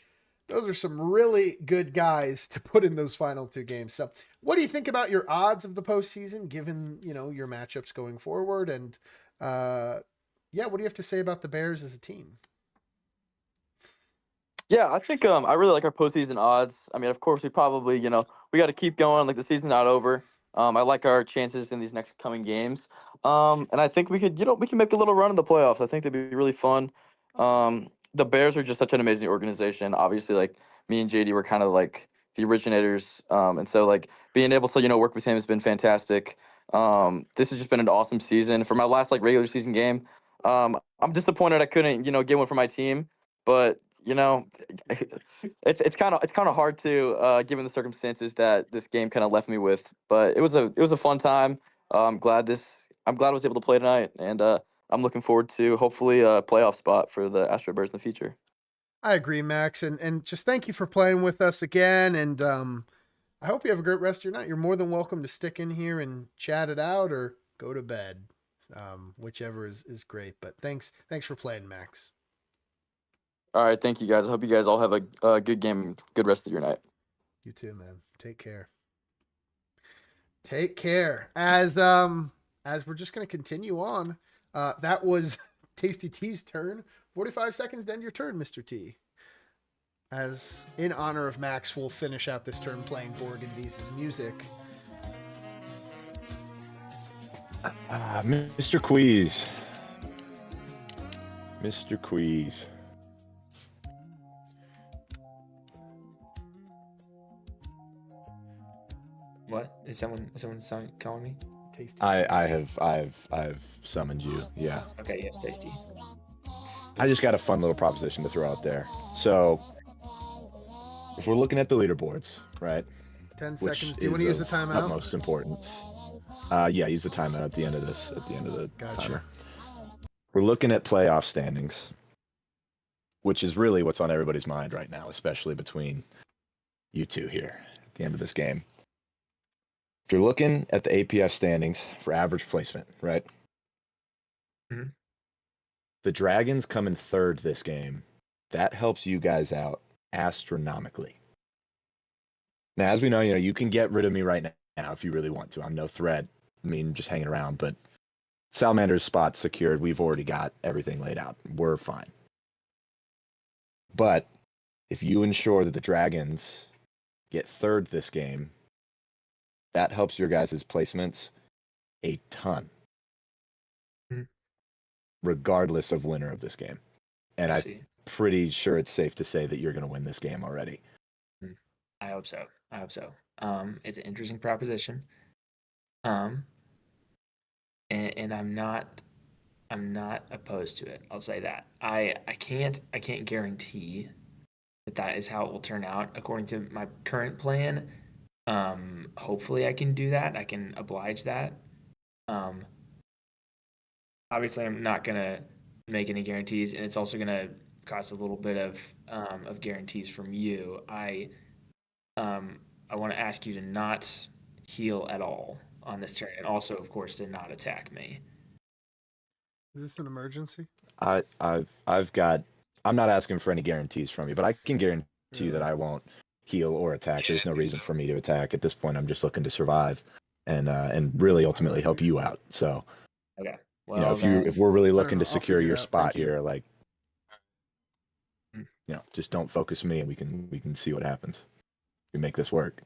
those are some really good guys to put in those final 2 games. So, what do you think about your odds of the postseason, given, you know, your matchups going forward? And, yeah, what do you have to say about the Bears as a team?
Yeah, I think I really like our postseason odds. I mean, of course, we probably, we got to keep going. Like the season's not over. I like our chances in these next coming games. And I think we could, we can make a little run in the playoffs. I think that'd be really fun. The Bears are just such an amazing organization. Obviously, like me and JD were kind of like the originators. And so like being able to, work with him has been fantastic. This has just been an awesome season. For my last like regular season game, I'm disappointed I couldn't, get one for my team, but it's kind of hard to given the circumstances that this game kind of left me with. But it was a fun time. I'm glad I was able to play tonight, and I'm looking forward to hopefully a playoff spot for the Astro Bears in the future.
I agree, Max, and just thank you for playing with us again. And I hope you have a great rest of your night. You're more than welcome to stick in here and chat it out or go to bed, whichever is great. But thanks for playing, Max.
All right, thank you guys. I hope you guys all have a good game, good rest of your night.
You too, man. Take care. Take care. As we're just gonna continue on, that was Tasty Tee's turn. 45 seconds to end your turn, Mr. T. As in honor of Max, we'll finish out this turn playing Borg & Beez's music.
Mr. Queez. Mr. Queez.
What is someone calling me?
Tasty.
I've summoned you. Yeah.
Okay. Yes, Tasty.
I just got a fun little proposition to throw out there. So, if we're looking at the leaderboards, right?
10 seconds. Do you want to use the timeout?
Utmost importance. Yeah, use the timeout at the end of this. At the end of the timer. We're looking at playoff standings, which is really what's on everybody's mind right now, especially between you two here at the end of this game. If you're looking at the APF standings for average placement, right?
Mm-hmm.
The Dragons come in 3rd this game. That helps you guys out astronomically. Now, as we know, you can get rid of me right now if you really want to. I'm no threat. I mean, just hanging around. But Salamander's spot's secured. We've already got everything laid out. We're fine. But if you ensure that the Dragons get 3rd this game, that helps your guys' placements a ton. Regardless of winner of this game. And I'm pretty sure it's safe to say that you're going to win this game already.
I hope so. It's an interesting proposition. And I'm not opposed to it. I'll say that. I can't guarantee that is how it will turn out according to my current plan. Hopefully I can do that. I can oblige that. Obviously, I'm not gonna make any guarantees, and it's also gonna cost a little bit of guarantees from you. I want to ask you to not heal at all on this turn, and also, of course, to not attack me.
Is this an emergency?
I've got. I'm not asking for any guarantees from you, but I can guarantee you that I won't heal or attack. There's no reason for me to attack at this point. I'm just looking to survive, and really ultimately help you out. So.
Okay. Well,
if we're really looking to secure your spot here, like, just don't focus me, and we can see what happens. We make this work.